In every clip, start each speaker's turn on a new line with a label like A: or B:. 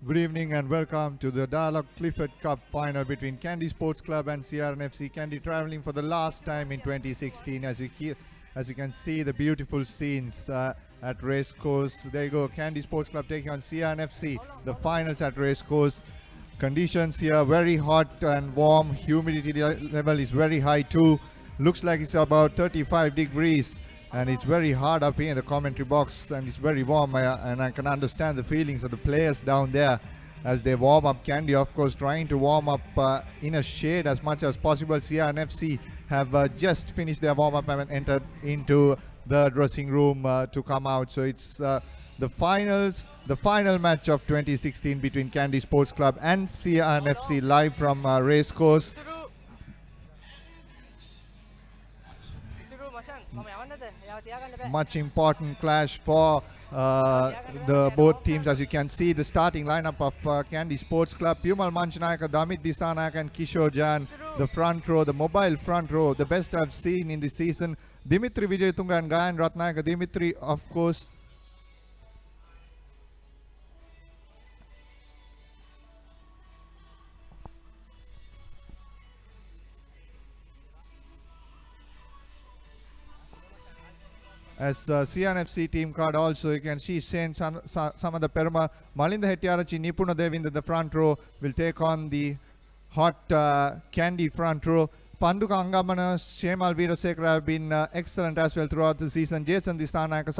A: Good evening and welcome to the Dialog Clifford Cup final between Kandy Sports Club and CRNFC. Kandy traveling for the last time in 2016. As you can see the beautiful scenes at Racecourse. There you go, Kandy Sports Club taking on CRNFC. The finals at Racecourse. Conditions here very hot and warm. Humidity level is very high too. Looks like it's about 35 degrees. And it's very hard up here in the commentary box, and it's very warm, and I can understand the feelings of the players down there as they warm up. Kandy, of course, trying to warm up in a shade as much as possible. CRNFC have just finished their warm up and entered into the dressing room to come out. So it's the final match of 2016 between Kandy Sports Club and CRNFC live from Racecourse. Much important clash for the both teams. As you can see, the starting lineup of Kandy Sports Club: Piumal Manchanayaka, Damit Disanayak and Kishore Jan. The front row, the mobile front row, the best I've seen in this season. Dimitri Vijayatunga and Gayan Ratnayaka. Dimitri, of course, as the CNFC team card also, you can see Saint Samada Perma, Malinda Hettiarachi, Nipuna Devind in the front row will take on the hot Kandy front row. Panduka Angamana, Shemal Veerasekara have been excellent as well throughout the season. Jason Disanayaka,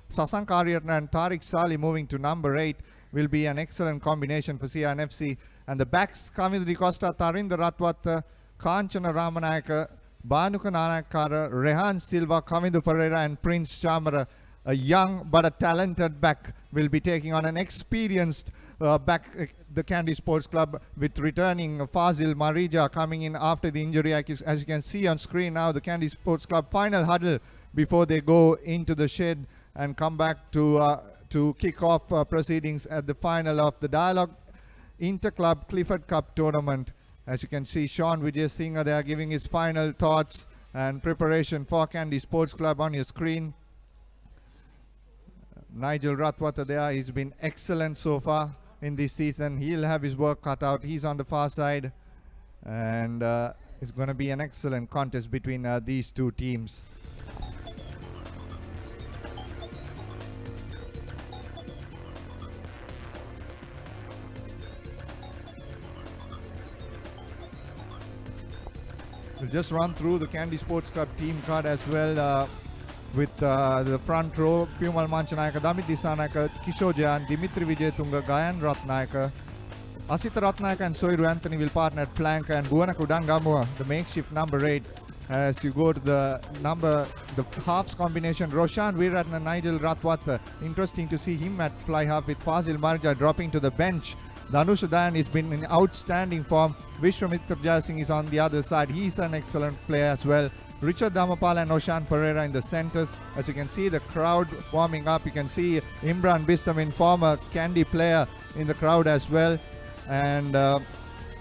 A: Sasank Ariyatna and Tariq Sali moving to number 8 will be an excellent combination for CNFC. And the backs, Kavindu Di Costa, Tarinder Ratwat, Kanchana Ramanayaka, Banuka Nanakara, Rehan Silva, Kavindu Pereira and Prince Chamara. A young but a talented back will be taking on an experienced back, the Kandy Sports Club, with returning Fazil Marija coming in after the injury. As you can see on screen now, the Kandy Sports Club final huddle before they go into the shed and come back to kick off proceedings at the final of the Dialog Interclub Clifford Cup tournament. As you can see, Sean Vijay Singh there giving his final thoughts and preparation for Kandy Sports Club on your screen. Nigel Ratwata there, he's been excellent so far in this season. He'll have his work cut out. He's on the far side, and it's going to be an excellent contest between these two teams. We'll just run through the Kandy Sports Club team card as well, with the front row: Piumal Manchanayaka, Damit Disanayaka, Kishore Jan, Dimitri Vijayatunga, Gayan Ratnayaka, Asita Ratnayaka and Soiru Anthony will partner at flank, and Buana Kudangamua, the makeshift number 8. As you go to the halves combination, Roshan Veeratna, Nigel Ratwata. Interesting to see him at fly half with Fazil Marja dropping to the bench. Dhanush Dan has been in outstanding form. Vishwamitra Jayasingh is on the other side. He's an excellent player as well. Richard Damapal and Oshan Pereira in the centers. As you can see, the crowd warming up. You can see Imran Bistamin, former Kandy player, in the crowd as well. And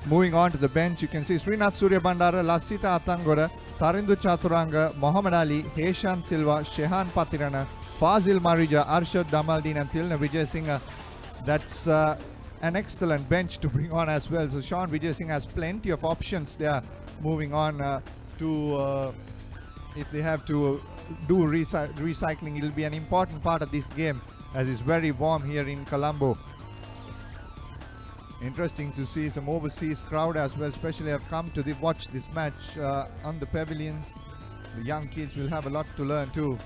A: moving on to the bench, you can see Srinath Surya Bandara, Lasita Atangoda, Tarindu Chaturanga, Muhammad Ali, Heshan Silva, Shehan Patirana, Fazil Marija, Arshad Damaldin and Tilna Vijay Singh. That's an excellent bench to bring on as well. So Sean Vijay Singh has plenty of options there moving on to if they have to do recycling. It'll be an important part of this game as it's very warm here in Colombo. Interesting to see some overseas crowd as well, especially have come to watch this match on the pavilions. The young kids will have a lot to learn too.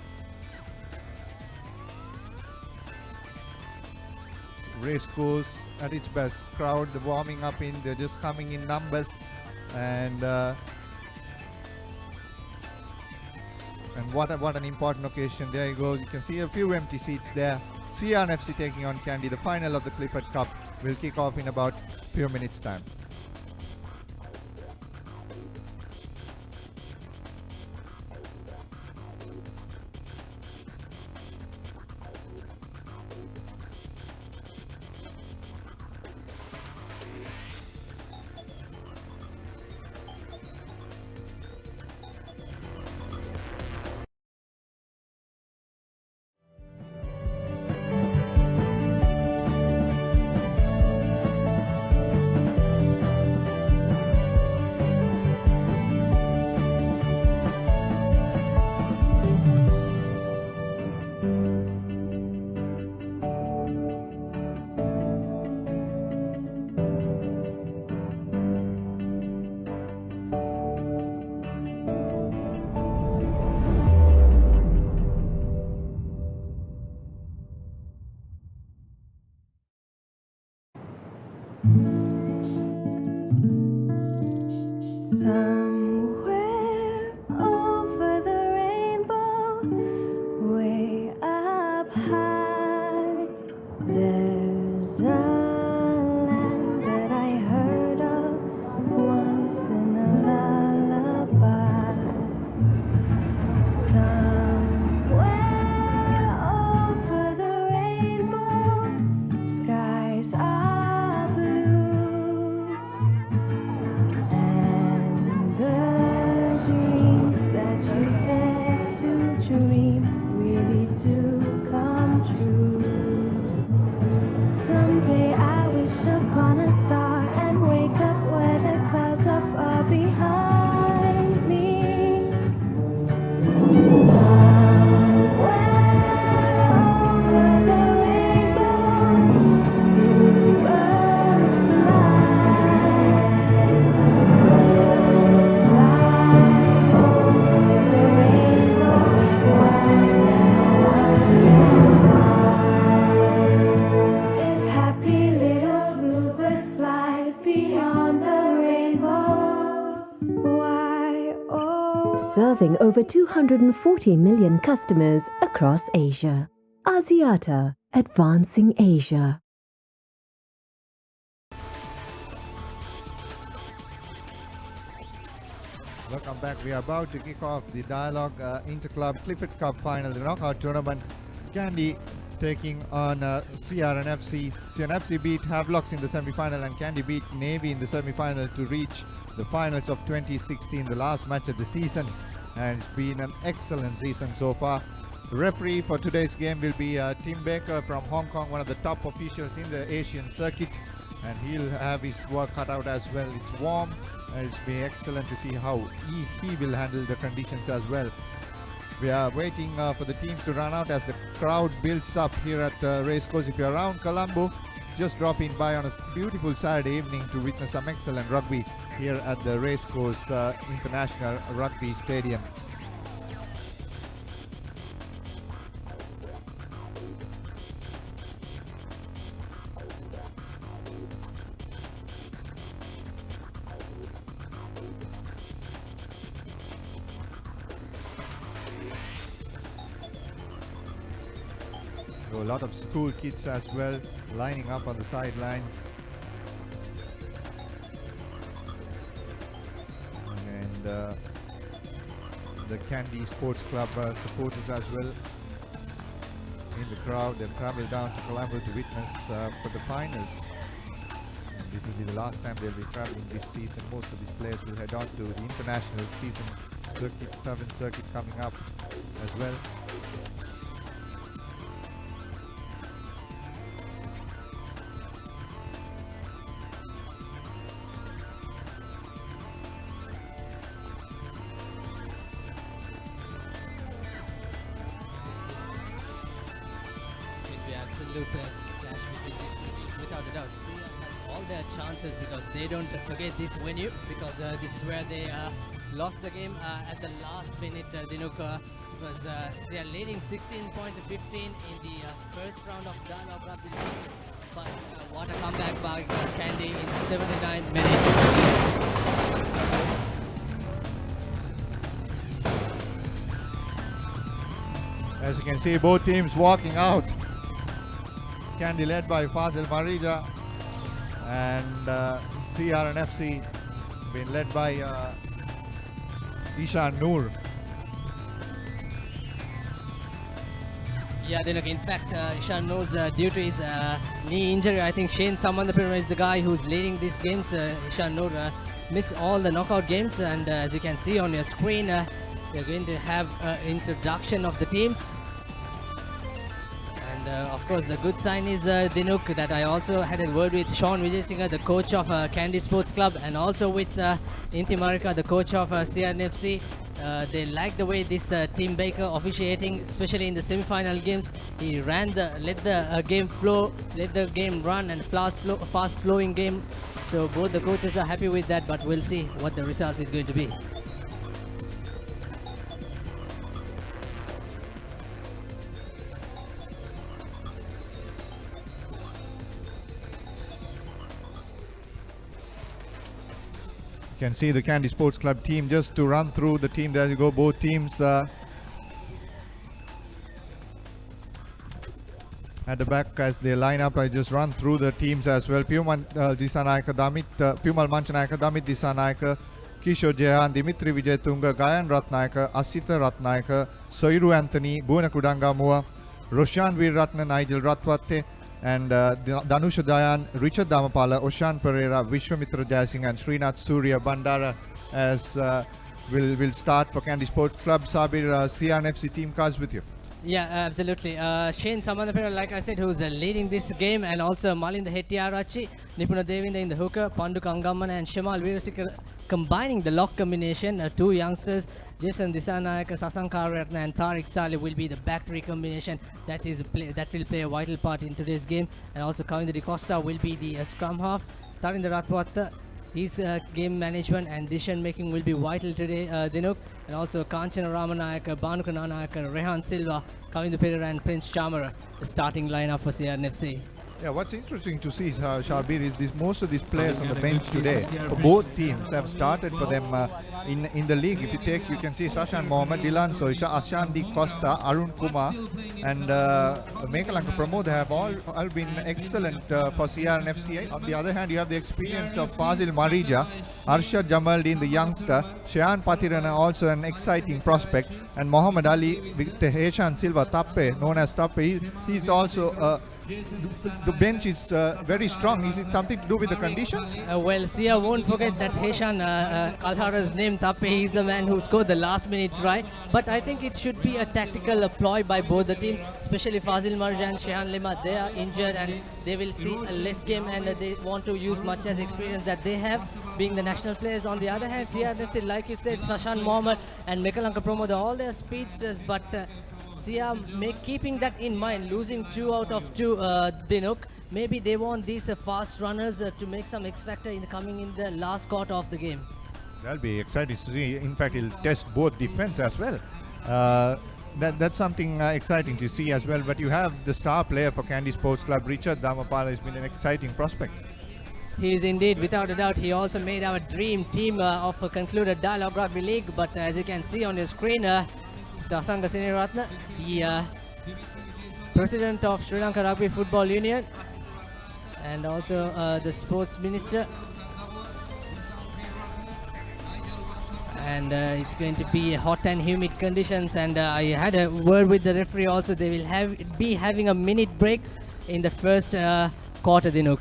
A: Racecourse at its best. Crowd warming up in, they're just coming in numbers, and what an important occasion. There you go, you can see a few empty seats there. CRNFC taking on Kandy. The final of the Clifford Cup will kick off in about a few minutes time.
B: Somewhere over the rainbow, way up high, there's a land that I heard of once in a lullaby. Somewhere over the rainbow, skies are blue, and the dreams that you tend to dream really do come true. Someday I wish upon a star and wake up where the clouds are far behind me. Somewhere over the rainbow, bluebirds fly. Birds fly over the rainbow, wild and wide. If happy little bluebirds fly beyond the rainbow, why, oh.
C: Serving over 240 million customers across Asia. Axiata, advancing Asia.
A: Welcome back. We are about to kick off the Dialog Interclub Clifford Cup final, the knockout tournament. Kandy taking on CRNFC. CRNFC beat Havelocks in the semi-final, and Kandy beat Navy in the semi-final to reach the finals of 2016, the last match of the season. And it's been an excellent season so far. The referee for today's game will be Tim Baker from Hong Kong, one of the top officials in the Asian circuit, and he'll have his work cut out as well. It's warm, and it's been excellent to see how he will handle the conditions as well. We are waiting for the teams to run out as the crowd builds up here at the racecourse. If you're around Colombo, just drop in by on a beautiful Saturday evening to witness some excellent rugby here at the Racecourse International Rugby Stadium. A lot of school kids as well lining up on the sidelines. And the Kandy Sports Club supporters as well in the crowd. They've traveled down to Colombo to witness for the finals. And this will be the last time they'll be traveling this season. Most of these players will head on to the international season circuit, 7th circuit coming up as well.
D: Clash between these two teams, without a doubt. Sia has all their chances because they don't forget this venue, because this is where they lost the game at the last minute. Dinuk was they are leading 16-15 in the first round of Dialog Rugby League, but what a comeback by Kandy in the 79th minute.
A: As you can see, both teams walking out. Kandy led by Fazil Marija, and CRNFC being led by Ishan Noor.
D: Yeah, Dinuk, in fact, Ishan Noor's due to his knee injury, I think Shane Samandapura is the guy who's leading these games. Ishan Noor missed all the knockout games, and as you can see on your screen, we're going to have introduction of the teams. Of course, the good sign is Dinuk, that I also had a word with Sean Vijaysinger, the coach of Kandy Sports Club, and also with Inti Marika, the coach of CRNFC. They like the way this Tim Baker officiating, especially in the semi-final games. He let the game flow, let the game run, and fast flowing game. So both the coaches are happy with that, but we'll see what the result is going to be.
A: You can see the Kandy Sports Club team. Just to run through the team, there you go, both teams at the back as they line up. I just run through the teams as well. Pumal Manchanayaka, Damit Disanayaka, Kishore Jayan, Dimitri Vijayatunga, Gayan Ratnayaka, Asita Ratnayaka, Soiru Anthony, Buna Kudangamua, Roshan Veeratna, Nigel Ratwatte, and Danusha Dayan, Richard Damapala, Oshan Pereira, Vishwamitra Jayasinghe, and Srinath Surya Bandara as will start for Kandy Sports Club. Sabir, CRNFC team cards with you.
D: Yeah, absolutely. Shane Samandapura, like I said, who's leading this game, and also Malinda Hettiarachi, Nipuna Devinda in the hooker, Pandu Kangamana and Shemal Veerasikara combining the lock combination. Two youngsters, Jason Disanayaka, Sasankar Ratna and Tariq Saleh will be the back three combination that will play a vital part in today's game. And also Kavinda De Costa will be the scrum half. Tarinda Ratwatta, his game management and decision making will be vital today, Dinuk. And also Kanchana Ramanayaka, Banuka Nanayaka, Rehan Silva, Kavinda Pereira and Prince Chamara, the starting lineup for CRNFC.
A: Yeah, what's interesting to see, Shabir, is most of these players on the bench today for both teams have started for them in the league. If you take, you can see Sashan Mohammed, Dilan Soisha, Ashan De Costa, Arun Kumar, and Mekalanka Pramod have all been excellent for CRNFC. On the other hand, you have the experience of Fazil Marija, Arshad Jamaldeen, the youngster, Shayan Patirana, also an exciting prospect, and Mohammed Ali with Heshan Silva Tappe, known as Tappe. He's also the bench is very strong. Is it something to do with the conditions?
D: Well, Sia won't forget that Heshan Kalhara's name, Tappe. He's the man who scored the last minute try. But I think it should be a tactical ploy by both the teams, especially Fazil Marja and Shehan Lima. They are injured and they will see a less game, and they want to use much as experience that they have, being the national players. On the other hand, CRNFC, like you said, Sashan Mohammed and Mekalanka Pramod, all their speedsters, but Sia keeping that in mind, losing 2 out of 2 Dinuk, maybe they want these fast runners to make some X factor in the last quarter of the game.
A: That'll be exciting to see. In fact, it'll test both defense as well. That's something exciting to see as well. But you have the star player for Kandy Sports Club, Richard Damapala, has been an exciting prospect.
D: He is indeed, without a doubt. He also made our dream team of a concluded Dialog Rugby League. But as you can see on your screen, Sasanga Siniratna, the president of Sri Lanka Rugby Football Union, and also the sports minister. And it's going to be hot and humid conditions, and I had a word with the referee also. They will be having a minute break in the first quarter, Dinuk.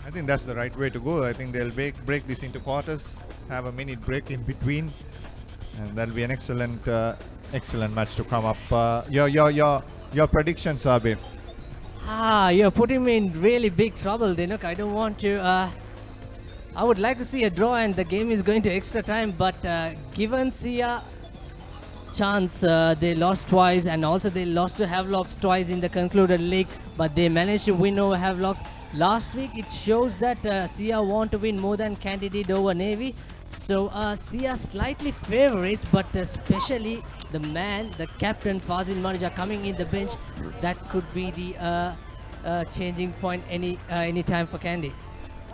A: I think that's the right way to go. I think they'll break this into quarters, have a minute break in between, and that'll be an excellent match to come up. Your predictions, Sabir?
D: You're putting me in really big trouble, Dinuk. I don't want to. I would like to see a draw, and the game is going to extra time. But given Sia chance, they lost twice, and also they lost to Havelocks twice in the concluded league. But they managed to win over Havelocks last week. It shows that Sia want to win more than Kandy did over Navy. So Sia slightly favorites, but especially the captain Fazil Marja coming in the bench, that could be the changing point any time for Kandy.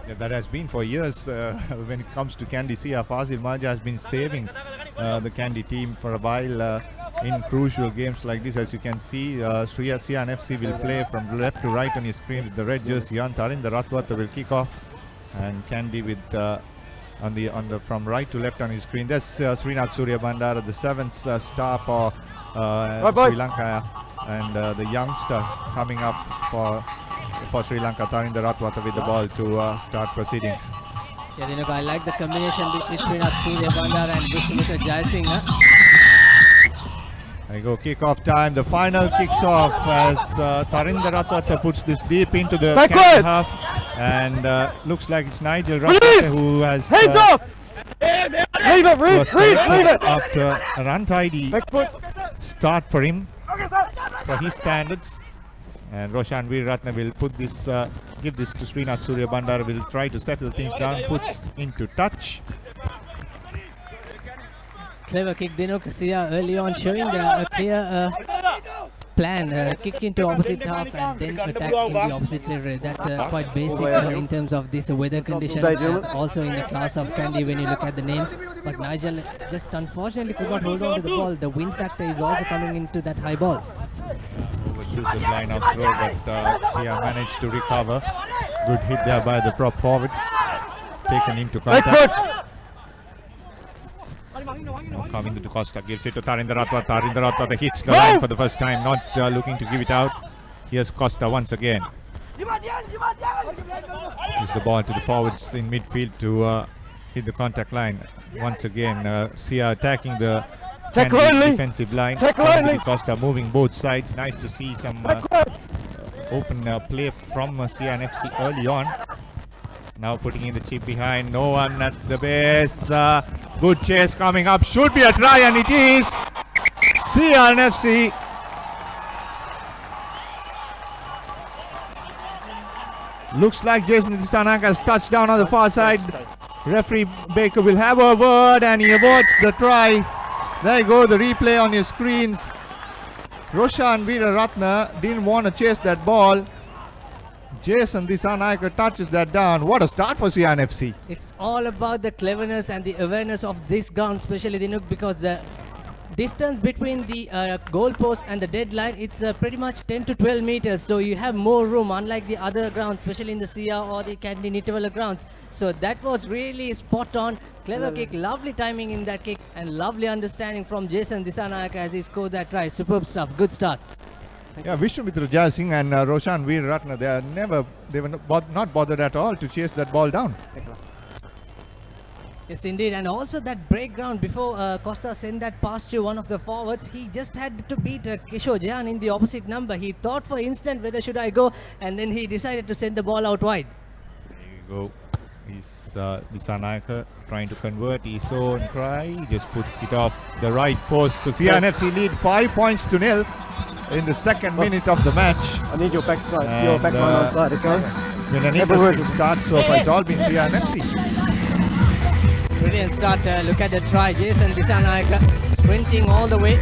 A: Yeah, that has been for years when it comes to Kandy. Sia Fazil Marja has been saving the Kandy team for a while in crucial games like this. As you can see, CRNFC will play from left to right on your screen with the red jersey. Tarinda Ratwata will kick off, and Kandy with on the from right to left on his screen. There's Srinath Surya Bandara, the 7th star for Sri Lanka, and the youngster coming up for Sri Lanka, Tarinda Ratwata with the ball to start proceedings.
D: Yeah, Dinuk, I like the combination between Srinath Surya Bandara and Vishwamitra Jayasinghe.
A: There you go, kick-off time. The final kicks off as Tarinda Ratwata puts this deep into the Kandy half. And looks like it's Nigel Ratwata who has
E: hands off! Leave it, leave it!
A: After an untidy start for him, for his standards. And Roshan Veeratna will put this, give this to Srinath Surya Bandara, will try to settle things down, puts into touch.
D: Clever kick, Dinuk. Sia early on showing a clear plan, kick into opposite half and then attack in the opposite territory. That's quite basic in terms of this weather condition, also in the class of Kandy when you look at the names. But Nigel just unfortunately could not hold on to the ball. The wind factor is also coming into that high ball.
A: Overshoots the line of throw, but Sia managed to recover. Good hit there by the prop forward. Taken into contact. Coming to Costa, gives it to Tarindaratwa. Tarindaratwa hits the line for the first time, not looking to give it out. Here's Costa once again. Gives the ball to the forwards in midfield to hit the contact line. Once again, Sia attacking the defensive line. Costa moving both sides. Nice to see some open play from Sia FC early on. Now putting in the chip behind. No one at the base. Good chase coming up. Should be a try, and it is. Sia FC. Looks like Jason Disanaka has touched down on the far side. Referee Baker will have a word, and he awards the try. There you go, the replay on your screens. Roshan Veeraratne didn't want to chase that ball. Jason Disanayake touches that down. What a start for Sia FC.
D: It's all about the cleverness and the awareness of this ground, especially the Nook, because the distance between the goal post and the deadline, it's pretty much 10 to 12 meters. So you have more room, unlike the other grounds, especially in the Sia or the Kandy Nitawala grounds. So that was really spot on. Clever kick, lovely timing in that kick, and lovely understanding from Jason Disanayake as he scored that try. Superb stuff. Good start.
A: Yeah, Vishnumitra Jayasinghe and Roshan Veeraratne, they were not bothered at all to chase that ball down.
D: Yes, indeed. And also that break ground before Costa sent that pass to one of the forwards, he just had to beat Kishore Jahan in the opposite number. He thought for an instant whether should I go, and then he decided to send the ball out wide.
A: There you go. He's Disanayake trying to convert his own try. He just puts it off the right post. So Sia FC lead 5 points to nil in the second minute of the match.
E: I need your backside, your back line on side, okay?
A: Been an interesting start so far. It's all been Sia FC.
D: Brilliant start. Look at the try. Jason Disanayake sprinting all the way.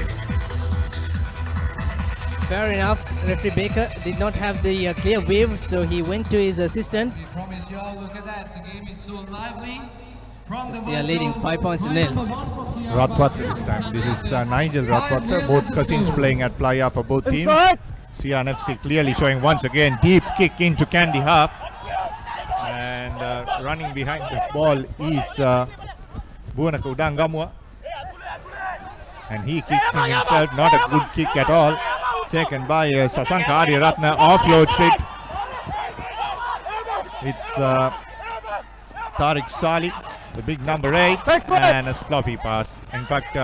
D: Fair enough. Referee Baker did not have the clear wave, so he went to his assistant.
F: We promise you all, look at that. The game is so lively.
D: So they are leading 5 points to nil.
A: Ratwat this time. This is Nigel Ratwat. Both cousins playing at fly-half for both teams. Sia FC clearly showing once again deep kick into Kandy half. And running behind the ball is Buanaka Udangamwa. And he kicks in himself. Not a good kick at all. Taken by Sasanka Adiratna. Offloads it. It's Tariq Sali, the big number 8, and a sloppy pass. In fact,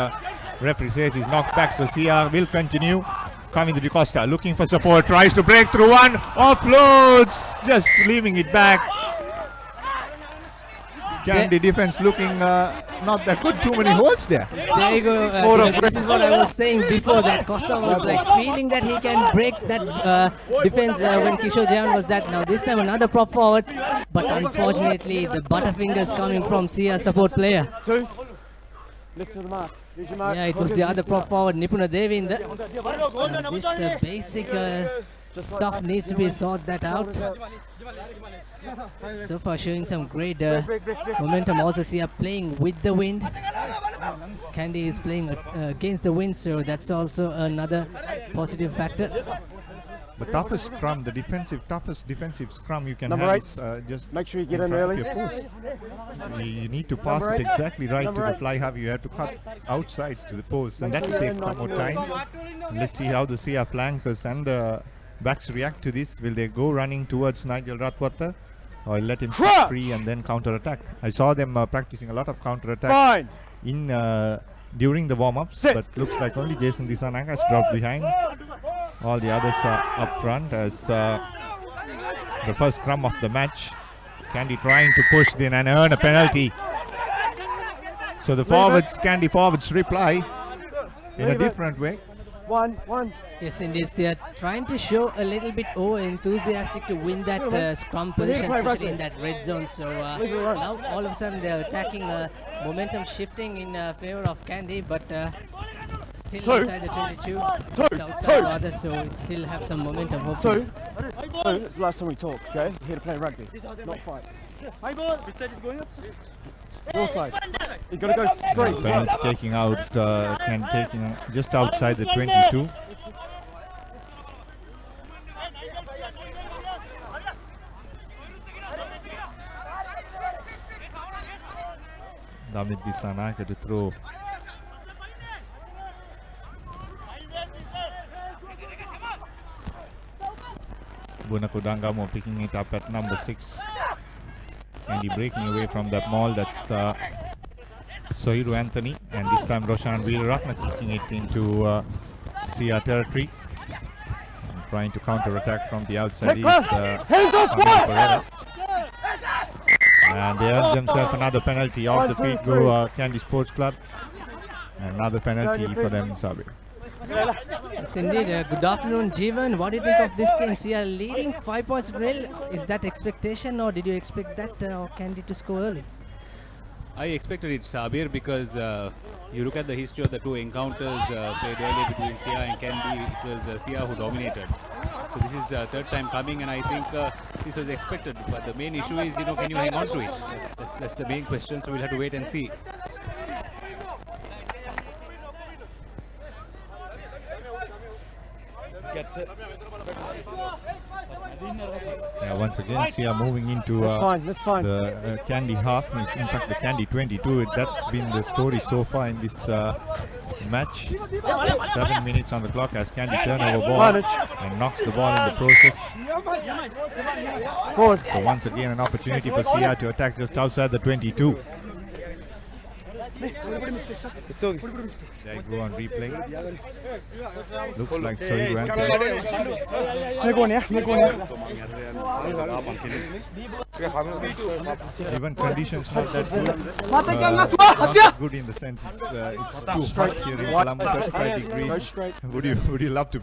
A: referee says he's knocked back, so Sia will continue. Coming to Di Costa, looking for support, tries to break through one, offloads, just leaving it back. Kandy defense looking not that good, too many holes there.
D: There you go. This is what I was saying before, that Costa was like feeling that he can break that defense when Kishore Jahan was that. Now this time another prop forward, but unfortunately the butterfingers coming from Sia support player.
E: Lift to the mark.
D: Yeah, it was the other prop forward, Nipuna Devinder. This basic stuff needs to be sorted that out. So far showing some great momentum. Also Sia playing with the wind. Kandy is playing against the wind, so that's also another positive factor.
A: The toughest scrum, the toughest defensive scrum you can
E: Number
A: have
E: 8,
A: is just
E: make sure you get
A: in
E: in
A: front of
E: early.
A: your post. You need to pass it exactly right to the fly half. You have to cut outside to the post, and that will take some more time. Let's see how the Sia flankers and the backs react to this. Will they go running towards Nigel Ratwata, or let him shoot free and then counter attack? I saw them practicing a lot of counter attack in during the warm-ups, but looks like only Jason Disanayake has dropped behind. All the others are up front as the first scrum of the match. Kandy trying to push in and earn a penalty. So the forwards, Kandy forwards reply in a different way.
E: One.
D: Yes, indeed, they are trying to show a little bit enthusiastic to win that scrum position, especially in that red zone. So now all of a sudden they are attacking, momentum shifting in favor of Kandy, but Still
E: Two.
D: inside the 22.
E: Two.
D: Just outside
E: Two.
D: rather, so it still have some momentum, hopefully.
E: It's the last time we talk, okay? We're here to play rugby, not fight. Which side is going up? Your side. You've got to go straight.
A: Penalty taking out, taking just outside the 22. Damit Disanaka to throw. Bunakudangamo picking it up at number 6. Kandy breaking away from that maul. That's Sohiru Anthony, and this time Roshan Veeraratna kicking it into Sia territory. And trying to counter attack from the outside is Pereira. And they earn themselves another penalty off the field go Kandy Sports Club. Another penalty for them, Sabir.
D: Yes, indeed. Good afternoon, Jeevan. What do you think of this game? Sia leading 5 points to nil. Is that expectation, or did you expect that Kandy to score early?
G: I expected it, Sabir, because you look at the history of the two encounters played earlier between Sia and Kandy. It was Sia who dominated. So this is third time coming, and I think this was expected. But the main issue is, can you hang on to it? That's the main question. So we'll have to wait and see.
E: Gets it.
A: Yeah, once again, Sia moving into
E: That's fine.
A: the Kandy half. In fact, the Kandy 22. That's been the story so far in this match. 7 minutes on the clock as Kandy turnover ball and knocks the ball in the process.
E: Forward.
A: So once again, an opportunity for Sia to attack just outside the 22.
E: It's okay.
A: There you go on replay. Looks like Sohiru Anthony. Even conditions not that good. Not good in the sense it's too hot here in Colombo, 35 degrees. Would you love to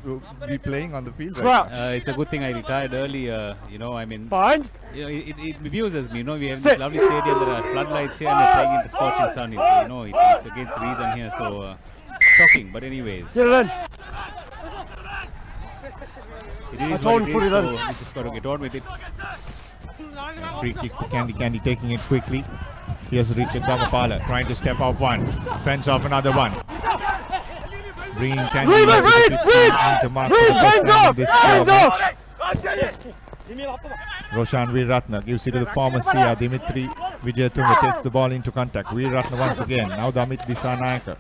A: be playing on the field right now?
G: It's a good thing I retired early. I mean,
E: Fine.
G: it amuses me. We have this lovely stadium. There are floodlights here, and we're playing in the scorching sun. It's against reason here, so shocking. But anyways,
E: Get it in.
G: it is
E: told
G: what
E: him
G: it
E: put
G: is.
E: it
G: So
E: in.
G: we just got to get on with it.
A: Free kick for Kandy. Kandy taking it quickly. Here's Richard Damapala trying to step off one. Fence off another one. Bringing Kandy into mark for the first time in this match. Roshan Veeraratna gives it to the former Sia. Dimitri Vijayatunga takes the ball into contact. Veeraratna once again. Now Damit Disanayaka.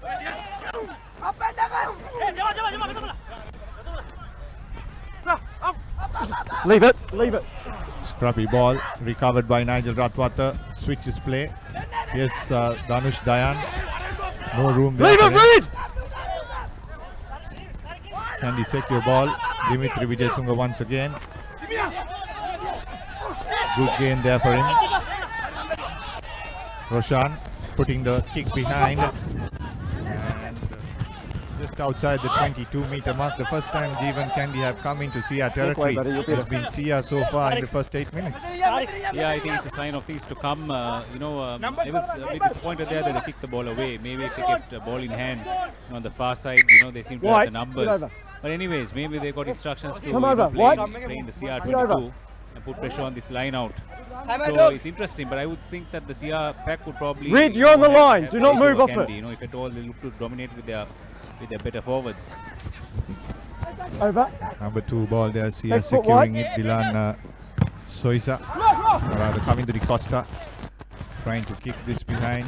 E: Leave it.
A: Scrappy ball recovered by Nigel Ratwata. Switches play. Here's Danush Dayan. No room there.
E: Leave
A: for
E: it,
A: him.
E: Reed!
A: Kandy secure ball. Dimitri Vijayatunga once again. Good gain there for him. Roshan putting the kick behind. And just outside the 22-meter mark. The first time Jeevan Kandy have come into Sia territory has been Sia so far in the first 8 minutes.
G: Yeah, I think it's a sign of things to come. I was a bit disappointed there that they kicked the ball away. Maybe if they kept the ball in hand on the far side, they seem to have the numbers. But anyways, maybe they got instructions to play in the CR22 and put pressure on this line out. So it's interesting, but I would think that the CR pack would probably...
E: Reed, you're on the line. Do not move off it.
G: If at all they look to dominate with their better forwards.
E: Over.
A: Number 2 ball there. Sia
E: Next foot
A: securing
E: wide.
A: it. Dilan Soisa. Or rather coming to the Costa. Trying to kick this behind.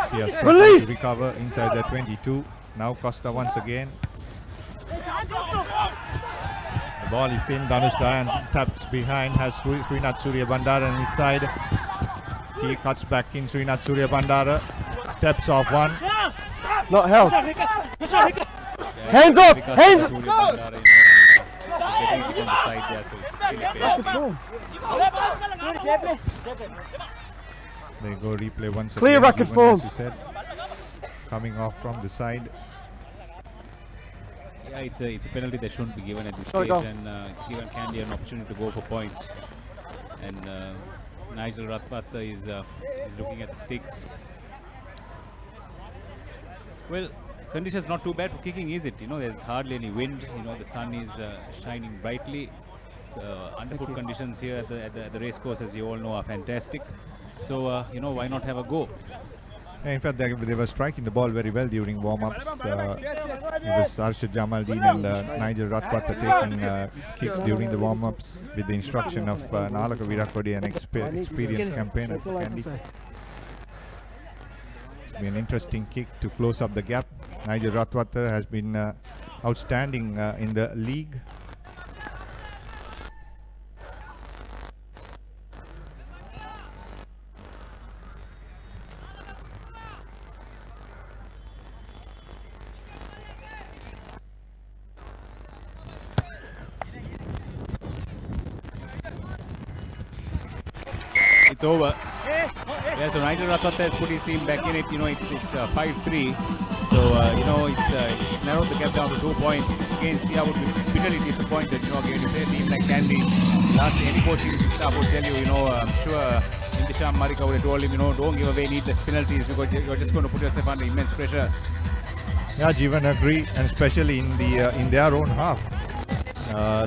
A: Sia struggling
E: Release.
A: to recover inside the 22. Now Costa once again. The ball is in. Danush Dayan taps behind. Has Srinath Surya Bandara on his side. He cuts back in. Srinath Surya Bandara steps off one.
E: Not held. Hands off! Hands off!
A: They go replay once
E: Clear
A: again.
E: racket
A: Even
E: form.
A: as you said, coming off from the side.
G: Yeah, it's a penalty that shouldn't be given at this
E: Sorry,
G: stage,
E: go.
G: and it's given Kandy an opportunity to go for points. And Nigel Ratwata is looking at the sticks. Well, conditions not too bad for kicking, is it? There's hardly any wind. The sun is shining brightly. Underfoot conditions here at the race course, as you all know, are fantastic. So, why not have a go?
A: In fact, they were striking the ball very well during warm-ups. It was Arshad Jamaldeen and Nigel Ratwata taking kicks during the warm-ups with the instruction of Nalaka Virakodi, an experienced campaigner for Kandy. It's been an interesting kick to close up the gap. Nigel Ratwata has been outstanding in the league.
G: It's over. Yeah, so Nigel Ratwata has put his team back in it. It's 5-3. So, it's narrowed the gap down to 2 points. Again, Sia would be bitterly disappointed. Again, if they're a team like Kandy, any coaching staff would tell you, I'm sure Intisham Marika would have told him, don't give away needless penalties because you're just going to put yourself under immense pressure.
A: Yeah, Jeevan agree, and especially in their own half.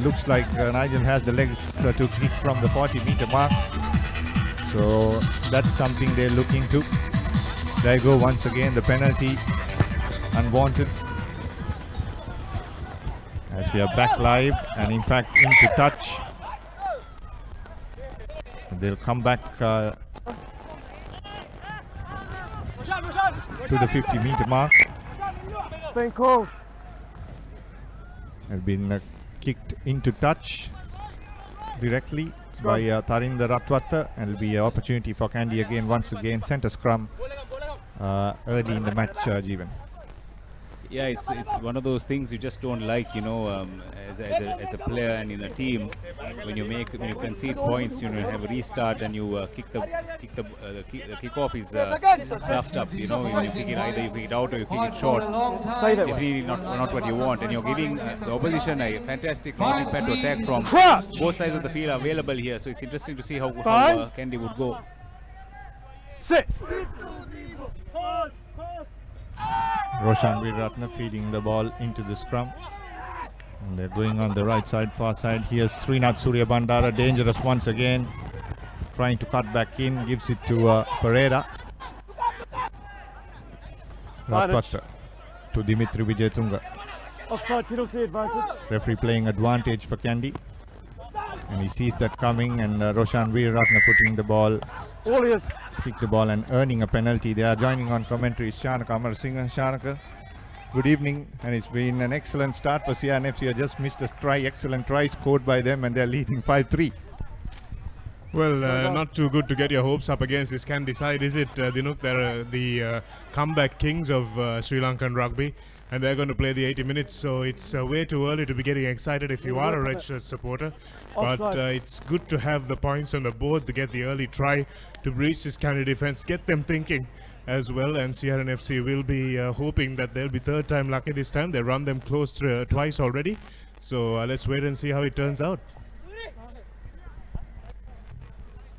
A: Looks like Nigel has the legs to kick from the 40-meter mark. So that's something they're looking to. There you go once again, the penalty, unwanted. As we are back live and in fact into touch. They'll come back to the 50-meter mark.
E: Been called.
A: Has been kicked into touch directly by Tarinder Ratwata, and it'll be an opportunity for Kandy again, once again, centre scrum early in the match, Jeevan.
G: Yeah, it's one of those things you just don't like, as a player and in a team. When you concede points, have a restart and you the kickoff is stuffed up. You kick it either you kick it out or you kick it short. It's definitely not what you want, and you're giving the opposition a fantastic launching pad to attack from. Both sides of the field are available here, so it's interesting to see how Kandy would go.
E: Sit.
A: Roshan Veeratna feeding the ball into the scrum. And they're going on the right side, far side. Here's Srinath Surya Bandara, dangerous once again. Trying to cut back in, gives it to Pereira. Ratwata to Dimitri Vijayatunga.
E: Offside penalty advantage.
A: Referee playing advantage for Kandy. And he sees that coming, and Roshan Veeratna putting the ball, kick the ball and earning a penalty. They are joining on commentary Shanaka Amarasinghe. Shanaka, good evening, and it's been an excellent start for CRNFC. You just missed a try, excellent try scored by them, and they're leading 5-3.
H: Well, not too good to get your hopes up against this Kandy side, is it, Dinuk? They're the comeback kings of Sri Lankan rugby, and they're going to play the 80 minutes, so it's way too early to be getting excited if you are a red shirt supporter. But it's good to have the points on the board to get the early try to breach this Kandy defense, get them thinking as well, and CRNFC will be hoping that they'll be third time lucky this time. They run them close twice already, so let's wait and see how it turns out.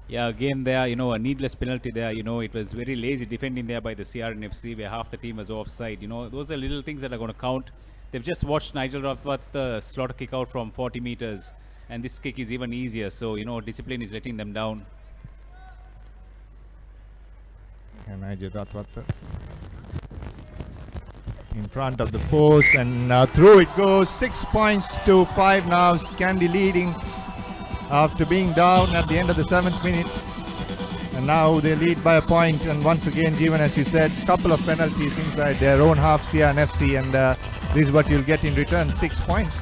G: Yeah, again there, a needless penalty there. It was very lazy defending there by the CRNFC where half the team was offside. Those are little things that are going to count. They've just watched Nigel Ratwata slaughter kick out from 40 meters, and this kick is even easier. So, discipline is letting them down.
A: And Nigel Ratwata in front of the post, and through it goes. 6 points to 5 now. Kandy leading after being down at the end of the 7th minute, and now they lead by a point. And once again, Jeevan, as you said, couple of penalties inside their own half, CRNFC, and this is what you'll get in return, 6 points.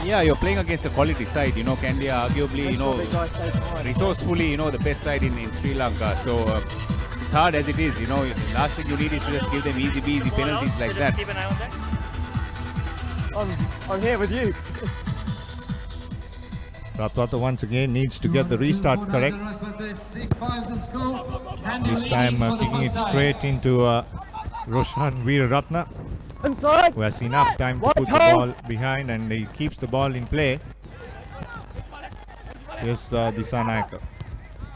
G: Yeah, you're playing against a quality side. Kandy are arguably, resourcefully, the best side in Sri Lanka. So it's hard as it is. The last thing you need is to just give them easy penalties like that.
E: Keep an eye on that. I'm here with you.
A: Ratwata once again needs to get the restart correct. This time kicking it straight into Roshan Veeratna, who has enough time to put the ball behind, and he keeps the ball in play. Here's Disanayaka.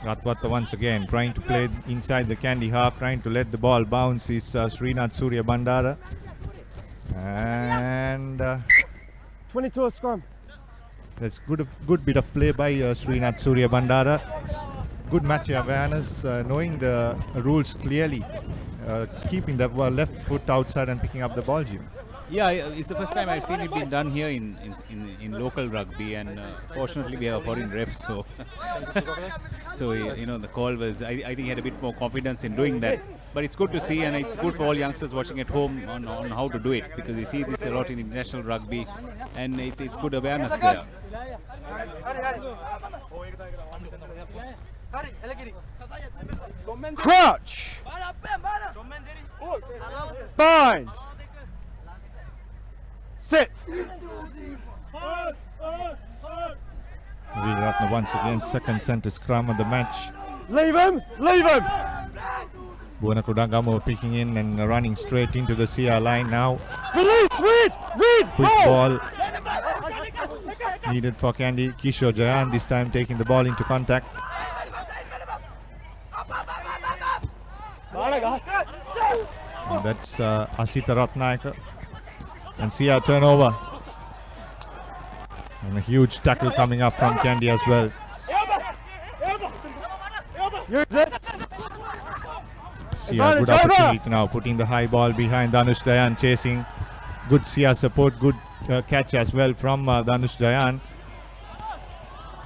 A: Ratwata once again trying to play inside the Kandy half, trying to let the ball bounce. Is Srinath Surya Bandara. And
E: 22 a scrum.
A: there's good bit of play by Srinath Surya Bandara. Good match awareness, knowing the rules clearly, keeping the left foot outside and picking up the ball, Jim.
G: Yeah, it's the first time I've seen it being done here in local rugby, and fortunately we have a foreign ref, so so the call was. I think he had a bit more confidence in doing that. But it's good to see, and it's good for all youngsters watching at home on how to do it, because you see this a lot in international rugby, and it's good awareness there.
E: Crouch. Bind. Sit.
A: Ratna once again, second center scrum of the match.
E: Leave him. Leave him.
A: Buana Kudangamo picking in and running straight into the CR line now.
E: Release. Read.
A: Quick ball needed for Kandy. Kishore Jayan this time taking the ball into contact. And that's Asita Ratnayaka. And CR turnover. And a huge tackle coming up from Kandy as well. CR good opportunity now, putting the high ball behind Dhanush Dayan, chasing. Good CR support, good catch as well from Dhanush Dayan.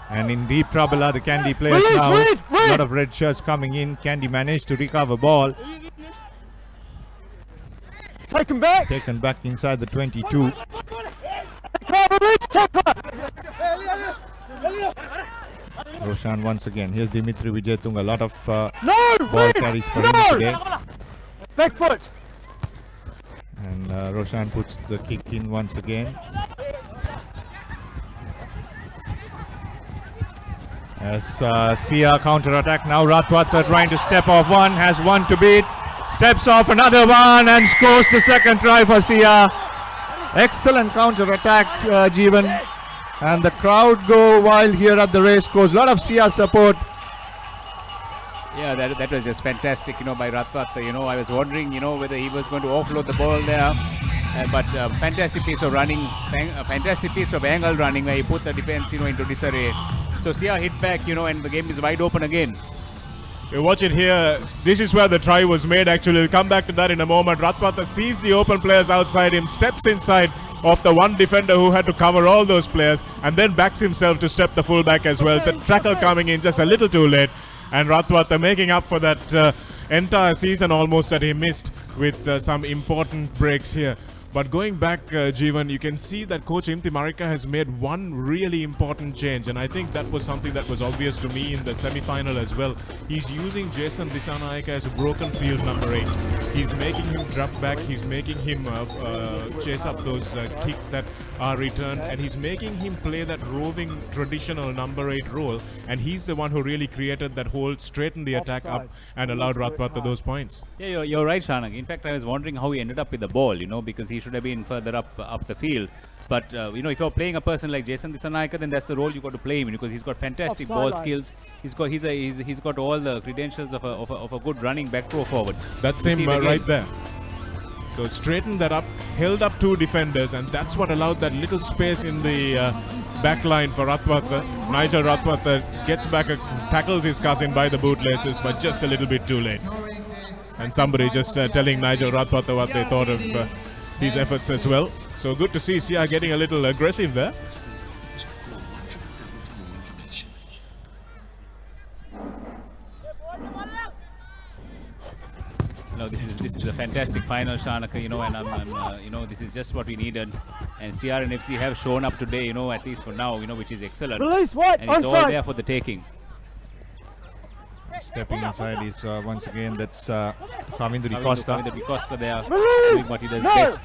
A: And in deep trouble are the Kandy players now. A lot of red shirts coming in. Kandy managed to recover ball.
E: Taken back.
A: Taken back inside the 22. Roshan once again. Here's Dimitri Vijayatunga. A lot of ball carries for him today.
E: Back foot.
A: And Roshan puts the kick in once again. As CR counter-attack now. Ratwata trying to step off one. Has one to beat. Steps off another one and scores the second try for CR. Excellent counter-attack, Jeevan. And the crowd go wild here at the race course. A lot of CR support.
G: Yeah, that was just fantastic, by Ratwata. I was wondering, whether he was going to offload the ball there. But fantastic piece of running, a fantastic piece of angle running where he put the defense, into disarray. So CR hit back, and the game is wide open again.
H: You watch it here. This is where the try was made, actually. We'll come back to that in a moment. Ratwata sees the open players outside him, steps inside of the one defender who had to cover all those players, and then backs himself to step the fullback as well. The tackle coming in just a little too late, and Ratwata making up for that entire season almost that he missed with some important breaks here. But going back, Jeevan, you can see that Coach Imti Marika has made one really important change, and I think that was something that was obvious to me in the semi-final as well. He's using Jason Dissanayake as a broken field number 8. He's making him drop back, he's making him chase up those kicks that are returned, and he's making him play that roving traditional number 8 role, and he's the one who really created that hole, straightened the attack up, and allowed Ratwata those points.
G: Yeah, you're right, Shanak. In fact, I was wondering how he ended up with the ball, because he should have been further up the field. But if you're playing a person like Jason Dissanayake, then that's the role you got to play him, because he's got fantastic ball skills. He's got all the credentials of a good running back row forward.
H: That's him right there. So straightened that up, held up 2 defenders, and that's what allowed that little space in the back line for Ratwata. Nigel Ratwata gets back, tackles his cousin by the bootlaces, but just a little bit too late. And somebody just telling Nigel Ratwata what they thought of his efforts as well. So good to see CR getting a little aggressive there.
G: No, this is a fantastic final, Shanaka, and I'm this is just what we needed. And CR and FC have shown up today, at least for now, which is excellent.
E: Release what?
G: And it's all there for the taking.
A: Stepping inside is once again, that's Kavindri Costa.
G: Kavindri Costa there, doing what he does best.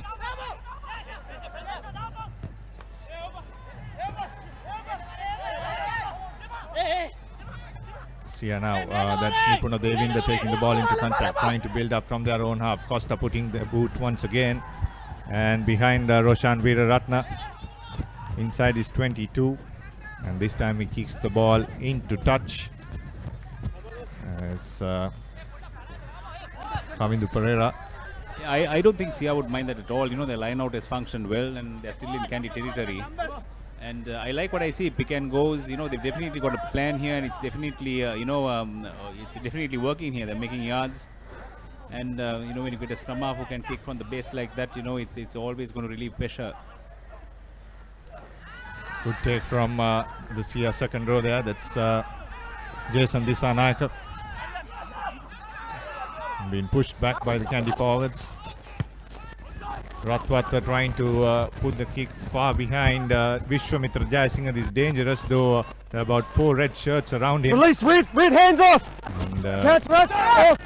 A: CR now, that's Nipuna Devinda taking the ball into contact, trying to build up from their own half. Costa putting the boot once again. And behind Roshan Veeraratna, inside is 22. And this time he kicks the ball into touch. As Kavindu Pereira
G: I don't think Sia would mind that at all. You know, their line out has functioned well and they're still in Kandy territory. And I like what I see. Pick and goes. You know, they've definitely got a plan here, and it's definitely it's definitely working here. They're making yards, and you know, when you get a scrum half who can kick from the base like that, you know, it's always going to relieve pressure.
A: Good take from the Sia second row there. That's Jason Dissanayake. Being pushed back by the Kandy forwards. Ratwata trying to put the kick far behind Vishwamitra Jayasinghe. This is dangerous, though. There are about 4 red shirts around him.
E: Release, red hands off!
A: And
E: Catch, off!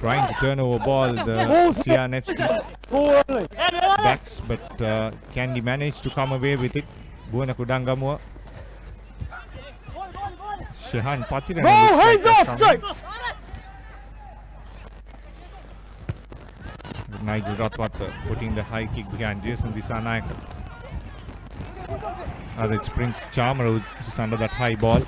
A: trying to turn over ball, the CRNFC backs, but Kandy managed to come away with it. Buona Kudangamua. Shehan Patirana.
E: Oh, hands off!
A: Nigel Ratwata putting the high kick behind Jason Dissanayake. It's Prince Charmer who's under that high ball.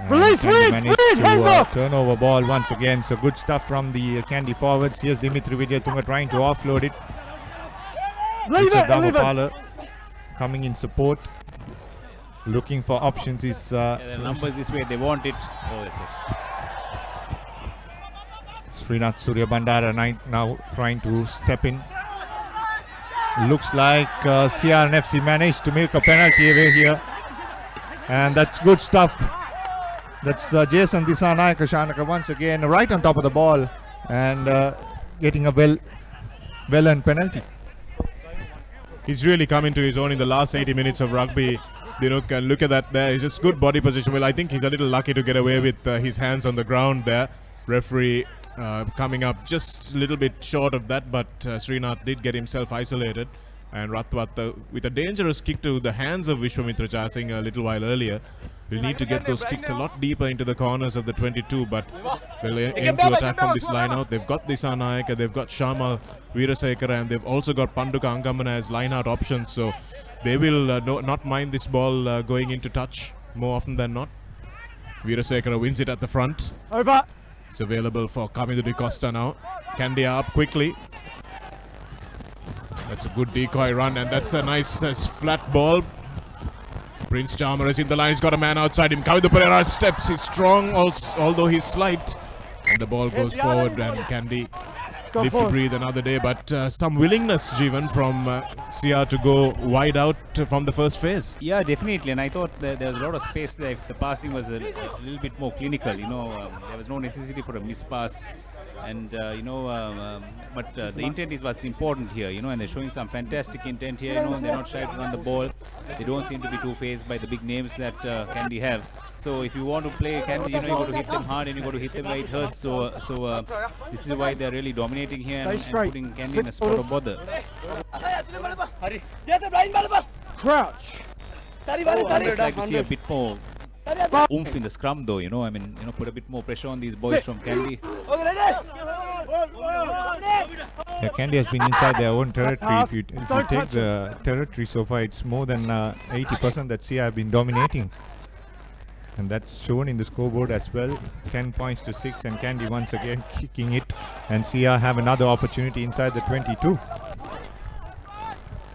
E: Release,
A: managed to turn over ball once again. So good stuff from the Kandy forwards. Here's Dimitri Vijayatunga trying to offload it. Richard Damapala coming in support. Looking for options. Is
G: the numbers this way, they want it. Oh, that's it.
A: Srinath Surya Bandara now trying to step in. Looks like CRNFC managed to make a penalty away here. And that's good stuff. That's Jason Dissanayake Shanaka once again right on top of the ball and getting a well-earned penalty.
H: He's really come into his own in the last 80 minutes of rugby. You know, can look at that there. It's just good body position. Well, I think he's a little lucky to get away with his hands on the ground there. Referee coming up just a little bit short of that, but Srinath did get himself isolated. And Ratwata with a dangerous kick to the hands of Vishwamitra Jayasinghe a little while earlier. We'll need to get those kicks a lot deeper into the corners of the 22, but they'll aim to attack from this line out. They've got Dissanayake, they've got Sharma Veerasekara, and they've also got Panduka Angamana as line out options. So they will not mind this ball going into touch more often than not. Veerasekara wins it at the front.
E: Over.
H: It's available for Kamindhu de Costa now. Kandy up quickly. That's a good decoy run, and that's a nice flat ball. Prince Charmer is in the line. He's got a man outside him. Kamindhu Perera steps. He's strong, although he's slight. And the ball goes forward, and Kandy live to breathe another day. But some willingness, Jeevan, from CR to go wide out from the first phase.
G: Yeah, definitely. And I thought there was a lot of space there. If the passing was a little bit more clinical, you know, there was no necessity for a mispass. And but the intent is what's important here, you know, and they're showing some fantastic intent here. You know, they're not shy to run the ball. They don't seem to be too phased by the big names that Kandy have. So if you want to play Kandy, you know, you got to hit them hard and you got to hit them where it hurts. So this is why they're really dominating here and putting Kandy in a spot of bother.
E: Crouch.
G: I'd just like to see a bit more oomph in the scrum, though. You know, I mean, you know, put a bit more pressure on these boys from Kandy.
A: Yeah, Kandy has been inside their own territory. If you take the territory so far, it's more than 80% that Sia have been dominating. And that's shown in the scoreboard as well. 10 points to 6, and Kandy once again kicking it. And Sia have another opportunity inside the 22.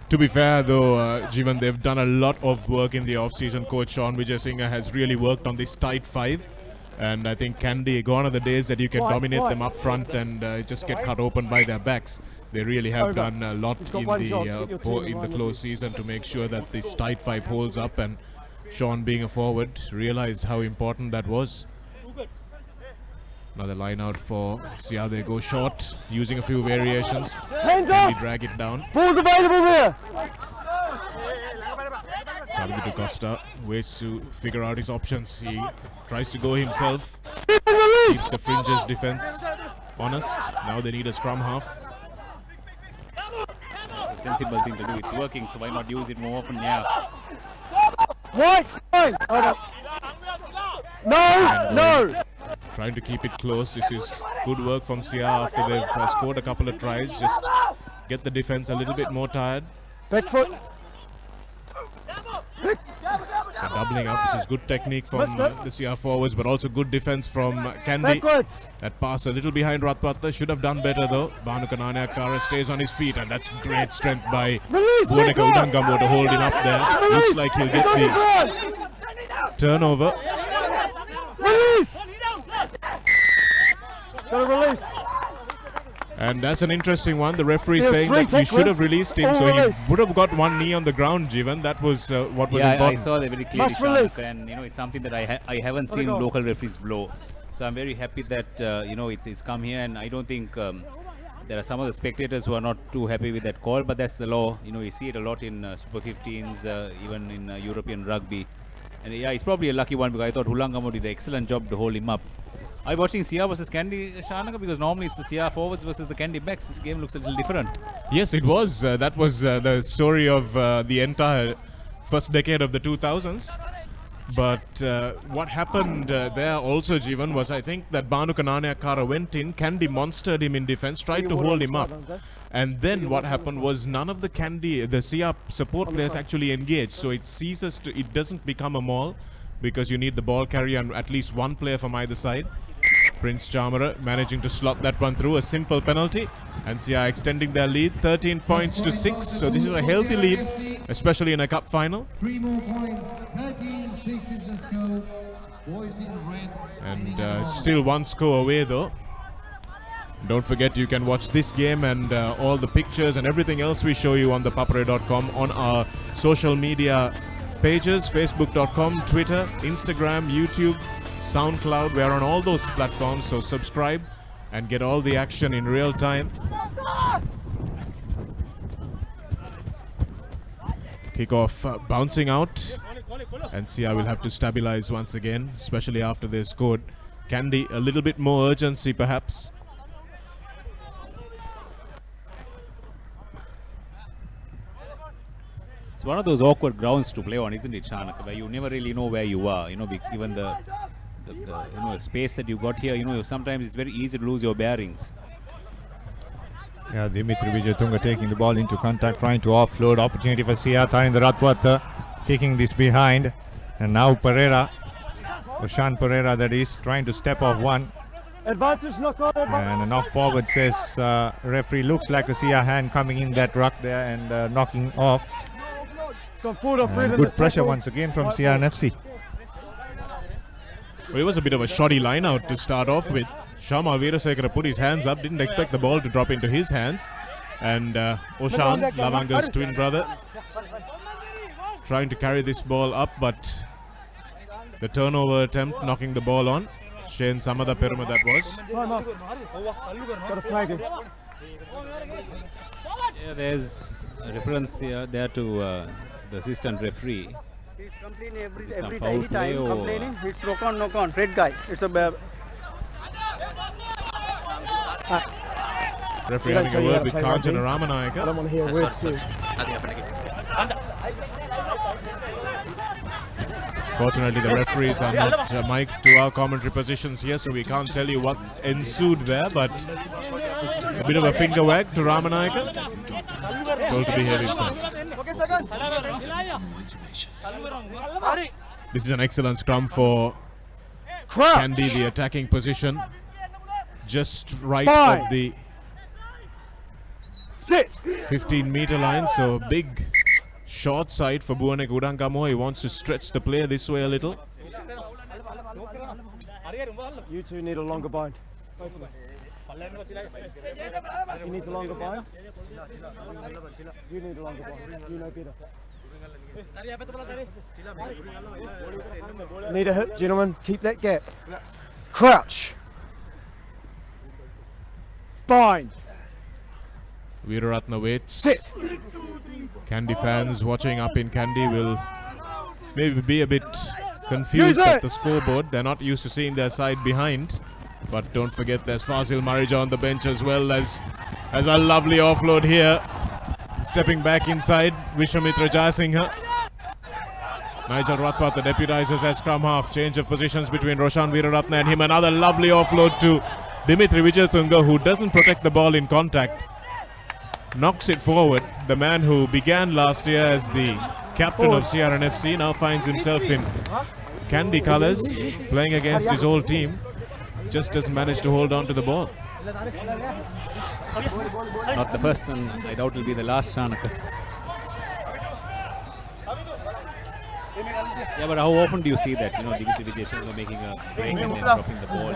H: To be fair, though, Jeevan, they've done a lot of work in the off-season. Coach Sean Vijayasinghe has really worked on this tight 5. And I think Kandy, gone are the days that you can dominate them up front and just get cut open by their backs. They really have done a lot in the close season to make sure that this tight 5 holds up, and Sean, being a forward, realized how important that was. Another line out for Sia. They go short, using a few variations.
E: Hands
H: Kandy
E: up!
H: drag it down.
E: Ball's available there!
H: Kamindhu de Costa waits to figure out his options. He tries to go himself.
E: Release!
H: Keeps the fringes defense honest. Now they need a scrum half.
G: It's a sensible thing to do. It's working, so why not use it more often? Yeah.
E: Right side! No!
H: Trying to keep it close. This is good work from Sia after they've scored a couple of tries. Just get the defense a little bit more tired.
E: Back foot.
H: So doubling up, this is good technique from the CR forwards, but also good defense from Kandy. That pass a little behind Ratwatha, should have done better though. Bhanu Kananiakara stays on his feet, and that's great strength by Buoneka Udangamo to hold him up there. Looks like he'll get the turnover.
E: Release! Gotta release.
H: And that's an interesting one. The referee saying that he should have released him, so he would have got one knee on the ground, Jivan. That was what was important.
G: I saw that very clearly, Shanak, and it's something that I haven't seen local referees blow. So I'm very happy that it's come here, and I don't think there are some of the spectators who are not too happy with that call, but that's the law. You see it a lot in Super 15s, even in European rugby. And it's probably a lucky one because I thought Hulangamo did an excellent job to hold him up. Are you watching CR versus Kandy, Shanaka? Because normally it's the CR forwards versus the Kandy backs. This game looks a little different.
H: Yes, it was. That was the story of the entire first decade of the 2000s. But what happened there also, Jivan, was I think that Bhanu Kananiakara went in, Kandy monstered him in defense, tried to hold him up. And then what happened was none of the CR support players actually engaged. So it doesn't become a maul because you need the ball carrier and at least one player from either side. Prince Chamara managing to slot that one through, a simple penalty, and CR extending their lead 13 points to 6. So this is a healthy lead, especially in a cup final.
F: 3 more points, 13-6 is the score. Boys in red.
H: And still one score away though. Don't forget you can watch this game and all the pictures and everything else we show you on thepapare.com on our social media pages, facebook.com, Twitter, Instagram, YouTube, SoundCloud. We're on all those platforms, so subscribe and get all the action in real time. Kickoff bouncing out, and CR will have to stabilize once again, especially after they scored. Kandy, a little bit more urgency perhaps.
G: It's one of those awkward grounds to play on, isn't it, Shanaka, where you never really know where you are. Given the space that you got here, sometimes it's very easy to lose your bearings.
A: Yeah, Dimitri Vijayatunga taking the ball into contact, trying to offload. Opportunity for CR, Tharinda Ratwatha kicking this behind. And now Pereira, Oshan Pereira that is, trying to step off one.
E: Advantage knock on.
A: And a knock forward says referee, looks like a CR hand coming in that ruck there and knocking off. And good pressure once again from CRNFC.
H: Well, it was a bit of a shoddy line out to start off with. Shama Veerasekara put his hands up, didn't expect the ball to drop into his hands. And Oshan, Lavanga's twin brother, trying to carry this ball up, but the turnover attempt knocking the ball on. Shane Samada Peruma that was.
E: Time off. Got a flag in.
G: Yeah, there's a reference there to the assistant referee.
I: He's complaining every
G: foul
I: time.
G: play or
I: Complaining. It's knock on. Red guy. It's a
H: referee having a word with Kanchana Ramanayaka.
E: I don't want to hear words too.
H: Fortunately, the referees are not mic'd to our commentary positions here, so we can't tell you what ensued there, but a bit of a finger wag to Ramanayaka. Told to behave himself. This is an excellent scrum for Kandy, the attacking position. Just right of the 15-meter line, so big short side for Buoneka Udangamo. He wants to stretch the play this way a little.
E: You two need a longer bind. Both of us. He needs a longer bind. You need a longer bind. You know better. Need a hit, gentlemen. Keep that gap. Crouch. Bind.
H: Veeraratna waits.
E: Sit.
H: Kandy fans watching up in Kandy will maybe be a bit confused at the scoreboard. They're not used to seeing their side behind. But don't forget there's Fazil Marija on the bench as well as a lovely offload here. Stepping back inside, Vishwamitra Jayasinghe. Nigel Ratwatha deputizes as scrum half. Change of positions between Roshan Veeraratna and him. Another lovely offload to Dimitri Vijayatunga, who doesn't protect the ball in contact. knocks it forward. The man who began last year as the captain of CRNFC now finds himself in Kandy colours, playing against his old team. Just doesn't manage to hold on to the ball.
G: Not the first, and I doubt it'll be the last, Shanaka. Yeah, but how often do you see that? You know, Dimitri Vijay making a break and then dropping the ball.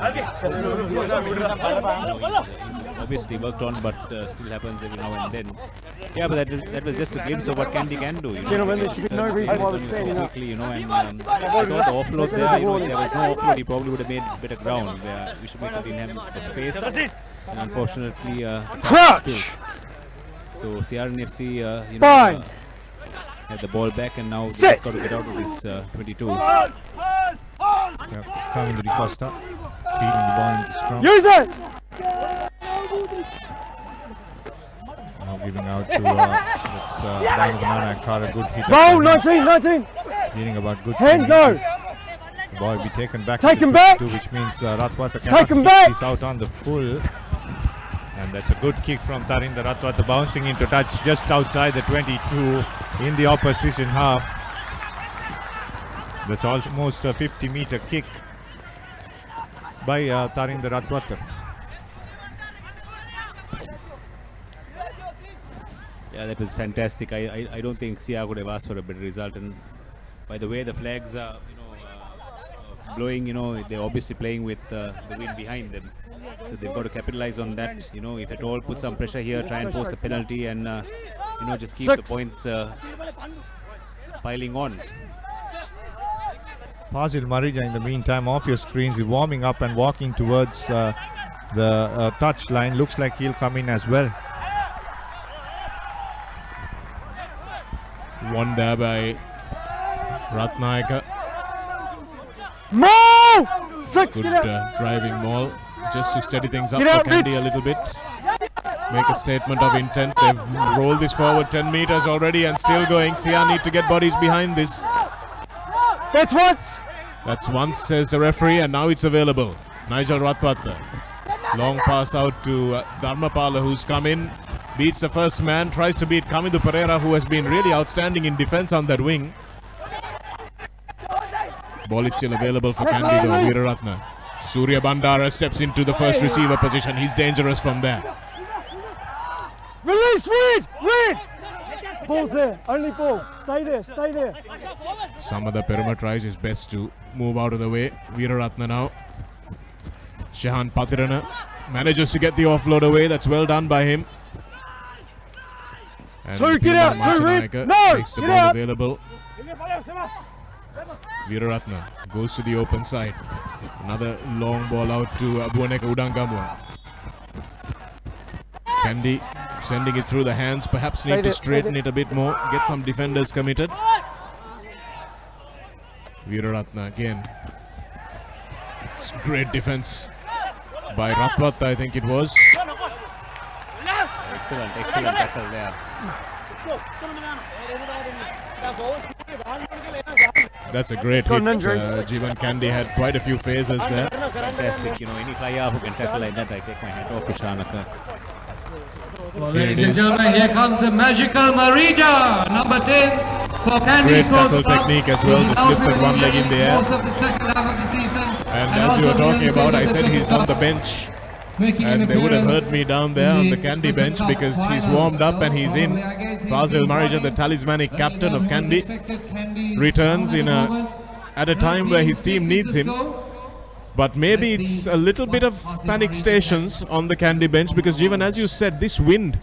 G: He's obviously worked on, but still happens every now and then. Yeah, but that was just a glimpse of what Kandy can do. You know, there should be no reason why quickly, you know, and without the offload there, you know, if there was no offload, he probably would have made better ground. Where we should make it in him for space. And unfortunately, so CRNFC, you know, had the ball back, and now they just got to get out of this 22.
A: Yeah, Kandy Costa feeding the ball into scrum.
E: Use it!
A: Now giving out to Banana Kara, good hit.
E: No, 19!
A: Feeling about good.
E: Hands no!
A: The ball will be taken back.
E: Take him back!
A: Which means Ratwata
E: Take him back!
A: is out on the full. And that's a good kick from Tarinder Ratwata, bouncing into touch just outside the 22 in the opposition half. That's almost a 50-meter kick by Tarinder Ratwata.
G: Yeah, that was fantastic. I don't think Sia could have asked for a better result. And by the way the flags are, you know, blowing, you know, they're obviously playing with the wind behind them. So they've got to capitalize on that. You know, if at all, put some pressure here, try and force a penalty, and you know, just keep the points piling on.
A: Fazil Marija, in the meantime, off your screens, is warming up and walking towards the touch line. Looks like he'll come in as well.
H: One there by Ratnayaka.
E: Maul!
H: Good driving maul, just to steady things up for Kandy a little bit. Make a statement of intent. They've rolled this forward 10 meters already and still going. Sia need to get bodies behind this.
E: That's once!
H: That's once, says the referee, and now it's available. Nigel Ratwata. Long pass out to Dharmapala, who's come in. Beats the first man, tries to beat Kamidu Pereira, who has been really outstanding in defense on that wing. Ball is still available for Kandy though, Veeraratna. Surya Bandara steps into the first receiver position. He's dangerous from there.
E: Release, Reed! Ball's there, only ball. Stay there.
H: Samadha Peruma tries his best to move out of the way. Veeraratna now. Shahan Patirana manages to get the offload away. That's well done by him. And
E: Get out, Reed! No!
H: Makes the ball available. Veeraratna goes to the open side. Another long ball out to Abuaneka Udangamwa. Kandy sending it through the hands. Perhaps need to straighten it a bit more. Get some defenders committed. Veeraratna again. It's great defense by Ratwata, I think it was.
G: Excellent tackle there.
H: That's a great hit. Jeevan Kandy had quite a few phases there.
G: Fantastic, you know, any player who can tackle like that, I take my hat off to Shanaka.
F: Well, ladies and gentlemen, here comes the magical Marija, number 10 for Kandy
H: Great
F: Sports
H: tackle
F: Club.
H: technique as well, just lifted one leg in the air.
F: Most of the second half of the season.
H: And as you were talking about, I said he's on the bench. And they would have heard me down there on the Kandy bench because he's warmed up and he's in. Fazil Marija, the talismanic captain of Kandy, returns at a time where his team needs him. But maybe it's a little bit of panic stations on the Kandy bench because Jeevan, as you said, this wind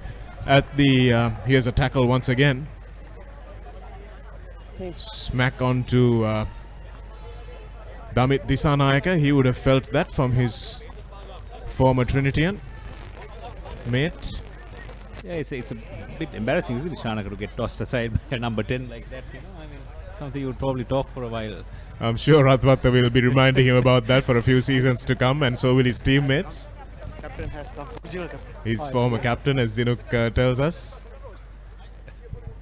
H: at the... here's a tackle once again. Smack onto Damit Disanayaka. He would have felt that from his former Trinitian mate.
G: Yeah, it's a bit embarrassing, isn't it, Shanaka, to get tossed aside by a number 10 like that, you know? I mean, something you would probably talk for a while.
H: I'm sure Ratwata will be reminding him about that for a few seasons to come, and so will his teammates.
E: Captain has come.
H: His former captain, as Dinuk tells us.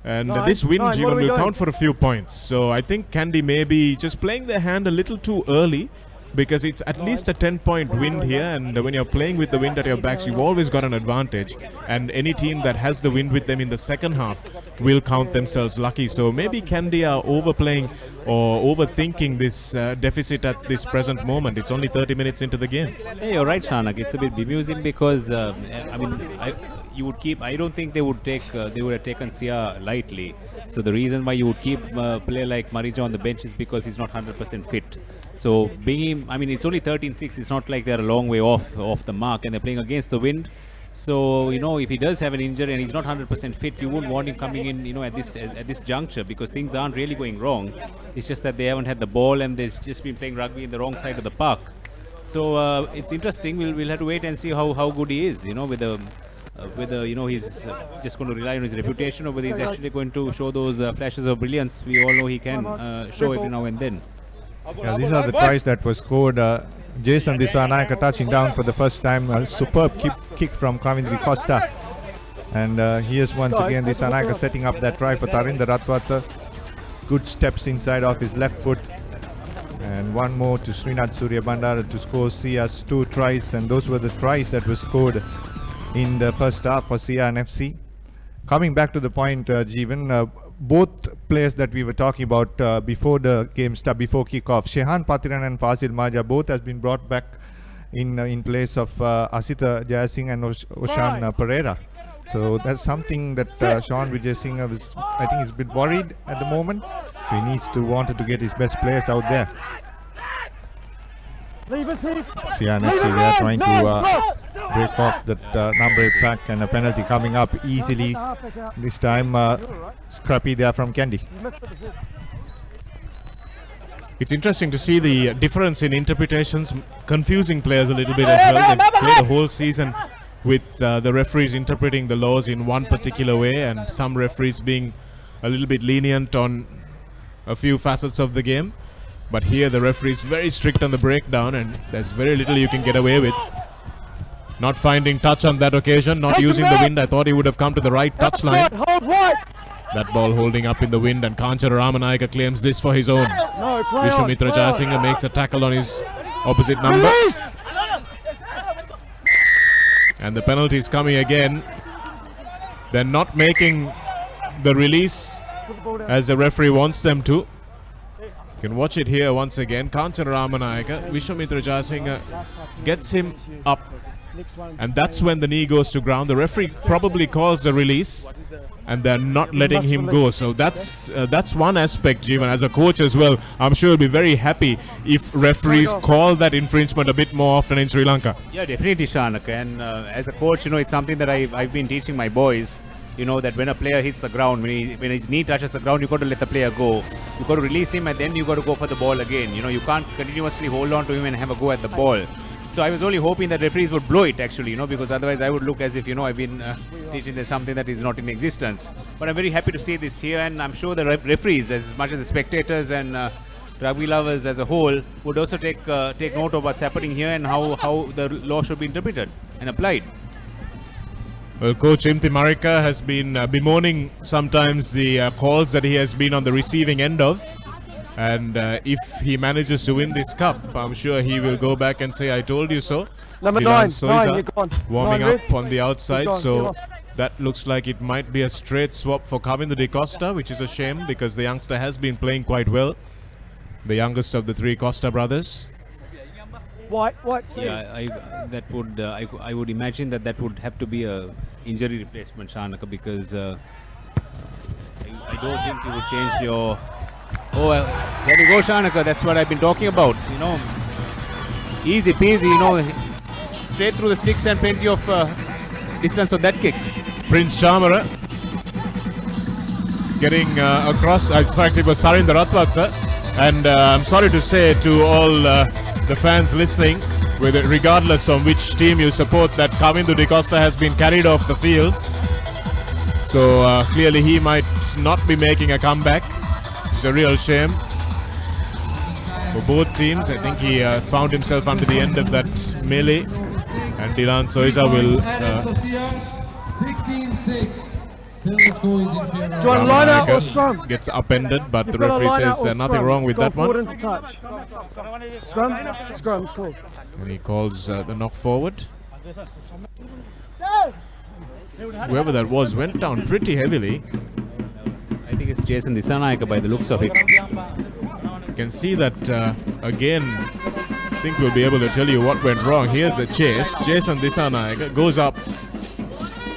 H: And this win, Jeevan, will count for a few points. So I think Kandy may be just playing their hand a little too early because it's at least a 10-point wind here, and when you're playing with the wind at your backs, you've always got an advantage, and any team that has the wind with them in the second half will count themselves lucky. So maybe Kandy are overplaying or overthinking this deficit at this present moment. It's only 30 minutes into the game.
G: Hey, you're right, Shanak. It's a bit bemusing because I don't think they would have taken Sia lightly. So the reason why you would keep a player like Marija on the bench is because he's not 100% fit. So being him, it's only 13-6. It's not like they're a long way off the mark, and they're playing against the wind. So if he does have an injury and he's not 100% fit, you wouldn't want him coming in, at this juncture, because things aren't really going wrong. It's just that they haven't had the ball and they've just been playing rugby in the wrong side of the park. So it's interesting. We'll have to wait and see how good he is. Whether he's just going to rely on his reputation, or whether he's actually going to show those flashes of brilliance we all know he can show every now and then.
A: Yeah, these are the tries that were scored. Jason Dissanayake touching down for the first time. A superb kick from Kavindri Costa. And here's once again Dissanayake setting up that try for Tarinda Ratwata. Good steps inside off his left foot. And one more to Srinath Surya Bandara to score Sia's 2 tries. And those were the tries that were scored in the first half for Sia and FC. Coming back to the point, Jeevan, both players that we were talking about before the game start, before kickoff, Shehan Pathiran and Fazil Maja, both has been brought back in place of Asita Jayasinghe and Oshan Pereira. So that's something that Sean Vijayasinghe was, I think, he's a bit worried at the moment. So he wanted to get his best players out there. Sia and FC, they are trying to break off that number 8 pack, and a penalty coming up easily. This time scrappy there from Kandy.
H: It's interesting to see the difference in interpretations, confusing players a little bit as well. They play the whole season with the referees interpreting the laws in one particular way, and some referees being a little bit lenient on a few facets of the game. But here the referee is very strict on the breakdown, and there's very little you can get away with. Not finding touch on that occasion, not using the wind. I thought he would have come to the right touch line. That ball holding up in the wind, and Kanchana Ramanayaka claims this for his own. Vishwamitra Jayasinghe makes a tackle on his opposite number. And the penalty is coming again. They're not making the release as the referee wants them to. You can watch it here once again. Kanchana Ramanayaka, Vishwamitra Jayasinghe gets him up, and that's when the knee goes to ground. The referee probably calls the release, and they're not letting him go. So that's one aspect, Jeevan. As a coach as well, I'm sure he'll be very happy if referees call that infringement a bit more often in Sri Lanka.
G: Yeah, definitely, Shanak. And as a coach, it's something that I've been teaching my boys. That when a player hits the ground, when his knee touches the ground, you've got to let the player go. You've got to release him, and then you've got to go for the ball again. You can't continuously hold on to him and have a go at the ball. So I was only hoping that referees would blow it, actually, because otherwise I would look as if, I've been teaching them something that is not in existence. But I'm very happy to see this here, and I'm sure the referees, as much as the spectators and rugby lovers as a whole, would also take note of what's happening here and how the law should be interpreted and applied.
H: Well, Coach Imti Marika has been bemoaning sometimes the calls that he has been on the receiving end of. And if he manages to win this cup, I'm sure he will go back and say, I told you so.
E: Number 9, you're gone.
H: Warming up on the outside, so that looks like it might be a straight swap for Kavindra De Costa, which is a shame because the youngster has been playing quite well. The youngest of the 3 Costa brothers.
E: White.
G: Yeah, I would imagine that would have to be a injury replacement, Shanaka, because I don't think you would change your. Oh, there you go, Shanaka. That's what I've been talking about. Easy peasy. Straight through the sticks and plenty of distance on that kick.
H: Prince Chamara getting across. In fact, it was Sarinda Ratwata. And I'm sorry to say to all the fans listening, regardless of which team you support, that Kavindra De Costa has been carried off the field. So clearly he might not be making a comeback. It's a real shame for both teams. I think he found himself under the end of that melee. And Dylan Soiza will...
F: 16-6. Still the score is in favor
E: Do you
F: of
E: want line out or
H: Ramanayaka
E: scrum?
H: gets upended, but the
E: You've got a
H: referee
E: line out
H: says
E: or
H: nothing
E: scrum.
H: wrong with
E: Go
H: that
E: forward
H: one.
E: into touch. Scrum? Scrum's cool.
H: And he calls the knock forward. Whoever that was went down pretty heavily.
G: I think it's Jason Disanayaka by the looks of it.
H: You can see that again. I think we'll be able to tell you what went wrong. Here's the chase. Jason Disanayaka goes up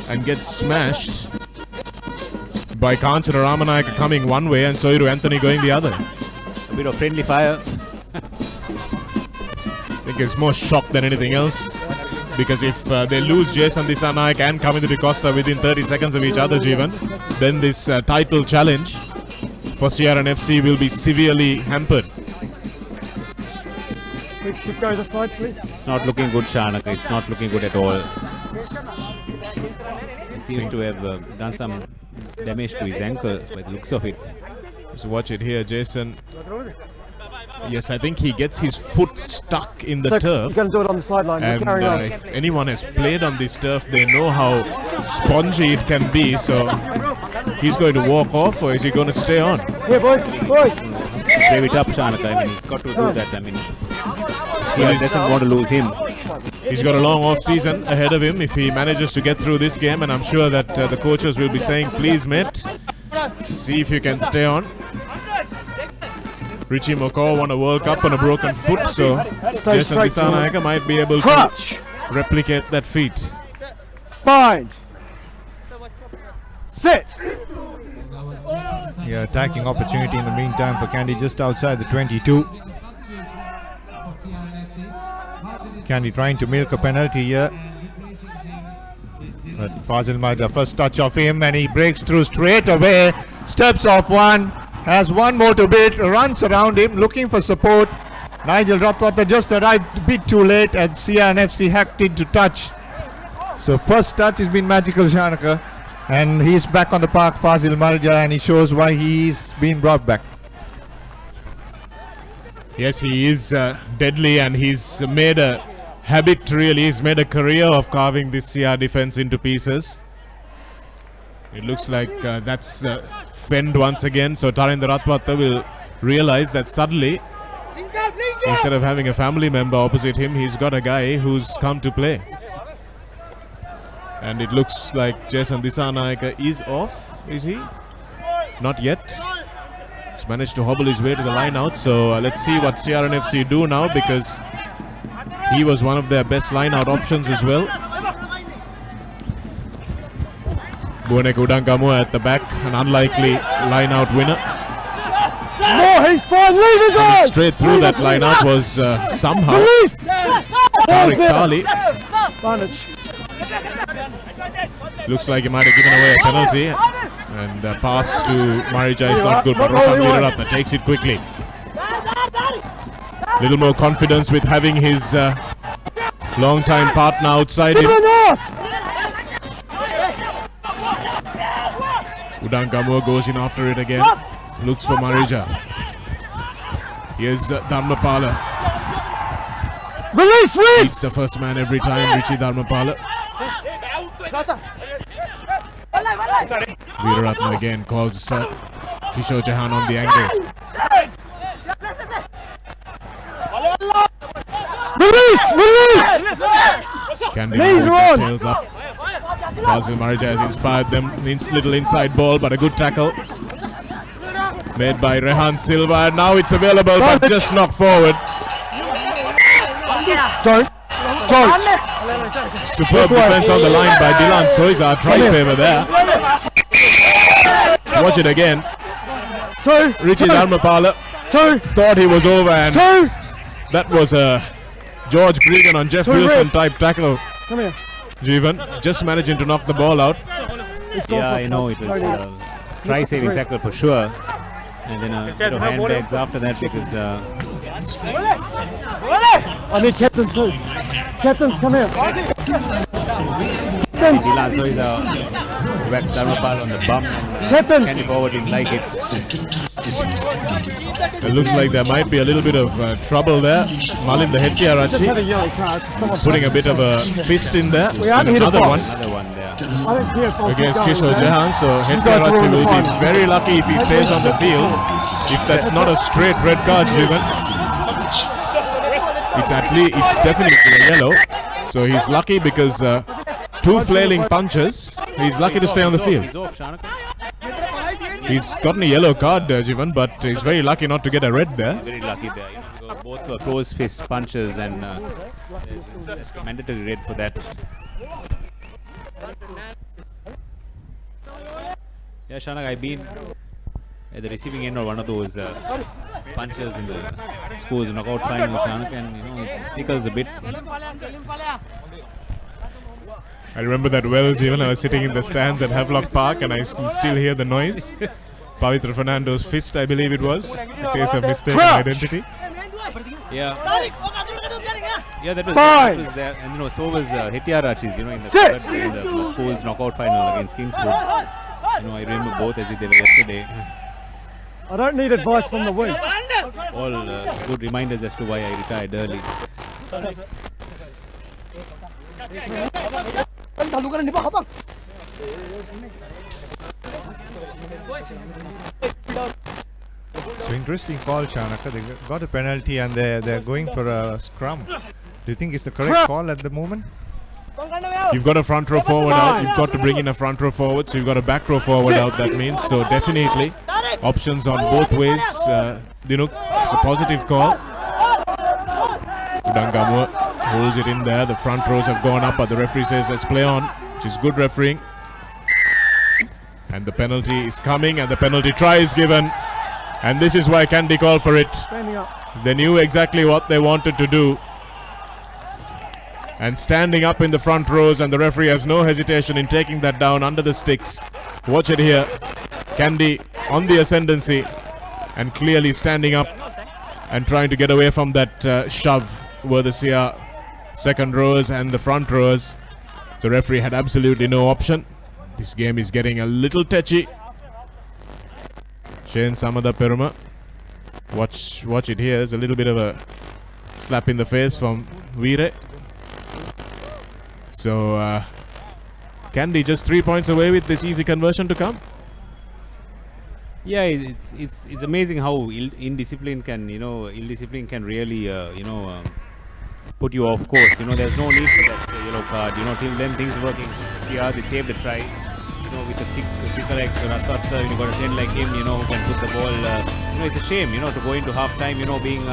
H: and gets smashed by Kanchana Ramanayaka coming one way and Soiru Anthony going the other.
G: A bit of friendly fire.
H: I think it's more shock than anything else, because if they lose Jason Disanayaka and Kamindu De Costa within 30 seconds of each other, Jeevan, then this title challenge for CRNFC will be severely hampered.
E: Keep going to the side, please.
G: It's not looking good, Shanaka. It's not looking good at all. He seems to have done some damage to his ankle by the looks of it.
H: So watch it here, Jason. Yes, I think he gets his foot stuck in the
E: Six.
H: turf.
E: You're going to do it on the sideline.
H: And
E: Carry on.
H: if anyone has played on this turf, they know how spongy it can be. So he's going to walk off, or is he going to stay on?
E: Here, boys. Boys.
G: Gave it up, Shanaka. I mean, he's got to do that. I mean, he doesn't want to lose him.
H: He's got a long off season ahead of him if he manages to get through this game, and I'm sure that the coaches will be saying, please mate, see if you can stay on. Richie McCaw won a World Cup on a broken foot, so Jason Disanayaka might be able to replicate that feat.
E: Bind. Sit.
A: Yeah, attacking opportunity in the meantime for Kandy just outside the 22. Kandy trying to milk a penalty here. But Fazil Marija, first touch of him, and he breaks through straight away. Steps off one, has one more to beat, runs around him looking for support. Nigel Ratwata just arrived a bit too late, and CRNFC hacked into touch. So first touch has been magical, Shanaka. And he's back on the park, Fazil Marija, and he shows why he's been brought back.
H: Yes, he is deadly, and he's made a habit, really. He's made a career of carving this CR defense into pieces. It looks like that's fend once again, so Tarinder Ratwata will realize that suddenly, instead of having a family member opposite him, he's got a guy who's come to play. And it looks like Jason Disanayaka is off, is he? Not yet. He's managed to hobble his way to the line out, so let's see what CRNFC do now, because he was one of their best line out options as well. Buonek Udankamua at the back, an unlikely line out winner.
E: No, he's fine. Leave his on.
H: Straight through that line out was somehow Tariq Sali. Looks like he might have given away a penalty, and the pass to Marija is not good, but Roshan Veeraratne takes it quickly. Little more confidence with having his long-time partner outside him. Udankamua goes in after it again, looks for Marija. Here's Dharmapala.
E: Release, Reed!
H: Beats the first man every time, Richie Dharmapala. Veeraratne again calls Kishore Jahan on the angle.
E: Release!
H: Kandy now tails up. Fazil Marija has inspired them. Little inside ball, but a good tackle made by Rehan Silva, and now it's available, but just knocked forward.
E: Don't.
H: Superb defense on the line by Dilan Soiza. Try favor there. Watch it again. Richie Dharmapala thought he was over, and that was a George Gregan on Jeff Wilson type tackle.
E: Come here.
H: Jeevan just managing to knock the ball out.
G: Yeah, I know it was try saving tackle for sure, and then a bit of handbags after that, because
E: I need captain too. Captains, come here.
G: Dilan Soiza whacked Dharmapal on the bum, and Kandy forward didn't like it.
H: It looks like there might be a little bit of trouble there. Malin the Hettiarachi putting a bit of a fist in there. And another one against Kishore Jahan. So Hettiarachi will be very lucky if he stays on the field. If that's not a straight red card given, it's definitely a yellow. So he's lucky because 2 flailing punches. He's lucky to stay on the field. He's gotten a yellow card, Jivan, but he's very lucky not to get a red there.
G: Very lucky there. So both were close fist punches, and there's mandatory red for that. Yeah, Shanak, I've been at the receiving end of one of those punches in the schools knockout final, Shanak, and it tickles a bit.
H: I remember that well, Jeevan. I was sitting in the stands at Havelock Park and I can still hear the noise. Pavitra Fernando's fist, I believe it was. A case of mistaken identity.
G: Yeah. Yeah, that was there. And so was Hettiarachi's, in the school's knockout final against Kingswood. I remember both as if they were yesterday.
E: I don't need advice from the wing.
G: All good reminders as to why I retired early.
A: So interesting call, Chanaka. They got a penalty and they're going for a scrum. Do you think it's the correct call at the moment?
H: You've got a front row forward out. You've got to bring in a front row forward. So you've got a back row forward out, that means. So definitely options on both ways. It's a positive call. Udangamur holds it in there. The front rows have gone up, but the referee says let's play on, which is good refereeing. And the penalty is coming, and the penalty try is given. And this is why Kandy called for it. They knew exactly what they wanted to do. And standing up in the front rows, and the referee has no hesitation in taking that down under the sticks. Watch it here. Kandy on the ascendancy and clearly standing up and trying to get away from that shove were the CR second rowers and the front rowers. The referee had absolutely no option. This game is getting a little touchy. Shane Samada Peruma. Watch it here. There's a little bit of a slap in the face from Veere. So Kandy just 3 points away with this easy conversion to come.
G: Yeah, it's amazing how indiscipline can really put you off course. There's no need for that yellow card. Till then things are working. CR, they saved a try. With a kicker like Ratata, you got a friend like him, who can put the ball. It's a shame, to go into half time, being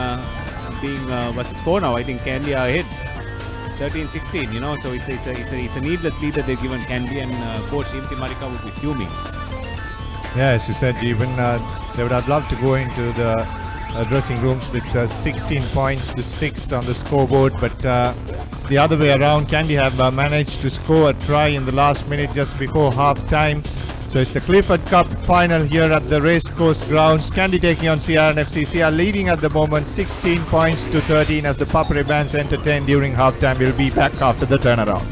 G: what's the score now? I think Kandy are ahead, 13-16. So it's a needless lead that they've given Kandy, and coach Imti Marika would be fuming.
A: Yeah, as you said, even they would have loved to go into the dressing rooms with 16 points to 6 on the scoreboard, but it's the other way around. Kandy have managed to score a try in the last minute just before half time. So it's the Clifford Cup final here at the Racecourse grounds. Kandy taking on CRNFC. CR leading at the moment 16 points to 13 as the ThePapare bands entertained during half time. We'll be back after the turnaround.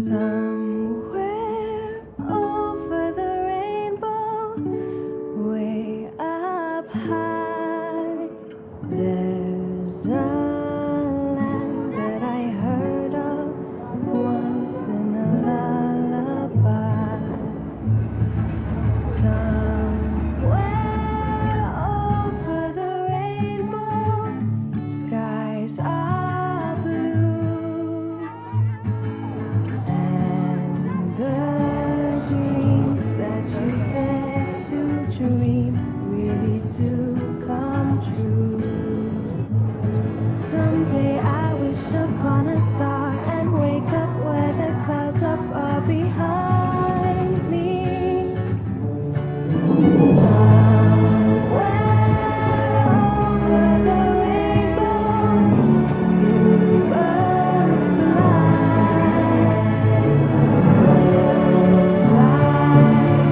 B: Somewhere over the rainbow, way up high, there's a land that I heard of once in a lullaby. Somewhere over the rainbow, skies are blue, and the dreams that you dare to dream really do come true. Someday I wish upon a star and wake up where the clouds are far behind me. Somewhere over the rainbow, bluebirds fly. Birds fly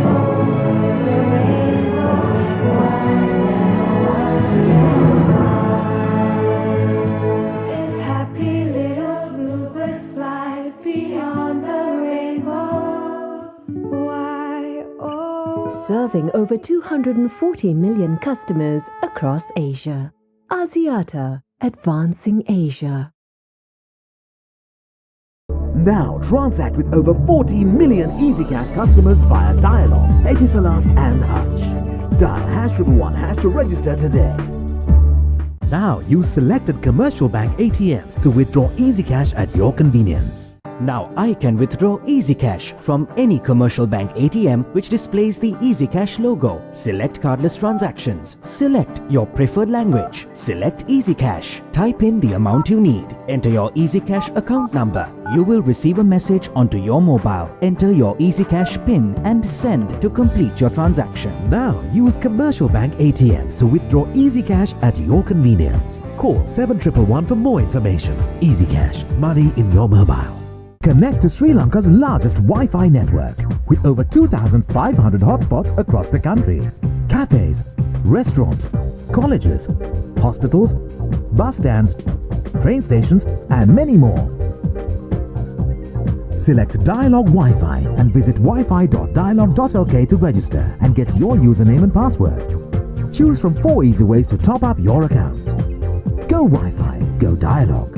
B: over the rainbow, while if happy little bluebirds fly beyond the rainbow, why, oh.
C: Serving over 240 million customers across Asia. Asiata, advancing Asia.
J: Now transact with over 40 million EasyCash customers via Dialog, Etisalat and Hutch. Dial #111# to register today. Now use selected commercial bank ATMs to withdraw EasyCash at your convenience.
K: Now I can withdraw EasyCash from any commercial bank ATM which displays the EasyCash logo. Select cardless transactions. Select your preferred language. Select EasyCash. Type in the amount you need. Enter your EasyCash account number. You will receive a message onto your mobile. Enter your EasyCash PIN and send to complete your transaction.
J: Now use commercial bank ATMs to withdraw EasyCash at your convenience. Call 7111 for more information. EasyCash, money in your mobile. Connect to Sri Lanka's largest Wi-Fi network with over 2,500 hotspots across the country. Cafes, restaurants, colleges, hospitals, bus stands, train stations and many more. Select Dialog Wi-Fi and visit wifi.dialog.lk to register and get your username and password. Choose from 4 easy ways to top up your account. Go Wi-Fi, go Dialog.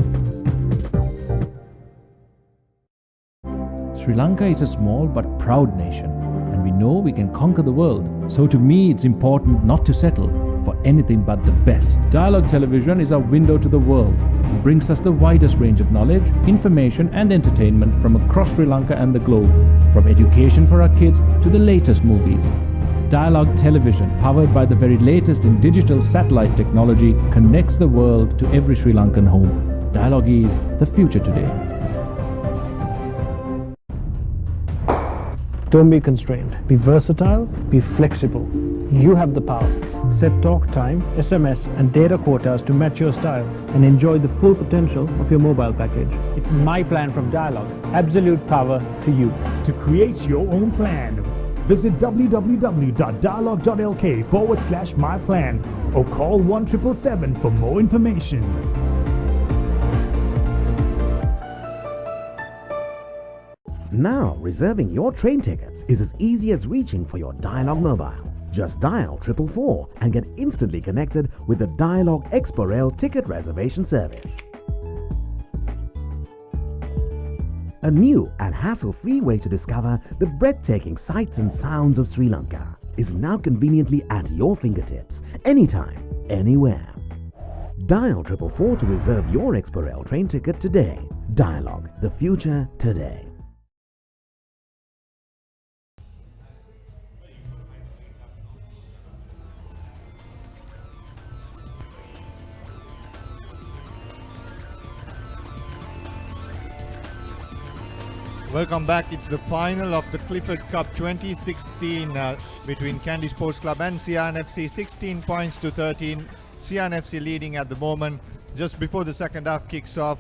F: Sri Lanka is a small but proud nation, and we know we can conquer the world. So to me, it's important not to settle for anything but the best. Dialog Television is our window to the world. It brings us the widest range of knowledge, information and entertainment from across Sri Lanka and the globe, from education for our kids to the latest movies. Dialog Television, powered by the very latest in digital satellite technology, connects the world to every Sri Lankan home. Dialog is the future today.
L: Don't be constrained. Be versatile, be flexible. You have the power. Set talk time, SMS and data quotas to match your style and enjoy the full potential of your mobile package. It's my plan from Dialog. Absolute power to you.
M: To create your own plan, visit www.dialog.lk/myplan or call 1777 for more information.
J: Now, reserving your train tickets is as easy as reaching for your Dialog mobile. Just dial 444 and get instantly connected with the Dialog Expo Rail ticket reservation service. A new and hassle-free way to discover the breathtaking sights and sounds of Sri Lanka is now conveniently at your fingertips, anytime, anywhere. Dial 444 to reserve your Expo Rail train ticket today. Dialog, the future today.
A: Welcome back. It's the final of the Clifford Cup 2016 between Kandy Sports Club and CRNFC. 16 points to 13. CRNFC leading at the moment. Just before the second half kicks off,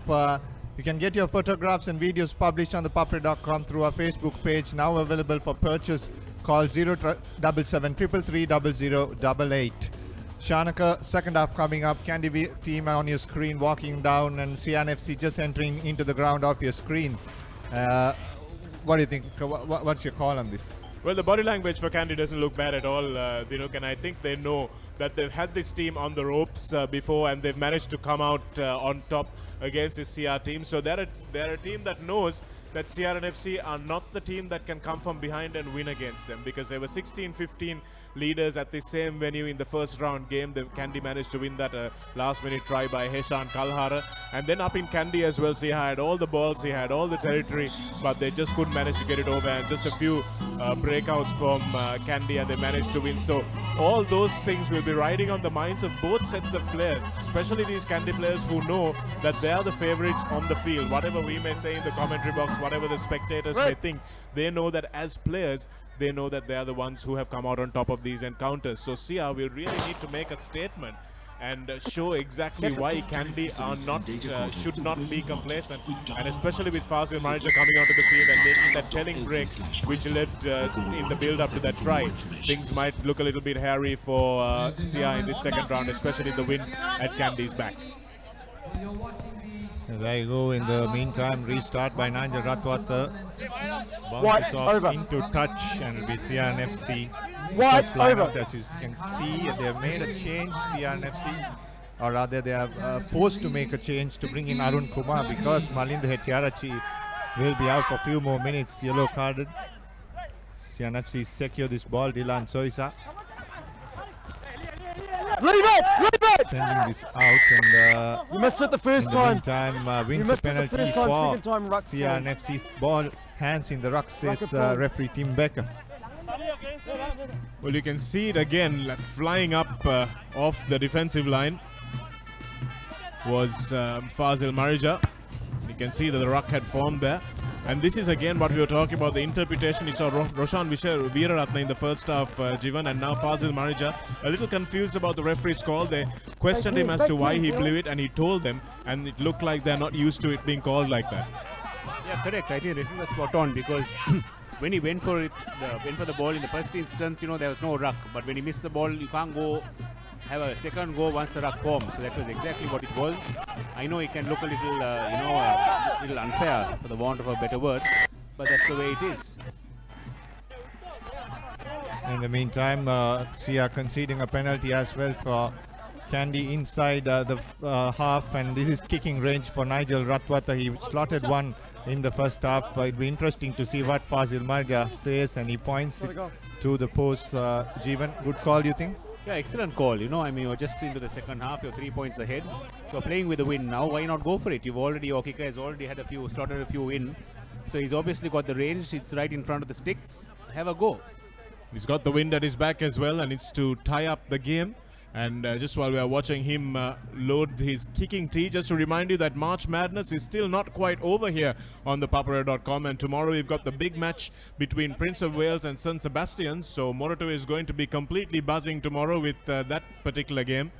A: you can get your photographs and videos published on ThePapare.com through our Facebook page, now available for purchase. Call 077 333 0088. Shanaka, second half coming up. Kandy team on your screen walking down, and CNFC just entering into the ground off your screen. What do you think? What's your call on this?
H: Well, the body language for Kandy doesn't look bad at all, Dinuk, and I think they know that they've had this team on the ropes before, and they've managed to come out on top against this CR team. So they're a team that knows that CRNFC are not the team that can come from behind and win against them, because they were 16-15 leaders at the same venue in the first round game. The Kandy managed to win that last minute try by Heshan Kalhara, and then up in Kandy as well, he had all the balls, he had all the territory, but they just couldn't manage to get it over, and just a few breakouts from Kandy, and they managed to win. So all those things will be riding on the minds of both sets of players, especially these Kandy players who know that they are the favorites on the field. Whatever we may say in the commentary box, whatever the spectators may think, they know that as players, they know that they are the ones who have come out on top of these encounters. So Sia will really need to make a statement and show exactly why Kandy are not should not be complacent, and especially with Fazil Marija coming onto the field and making that telling break which led in the build up to that try. Things might look a little bit hairy for Sia in this second round, especially the win at Kandy's back.
A: There you go. In the meantime, restart by Nigel Ratwata. Bounces off into touch, and it'll be CRNFC. First lineup, as you can see, they have made a change, CRNFC. Or rather, they are forced to make a change to bring in Arun Kumar, because Malind Hettiarachi will be out for a few more minutes, yellow carded. CRNFC secure this ball. Dylan Soisa sending this out, and
E: you missed it the first time.
A: Meantime, wins a penalty for CRNFC's ball. Hands in the ruck, says referee Tim Becker.
H: Well, you can see it again, flying up off the defensive line was Fazil Marija. You can see that the ruck had formed there. And this is again what we were talking about, the interpretation. You saw Roshan Veeraratne in the first half, Jivan, and now Fazil Marija. A little confused about the referee's call. They questioned him as to why he blew it, and he told them, and it looked like they're not used to it being called like that.
G: Yeah, correct. I think the referee was spot on, because when he went for the ball in the first instance, there was no ruck. But when he missed the ball, you can't go have a second go once the ruck forms. So that was exactly what it was. I know it can look a little, little unfair, for the want of a better word, but that's the way it is.
A: In the meantime, Sia conceding a penalty as well for Kandy inside the half, and this is kicking range for Nigel Ratwata. He slotted one in the first half. It'll be interesting to see what Fazil Marja says, and he points it to the post. Jeevan, good call, you think?
G: Yeah, excellent call. You're just into the second half, you're 3 points ahead. You're playing with the win now. Why not go for it? Your kicker has already had slotted a few in. So he's obviously got the range. It's right in front of the sticks. Have a go.
H: He's got the wind at his back as well, and it's to tie up the game. And just while we are watching him load his kicking tee, just to remind you that March Madness is still not quite over here on thepapare.com. And tomorrow we've got the big match between Prince of Wales and San Sebastian. So Moroto is going to be completely buzzing tomorrow with that particular game.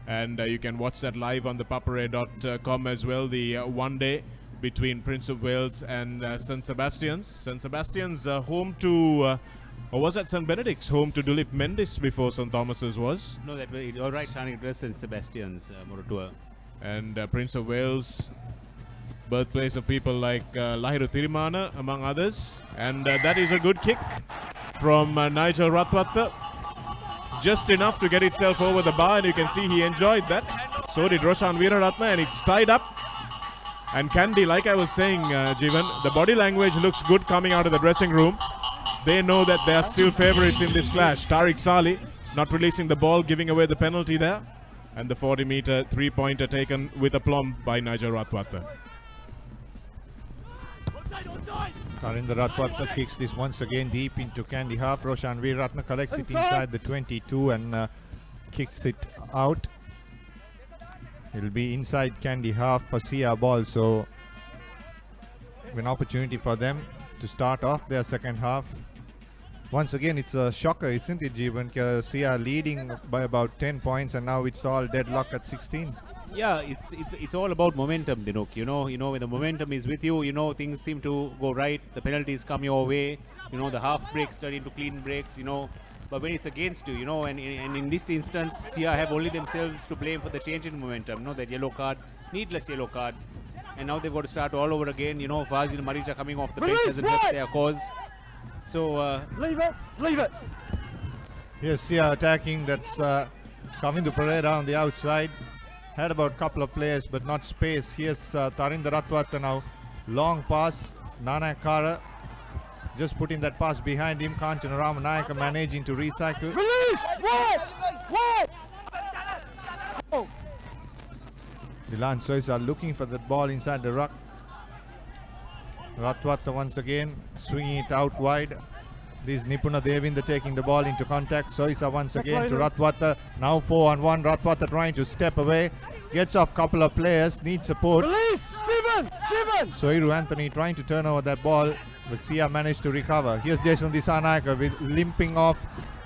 H: And you can watch that live on thepapare.com as well, the one day between Prince of Wales and San Sebastian's. San Sebastian's home to... or was that St. Benedict's home to Dulip Mendes before St. Thomas's was?
G: No, you're right, Shani. It was St. Sebastian's, Morotua.
H: And Prince of Wales, birthplace of people like Lahiru Thirimana, among others. And that is a good kick from Nigel Ratwata. Just enough to get itself over the bar, and you can see he enjoyed that. So did Roshan Veeraratne, and it's tied up. And Kandy, like I was saying, Jeevan, the body language looks good coming out of the dressing room. They know that they are still favourites in this clash. Tariq Saleh not releasing the ball, giving away the penalty there. And the 40-meter three-pointer taken with aplomb by Nigel Ratwata.
A: Tarinder Ratwata kicks this once again deep into Kandy half. Roshan Veeraratne collects it inside the 22 and kicks it out. It'll be inside Kandy half for Sia ball, so an opportunity for them to start off their second half. Once again, it's a shocker, isn't it, Jeevan? Sia leading by about 10 points, and now it's all deadlock at 16.
G: Yeah, it's all about momentum, Dinuk. When the momentum is with you, things seem to go right. The penalties come your way. The half breaks turn into clean breaks. But when it's against you, you know, and in this instance, Sia have only themselves to blame for the change in momentum. You know, that yellow card, needless yellow card. And now they've got to start all over again. You know, Fazil Marija coming off the bench doesn't help their cause. So,
E: leave it.
A: Yes, Sia attacking. That's coming to Pereira on the outside. Had about a couple of players, but not space. Here's Tarinder Ratwata now. Long pass. Nana Kara just putting that pass behind him. Kanchana Ramanayaka managing to recycle.
E: Release! What? Oh.
A: Dilan Soisa looking for the ball inside the ruck. Ratwata once again swinging it out wide. This Nipuna Devinda taking the ball into contact. Soisa once again to Ratwata. Now 4-on-1. Ratwata trying to step away. Gets off couple of players. Needs support.
E: Release! Seven!
A: Soiru Anthony trying to turn over that ball. But Sia managed to recover. Here's Jason Disanayaka with limping off.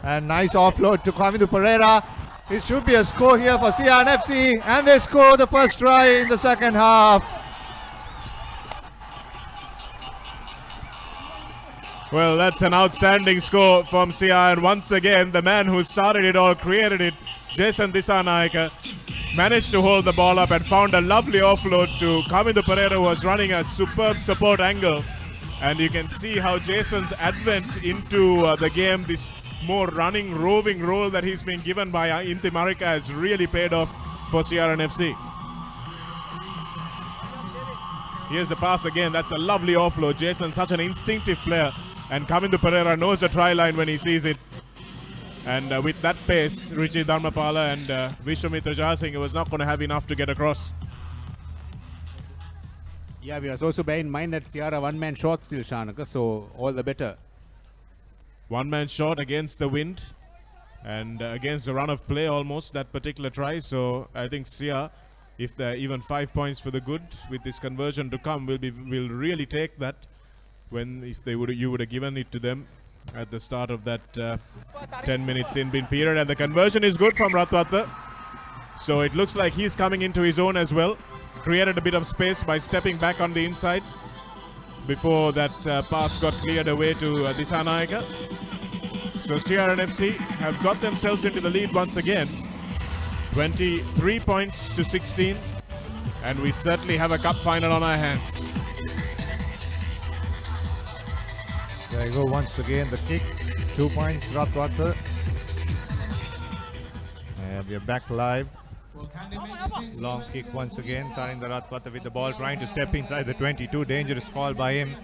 A: And nice offload to Kamindu Pereira. It should be a score here for Sia and FC. And they score the first try in the second half.
H: Well, that's an outstanding score from Sia, and once again, the man who started it all, created it, Jason Disanayaka, managed to hold the ball up and found a lovely offload to Kamindu Pereira, who was running a superb support angle. And you can see how Jason's advent into the game, this more running, roving role that he's been given by Inti Marika, has really paid off for CRNFC. Here's the pass again. That's a lovely offload. Jason's such an instinctive player. And Kamindu Pereira knows the try line when he sees it. And with that pace, Richie Dharmapala and Vishwamitra Jayasinghe was not going to have enough to get across.
G: yeah, we must also bear in mind that Sia are one-man short still, Shanaka, so all the better.
H: One-man short against the wind and against the run of play almost, that particular try. So I think Sia, if they're even 5 points for the good with this conversion to come, will really take that. When if they you would have given it to them at the start of that 10 minutes in bin period, and the conversion is good from Ratwata. So it looks like he's coming into his own as well. Created a bit of space by stepping back on the inside before that pass got cleared away to Disanayaka. So CRNFC have got themselves into the lead once again, 23 points to 16, and we certainly have a cup final on our hands.
A: There you go once again, the kick. 2 points, Ratwata. And we are back live. Long kick once again. Tarinder Ratwata with the ball, trying to step inside the 22. Dangerous call by him.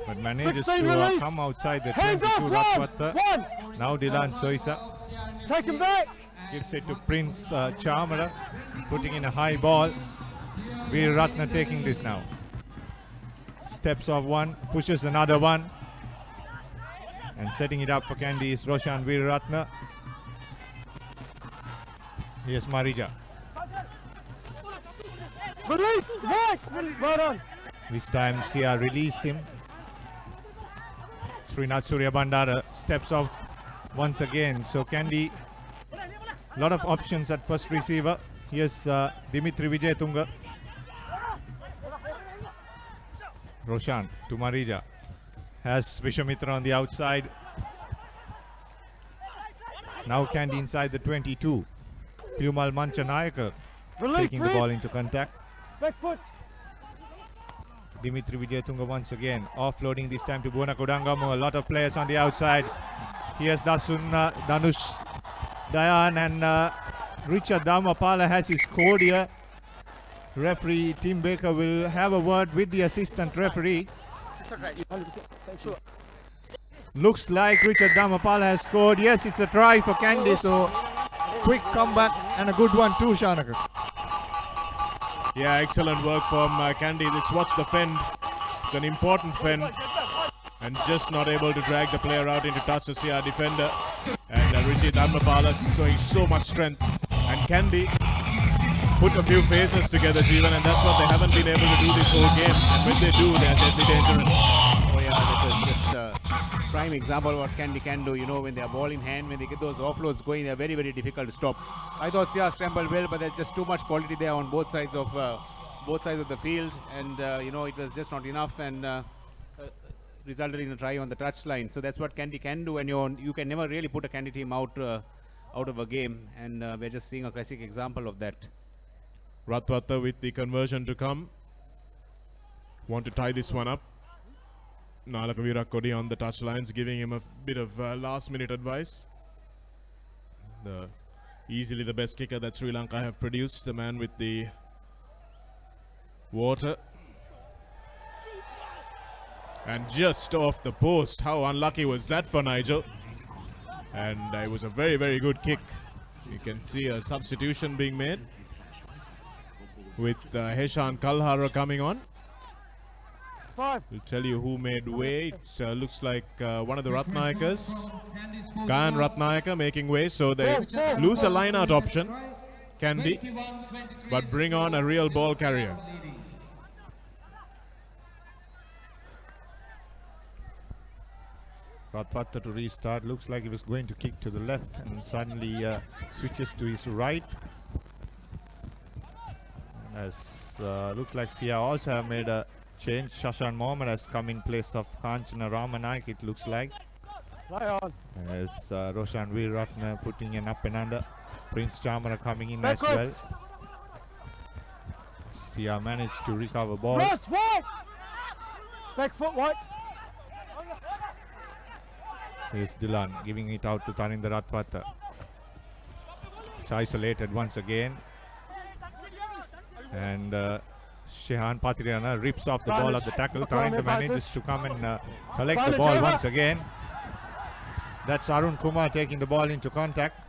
A: But manages to come outside the 22. Ratwata. Now Dilan Soisa.
E: Take him back.
A: Gives it to Prince Chamara. Putting in a high ball. Veer Ratna taking this now. Steps off one, pushes another one. And setting it up for Kandy is Roshan Veeraratna. Here's Marija.
E: Release! Well done.
A: This time Sia release him. Srinath Surya Bandara steps off once again. So Kandy, a lot of options at first receiver. Here's Dimitri Vijayatunga. Roshan to Marija. Has Vishwamitra on the outside. Now Kandy inside the 22. Piumal Manchanayaka taking the ball into contact.
E: Back foot.
A: Dimitri Vijayatunga once again. Offloading this time to Buona Kodangamu. A lot of players on the outside. Here's Danush Dayan, and Richard Dharmapala has his code here. Referee Tim Baker will have a word with the assistant referee.
E: Sure.
A: Looks like Richard Dharmapala has scored. Yes, it's a try for Kandy. So quick comeback and a good one too, Shanaka.
H: Yeah, excellent work from Kandy. Let's watch the fend. It's an important fend. And just not able to drag the player out into touch the CR defender. And Richie Dharmapala showing so much strength. And Kandy put a few phases together, Jeevan, and that's what they haven't been able to do this whole game. And when they do, they're deadly dangerous.
G: Oh yeah, that is just a prime example of what Kandy can do. You know, when they are ball in hand, when they get those offloads going, they're very, very difficult to stop. I thought Sia scrambled well, but there's just too much quality there on both sides of the field, and you know, it was just not enough. And resulted in a try on the touchline. So that's what Kandy can do, and you can never really put a Kandy team out of a game, and we're just seeing a classic example of that.
H: Ratwata with the conversion to come. Want to tie this one up. Nalakavira Kodi on the touchlines, giving him a bit of last-minute advice. Easily the best kicker that Sri Lanka have produced, the man with the water. And just off the post. How unlucky was that for Nigel? And it was a very, very good kick. You can see a substitution being made with Heshan Kalhara coming on. We'll tell you who made way. It looks like one of the Ratnayakas, Gayan Ratnayaka, making way. So they lose a line-out option, Kandy, but bring on a real ball carrier.
A: Ratwata to restart. Looks like he was going to kick to the left and suddenly switches to his right. As looks like Sia also have made a change. Shashan Mohammed has come in place of Kanchana Ramanaik, it looks like. As Roshan Veeratne putting an up and under. Prince Chamara coming in as well. Sia managed to recover ball.
E: Back foot white.
A: Here's Dilan giving it out to Taninder Ratwata. It's isolated once again. And Shehan Patriana rips off the ball at the tackle. Taninder manages to come and collect the ball once again. That's Arun Kumar taking the ball into contact.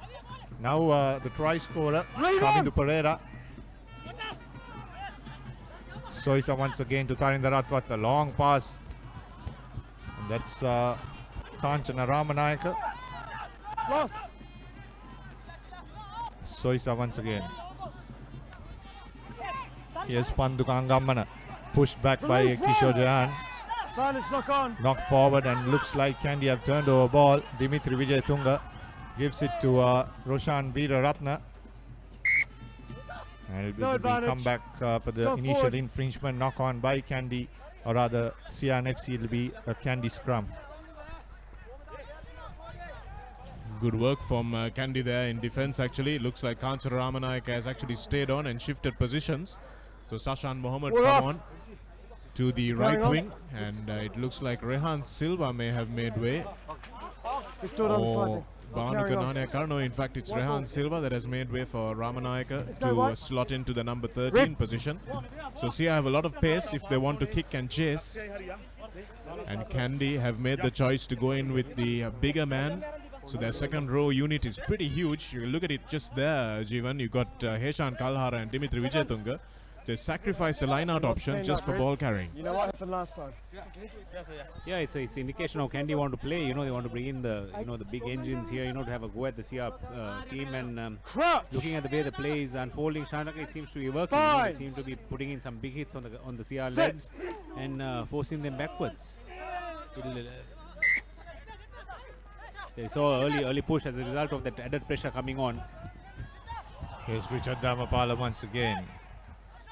A: Now the try scorer coming to Pereira. Soisa once again to Taninder Ratwata. Long pass. And that's Kanchana Ramanayaka. Soisa once again. Here's Panduka Angammana. Pushed back by Kishore Jahan. Knocked forward and looks like Kandy have turned over ball. Dimitri Vijayatunga gives it to Roshan Veeraratne. And it will come back for the initial infringement. Knock on by Kandy, or rather CNFC. It will be a Kandy scrum.
H: Good work from Kandy there in defense actually. It looks like Kanchana Ramanayaka has actually stayed on and shifted positions. So Sashan Mohammed come on to the right wing, and it looks like Rehan Silva may have made way. Bhanuka Karno, in fact it's Rehan Silva that has made way for Ramanayaka to slot into the number 13 position. So Sia have a lot of pace if they want to kick and chase. And Kandy have made the choice to go in with the bigger man. So their second row unit is pretty huge. You look at it just there, Jeevan. You got Heshan Kalhara and Dimitri Vijayatunga. They sacrifice a line-out option just for ball carrying.
E: You know what happened last time?
G: Yeah, it's an indication how Kandy want to play. You know, they want to bring in the the big engines here. To have a go at the Sia team, and looking at the way the play is unfolding, Shanaka, it seems to be working. They seem to be putting in some big hits on the Sia legs and forcing them backwards. They saw early push as a result of that added pressure coming on.
A: Here's Richard Dhamapala once again,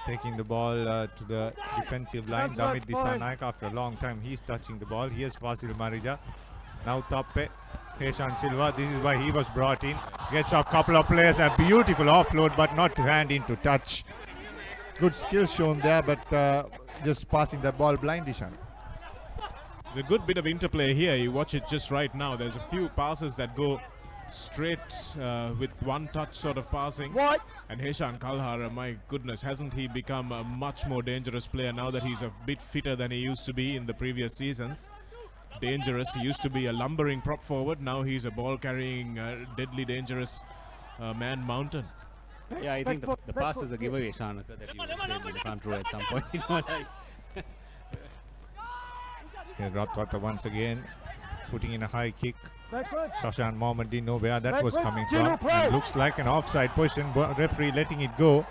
A: taking the ball to the defensive line. Damit Disanaik, after a long time, he's touching the ball. Here's Vasil Marija. Now Tappe. Heshan Silva. This is why he was brought in. Gets off couple of players. A beautiful offload, but not to hand into touch. Good skill shown there, but just passing the ball blind, Dishan.
H: There's a good bit of interplay here. You watch it just right now. There's a few passes that go straight with one touch sort of passing.
E: What?
H: And Heshan Kalhara, my goodness, hasn't he become a much more dangerous player now that he's a bit fitter than he used to be in the previous seasons? Dangerous. He used to be a lumbering prop forward. Now he's a ball carrying, deadly dangerous man mountain.
G: Yeah, I think the pass is a giveaway, Shanaka, that you played in the front row at some point.
A: Here Ratwata once again putting in a high kick. Shashan Mohammed didn't know where that was coming from. And looks like an offside position. Referee letting it go.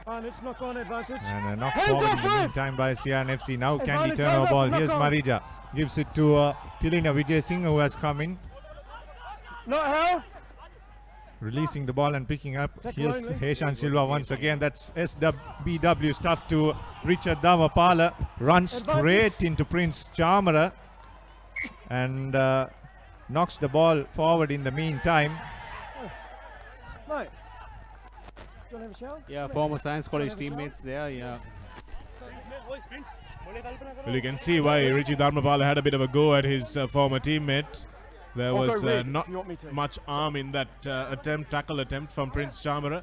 E: And it's knock on advantage.
A: And a knock forward in the meantime by CNFC. Now Kandy turnover ball. Here's Marija. Gives it to Tilina Vijay Singh, who has come in.
E: Not how?
A: Releasing the ball and picking up. Here's Heshan Silva once again. That's SWBW stuff to Richard Dhamapala. Runs straight into Prince Chamara. and knocks the ball forward in the meantime.
E: Mate, do you want to have a shower?
G: Yeah, former science college teammates there, yeah.
H: Well, you can see why Richie Dharmapala had a bit of a go at his former teammate. There was not much arm in that tackle attempt from Prince Chamara.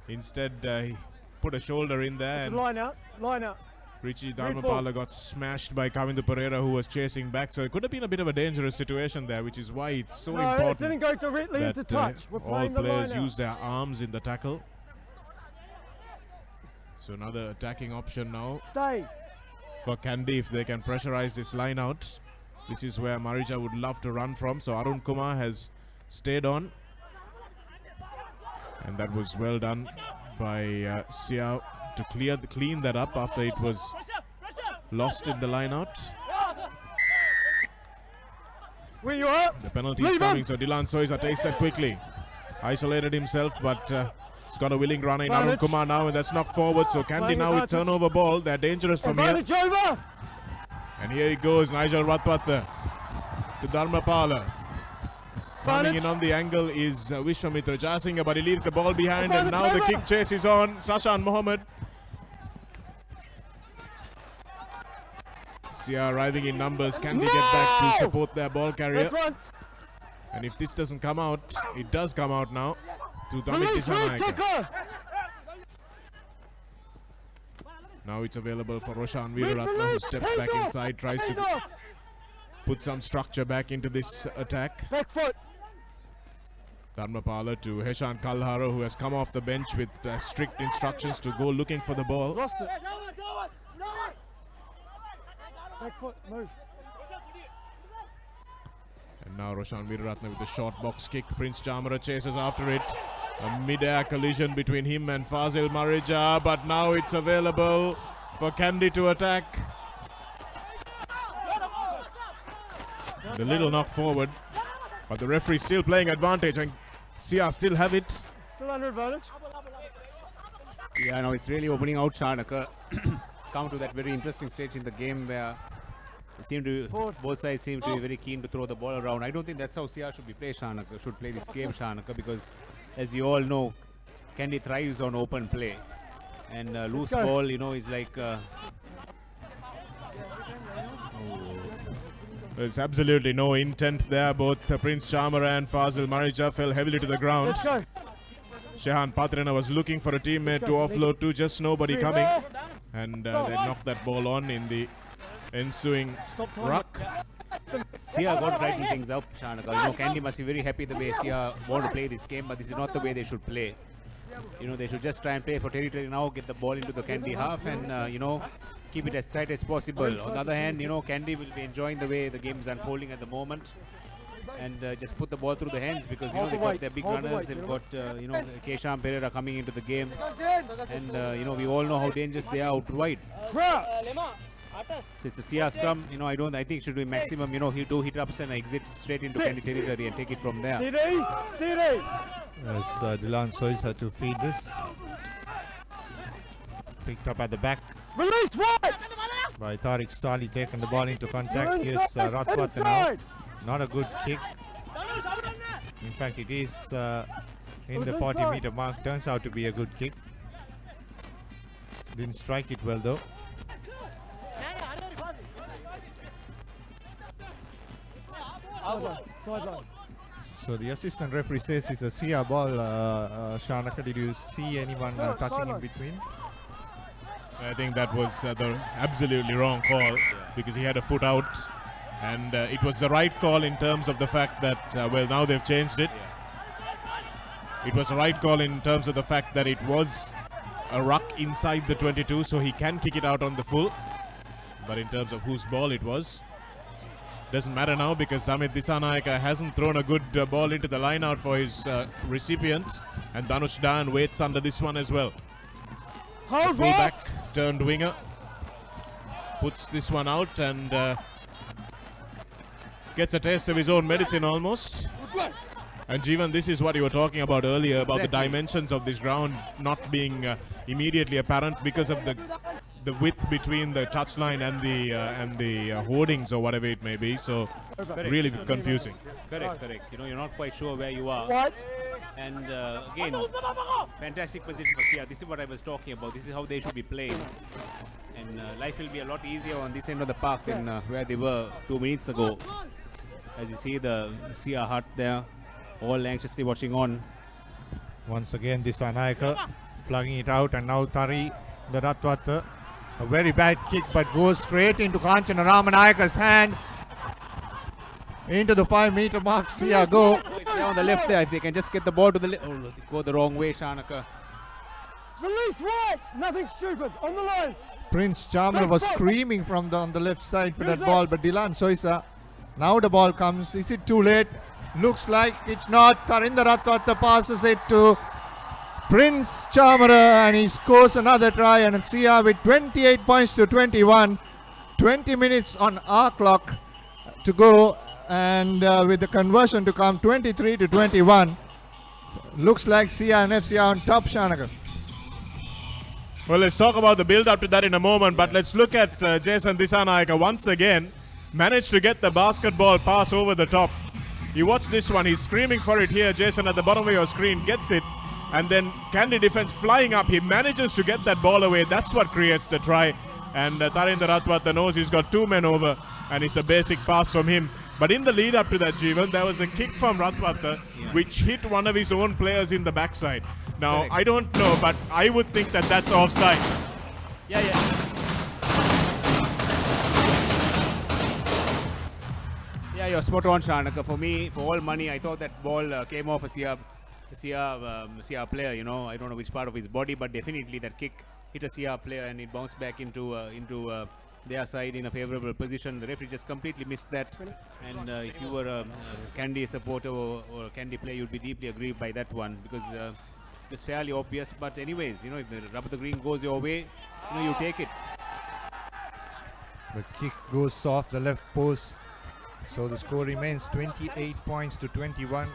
H: Instead, he put a shoulder in there. And
E: line out.
H: Richie Dharmapala got smashed by Kavindu Pereira, who was chasing back. So it could have been a bit of a dangerous situation there, which is why it's so important
E: it didn't go directly into touch. We're
H: all
E: playing the
H: players
E: line
H: use their arms in the tackle. So another attacking option now for Kandy if they can pressurize this line out. This is where Marija would love to run from. So Arun Kumar has stayed on. And that was well done by Sia to clean that up after it was lost in the line out.
E: Where you are?
H: The penalty is coming, so Dylan Soisa takes that quickly. Isolated himself, but he's got a willing runner in Arun Kumar now, and that's knocked forward. So Kandy now with turnover ball. They're dangerous from here. And here he goes, Nigel Ratpat to Dharmapala. Coming in on the angle is Vishwamitra Jasinga, but he leaves the ball behind, and now the kick chase is on. Sashan Mohammed. Sia arriving in numbers. Can they get back to support their ball carrier? And if this doesn't come out, it does come out now to Damit Disanaika. Now it's available for Roshan Veeraratna, who steps back inside, tries to put some structure back into this attack.
E: Back foot.
H: Dharmapala to Heshan Kalhara, who has come off the bench with strict instructions to go looking for the ball.
E: Lost it. Back foot, move.
H: And now Roshan Veeraratna with a short box kick. Prince Chamara chases after it. A mid-air collision between him and Fazil Marija, but now it's available for Kandy to attack. The little knock forward, but the referee still playing advantage, and Sia still have it.
E: Still under advantage.
G: Yeah, no, it's really opening out Shanaka. It's come to that very interesting stage in the game where both sides seem to be very keen to throw the ball around. I don't think that's how Sia should play this game, Shanaka, because as you all know, Kandy thrives on open play, and loose ball, is like.
H: There's absolutely no intent there. Both Prince Chamara and Fazil Marija fell heavily to the ground. Shehan Patrena was looking for a teammate to offload to, just nobody coming. And they knocked that ball on in the ensuing ruck.
G: Sia got to brighten things up, Shanaka. Kandy must be very happy the way Sia want to play this game, but this is not the way they should play. They should just try and play for territory now, get the ball into the Kandy half, and keep it as tight as possible. On the other hand, Kandy will be enjoying the way the game is unfolding at the moment, and just put the ball through the hands, because they've got their big runners. They've got Kesham Pereira coming into the game, and we all know how dangerous they are out wide. So it's a Sia scrum. I think it should be maximum. He do hit ups and exit straight into Kandy territory and take it from there.
E: Steady.
A: As Dylan Soisa to feed this. Picked up at the back.
E: Release wide!
A: By Tariq Sali, taking the ball into contact. Here's Ratpat now. Not a good kick. In fact, it is in the 40-meter mark. Turns out to be a good kick. Didn't strike it well though.
E: Sideline.
A: So the assistant referee says it's a Sia ball. Shanaka, did you see anyone touching in between?
H: I think that was the absolutely wrong call, because he had a foot out, and it was the right call in terms of the fact that, now they've changed it. It was the right call in terms of the fact that it was a ruck inside the 22, so he can kick it out on the full. But in terms of whose ball it was, doesn't matter now, because Damit Disanaika hasn't thrown a good ball into the line out for his recipient, and Dhanush Dan waits under this one as well. Fullback turned winger puts this one out and gets a taste of his own medicine almost. And Jeevan, this is what you were talking about earlier, about the dimensions of this ground not being immediately apparent because of the the width between the touchline and the hoardings or whatever it may be. So really confusing.
G: Correct. You know, you're not quite sure where you are. And again, fantastic position for Sia. This is what I was talking about. This is how they should be playing. And life will be a lot easier on this end of the park than where they were 2 minutes ago. As you see the Sia hut there, all anxiously watching on.
A: Once again, Disanayaka plugging it out, and now Tari the Ratwata. A very bad kick, but goes straight into Kanchana Ramanayaka's hand. Into the 5-meter mark, Sia go.
G: It's there on the left there. If they can just get the ball to the left. Oh, they go the wrong way, Shanaka.
E: Release right! Nothing stupid! On the line!
A: Prince Chamra was screaming from on the left side for that ball, but Dilan Soisa. Now the ball comes. Is it too late? Looks like it's not. Tarinder Ratwata passes it to Prince Chamara, and he scores another try, and Sia with 28 points to 21. 20 minutes on our clock to go, and with the conversion to come, 23 to 21. So looks like Sia and FC are on top, Shanaka.
H: Well, let's talk about the build-up to that in a moment, but let's look at Jason Disanayaka once again. Managed to get the basketball pass over the top. You watch this one, he's screaming for it here. Jason at the bottom of your screen gets it, and then Kandy defense flying up. He manages to get that ball away. That's what creates the try. And Tarinder Ratwata knows he's got two men over, and it's a basic pass from him. But in the lead up to that, Jeevan, there was a kick from Ratwata which hit one of his own players in the backside. Now, I don't know, but I would think that that's offside.
G: Yeah. Yeah, you're spot on, Shanaka. For me, for all money, I thought that ball came off a Sia player. You know, I don't know which part of his body, but definitely that kick hit a Sia player, and it bounced back into their side in a favorable position. The referee just completely missed that. And if you were a Kandy supporter or a Kandy player, you'd be deeply aggrieved by that one, because it's fairly obvious. But anyways, you know, if the rub of the green goes your way, you know, you take it.
A: The kick goes off the left post. So the score remains 28 points to 21.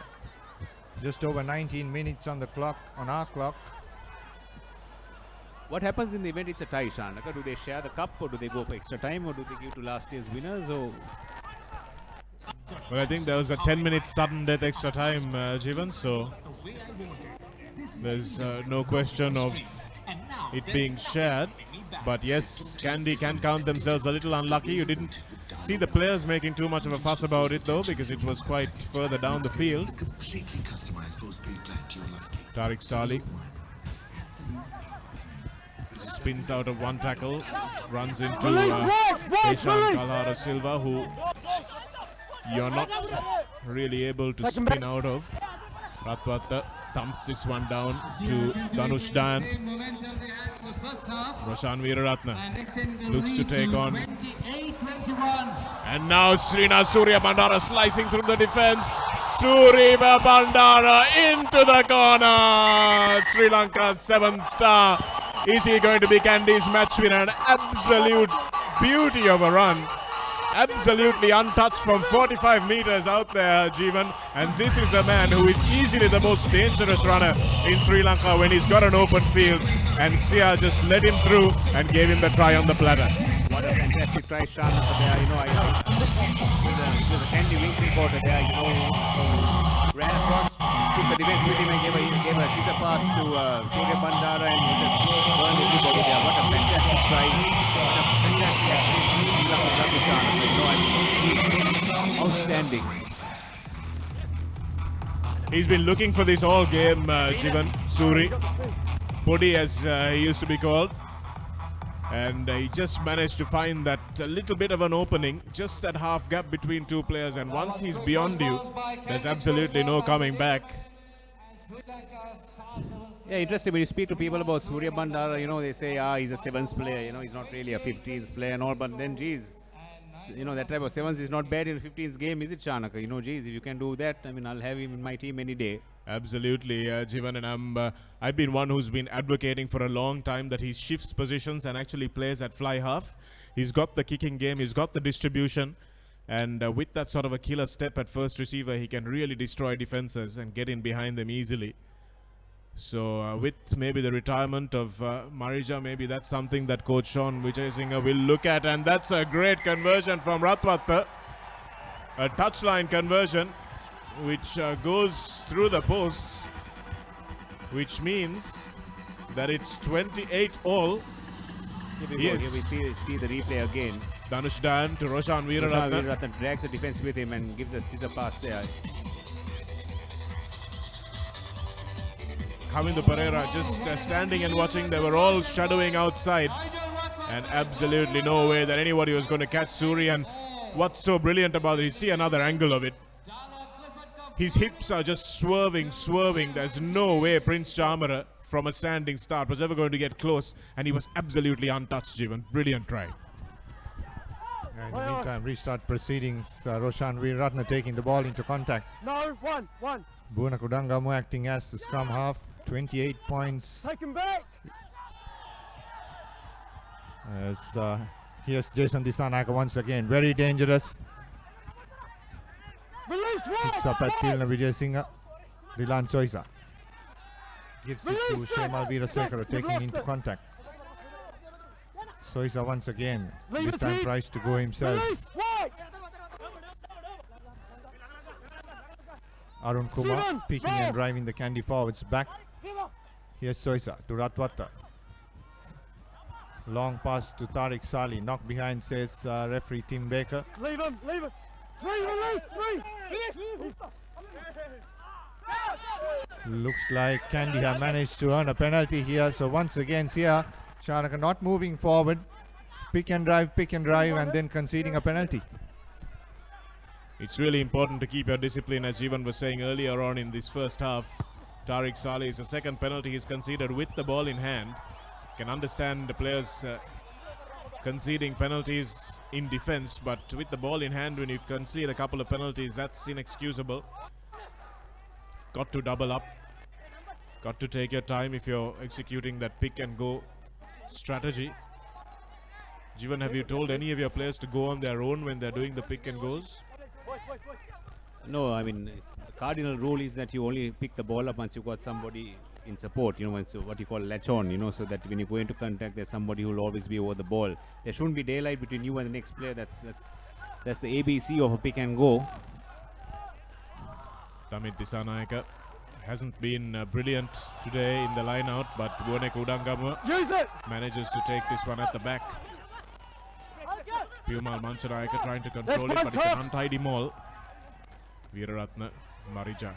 A: Just over 19 minutes on the clock, on our clock.
G: What happens in the event it's a tie, Shanaka? Do they share the cup, or do they go for extra time, or do they give to last year's winners? Or
H: Well, I think there was a 10-minute sudden death extra time, Jeevan, so there's no question of it being shared. But yes, Kandy can count themselves a little unlucky. You didn't see the players making too much of a fuss about it, though, because it was quite further down the field. Tariq Salih spins out of one tackle, runs into Deshan Kalhara Silva, who you're not really able to spin out of. Ratwata thumps this one down to Dhanush Dan. Roshan Veeraratne looks to take on. And now Srinath Surya Bandara slicing through the defense. Surya Bandara into the corner. Sri Lanka's 7th star. Is he going to be Kandy's match winner? An absolute beauty of a run. Absolutely untouched from 45 meters out there, Jeevan. And this is the man who is easily the most dangerous runner in Sri Lanka when he's got an open field. And Sia just let him through and gave him the try on the platter.
G: what a fantastic try, Shanaka there. You know, it was a Kandy wing reporter there, you know, ran across, took the defense with him and gave a cheetah pass to Surya Bandara, and he just burned everybody there. What a fantastic try. What a fantastic outstanding.
H: He's been looking for this all game, Jivan Suri. Podi, as he used to be called. And he just managed to find that little bit of an opening, just that half gap between two players. And once he's beyond you, there's absolutely no coming back.
G: Yeah, interesting. When you speak to people about Surya Bandara, you know, they say, he's a sevens player, you know, he's not really a 15s player and all. But then, geez, you know, that type of sevens is not bad in a 15s game, is it, Shanaka? You know, geez, if you can do that, I mean, I'll have him in my team any day.
H: Absolutely, Jivan, and I've been one who's been advocating for a long time that he shifts positions and actually plays at fly half. He's got the kicking game, he's got the distribution, and with that sort of a killer step at first receiver, he can really destroy defenses and get in behind them easily. So with maybe the retirement of Marija, maybe that's something that Coach Sean Vijayasinghe will look at. And that's a great conversion from Ratwatta. A touchline conversion which goes through the posts, which means that it's 28 all.
G: Here we see the replay again.
H: Dhanush Dan to Roshan Veeraratne.
G: Veeraratne drags the defense with him and gives a scissor pass there.
H: Kavindu Pereira just standing and watching. They were all shadowing outside, and absolutely no way that anybody was going to catch Suri. And what's so brilliant about it, you see another angle of it. His hips are just swerving. There's no way Prince Chamara from a standing start was ever going to get close, and he was absolutely untouched, Jivan. Brilliant try.
A: In the meantime, restart proceedings. Roshan Veeraratne taking the ball into contact.
E: No, one.
A: Buna Kudangamu acting as the scrum half. 28 points.
E: Take him back.
A: As here's Jason Disanayake once again. Very dangerous.
E: Release one.
A: Picks up at Tilna Vijayasinghe. Dilan Choisa gives it to Shemal Veerasekara, taking into contact. Soisa once again. This time tries to go himself. Arun Kumar picking and driving the Kandy forwards back. Here's Soisa to Ratwatta. Long pass to Tariq Sali. Knock behind, says referee Tim Baker.
E: Leave him. 3, release, 3.
A: Looks like Kandy have managed to earn a penalty here. So once again, Sia Shanaka not moving forward. Pick and drive, and then conceding a penalty.
H: It's really important to keep your discipline, as Jivan was saying earlier on in this first half. Tariq Saleh is the second penalty he's conceded with the ball in hand. Can understand the players conceding penalties in defense, but with the ball in hand, when you concede a couple of penalties, that's inexcusable. Got to double up. Got to take your time if you're executing that pick and go strategy. Jivan, have you told any of your players to go on their own when they're doing the pick and goes?
G: No, I mean, the cardinal rule is that you only pick the ball up once you've got somebody in support, you know, it's what you call latch on, you know, so that when you go into contact, there's somebody who will always be over the ball. There shouldn't be daylight between you and the next player. That's the ABC of a pick and go.
H: Tamit Disanayake hasn't been brilliant today in the line out, but Buone Kudangamu manages to take this one at the back. Piumal Manchanayake trying to control it, but it's an untidy maul. Veeraratne, Marija.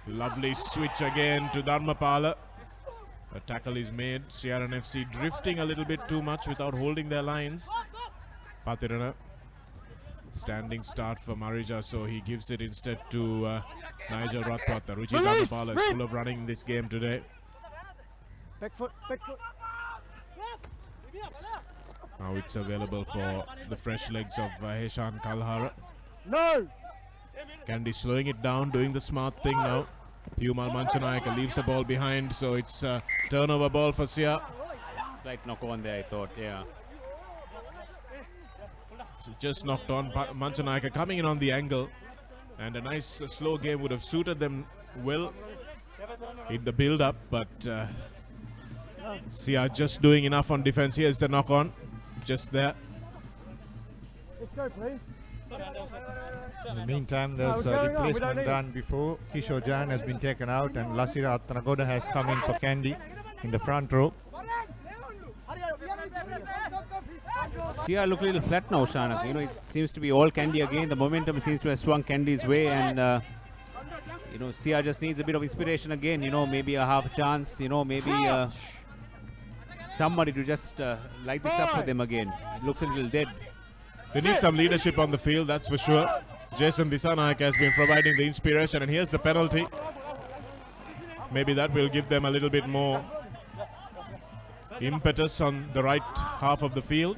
H: Lovely switch again to Dharmapala. A tackle is made. Sierra FC drifting a little bit too much without holding their lines. Patirana. Standing start for Marija, so he gives it instead to Nigel Ratwatta. Ruchi Dharmapala is full of running this game today.
E: Back foot.
H: Now it's available for the fresh legs of Heshan Kalhara.
E: No!
H: Kandy slowing it down, doing the smart thing now. Piumal Manchanayake leaves the ball behind, so it's a turnover ball for Sia.
G: Slight knock on there, I thought, yeah.
H: So just knocked on. Manchanayake coming in on the angle, and a nice slow game would have suited them well in the build-up, but Sia just doing enough on defense. Here's the knock on, just there.
E: Let's go, please.
A: In the meantime, there's a replacement done before. Kishore Jan has been taken out, and Lasira Attanagoda has come in for Kandy in the front row.
G: Sia look a little flat now, Shanak. You know, it seems to be all Kandy again. The momentum seems to have swung Kandy's way, and you know, Sia just needs a bit of inspiration again. You know, maybe a half chance. You know, maybe somebody to just light this up for them again. It looks a little dead.
H: They need some leadership on the field, that's for sure. Jason Disanayake has been providing the inspiration, and here's the penalty. Maybe that will give them a little bit more impetus on the right half of the field.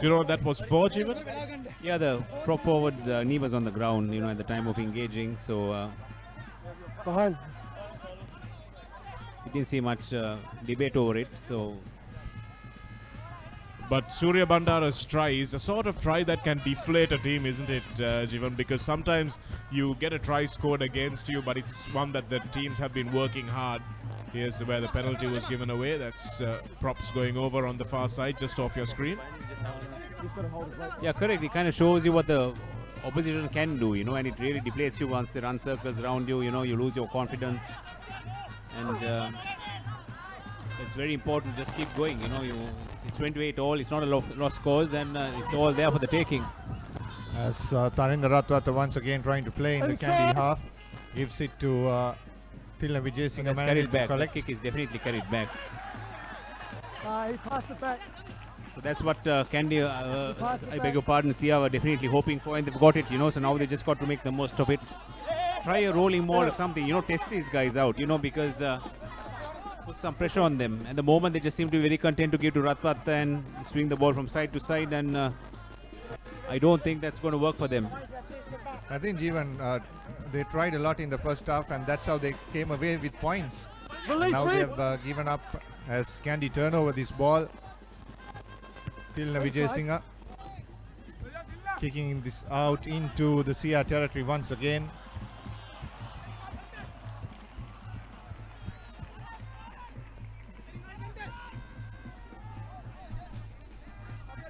H: Do you know what that was for, Jivan?
G: Yeah, the prop forward's knee was on the ground, you know, at the time of engaging, so
E: behind.
G: We didn't see much debate over it, so.
H: But Surya Bandara's try is a sort of try that can deflate a team, isn't it, Jivan? Because sometimes you get a try scored against you, but it's one that the teams have been working hard. Here's where the penalty was given away. That's props going over on the far side, just off your screen.
G: Yeah, correct. It kind of shows you what the opposition can do, you know, and it really deflates you once they run circles around you. You know, you lose your confidence, and it's very important to just keep going. You know, it's 28 all. It's not a lost scores, and it's all there for the taking.
A: As Tarinder Ratwata once again trying to play in the Kandy half, gives it to Tilna Vijay Singh
G: That's carried back. The kick is definitely carried back.
E: He passed it back.
G: So that's what Kandy, I beg your pardon, Sia were definitely hoping for, and they've got it, you know, so now they just got to make the most of it. Try a rolling ball or something, you know, test these guys out, you know, because put some pressure on them. At the moment, they just seem to be very content to give to Ratwat and swing the ball from side to side, and I don't think that's going to work for them.
A: I think Jeevan, they tried a lot in the first half, and that's how they came away with points. Now they have given up as Kandy turn over this ball. Tilna Vijay Singh kicking this out into the Sia territory once again.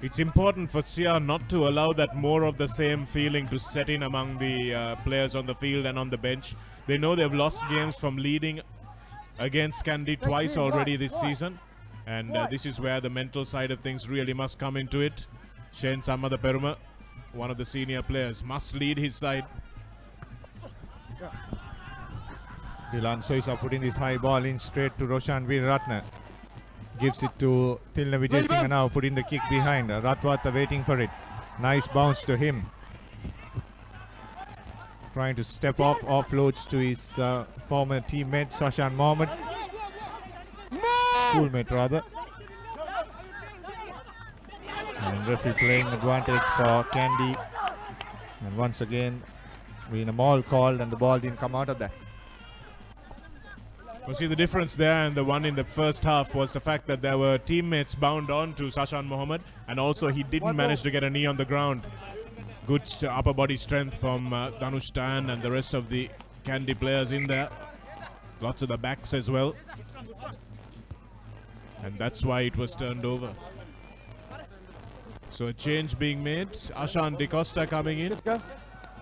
H: It's important for Sia not to allow that more of the same feeling to set in among the players on the field and on the bench. They know they've lost games from leading against Kandy twice already this season. And this is where the mental side of things really must come into it. Shane Samada Peruma, one of the senior players, must lead his side.
A: Dylan Soisa putting this high ball in straight to Roshan Veeratne. Gives it to Tilna Vijay Singh now, putting the kick behind. Ratwata waiting for it. Nice bounce to him. Trying to step off, offloads to his former teammate Sashan Mohammed. Schoolmate rather. And referee playing advantage for Kandy. And once again, it's been a maul called and the ball didn't come out of that.
H: You see the difference there and the one in the first half was the fact that there were teammates bound on to Sashan Mohammed, and also he didn't manage to get a knee on the ground. Good upper body strength from Dhanush Tan and the rest of the Kandy players in there. Lots of the backs as well. And that's why it was turned over. So a change being made. Ashan De Costa coming in.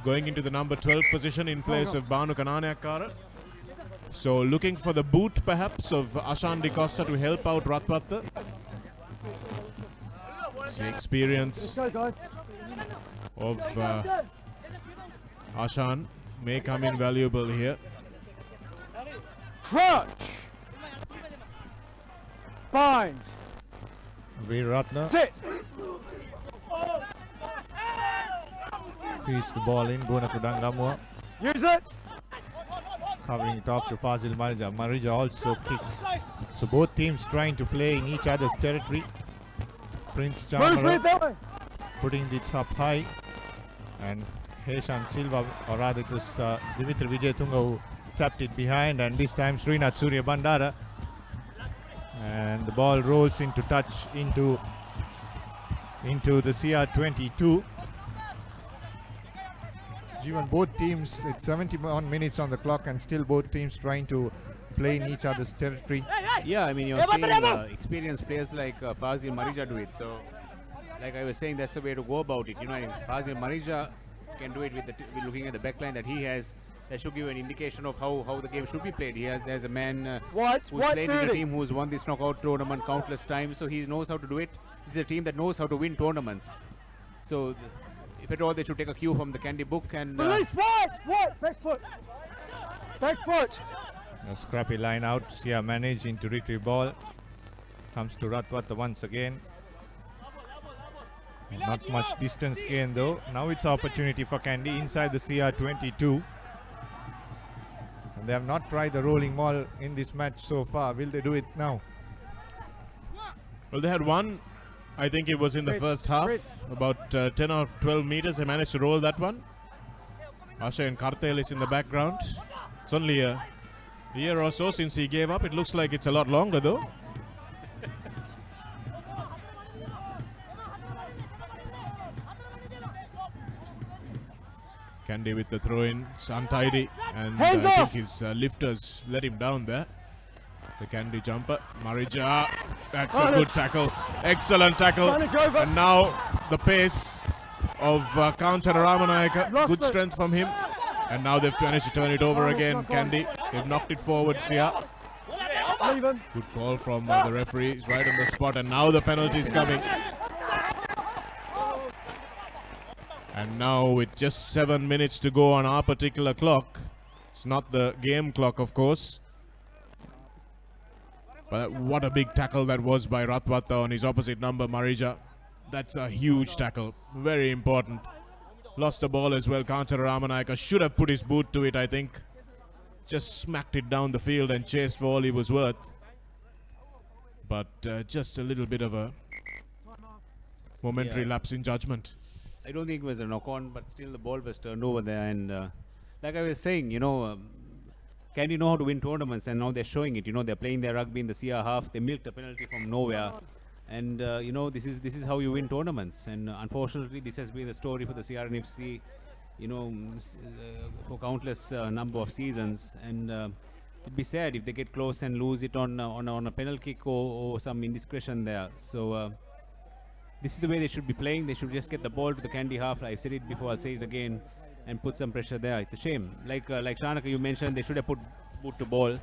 H: Going into the number 12 position in place of Banu Kananayakara. So looking for the boot perhaps of Ashan De Costa to help out Ratwata. The experience of Ashan may come in valuable here.
E: Crouch! Bind!
A: Veeratne
E: Sit!
A: feeds the ball in. Bunakudangamua
E: Use it!
A: covering it off to Fazil Marija. Marija also kicks. So both teams trying to play in each other's territory. Prince Chamara putting this up high, and Heshan Silva, or rather it was Dimitri Vijayatunga who tapped it behind, and this time Srinath Surya Bandara, and the ball rolls into touch into the CR22. Even both teams, it's 71 minutes on the clock, and still both teams trying to play in each other's territory.
G: Yeah, I mean, you're seeing experienced players like Fazil Marija do it. So, like I was saying, that's the way to go about it. You know, and Fazil Marija can do it with looking at the backline that he has. That should give an indication of how the game should be played. There's a man who's played in a team who's won this knockout tournament countless times, so he knows how to do it. This is a team that knows how to win tournaments. So, if at all, they should take a cue from the Kandy book and.
E: Release what? Back foot! Back foot!
A: A scrappy line out. Sia managing to retrieve ball. Comes to Ratwata once again. Not much distance gain though. Now it's opportunity for Kandy inside the CR22. And they have not tried the rolling ball in this match so far. Will they do it now?
H: Well, they had one. I think it was in the first half. About 10 or 12 meters. They managed to roll that one. Asha and Kartel is in the background. It's only a year or so since he gave up. It looks like it's a lot longer though. Kandy with the throw-in. It's untidy, and
E: Hands
H: I
E: off!
H: think his lifters let him down there. The Kandy jumper. Marija. That's a good tackle. Excellent tackle. And now the pace of Kanchana Ramanayaka. Good strength from him. And now they've managed to turn it over again. Kandy. They've knocked it forward. Sia. Good call from the referee. He's right on the spot. And now the penalty is coming. And now with just 7 minutes to go on our particular clock. It's not the game clock, of course. But what a big tackle that was by Ratwata on his opposite number, Marija. That's a huge tackle. Very important. Lost the ball as well. Kanchana Ramanayaka should have put his boot to it, I think. Just smacked it down the field and chased for all he was worth. But just a little bit of a momentary lapse in judgment.
G: I don't think it was a knock-on, but still the ball was turned over there. And like I was saying, Kandy know how to win tournaments, and now they're showing it. They're playing their rugby in the CR half. They milked a penalty from nowhere. And, this is how you win tournaments. And unfortunately, this has been the story for the CRNFC, for countless number of seasons. And it'd be sad if they get close and lose it on a penalty kick or some indiscretion there. So this is the way they should be playing. They should just get the ball to the Kandy half. I've said it before, I'll say it again, and put some pressure there. It's a shame. Like Shanaka, you mentioned, they should have put boot to ball.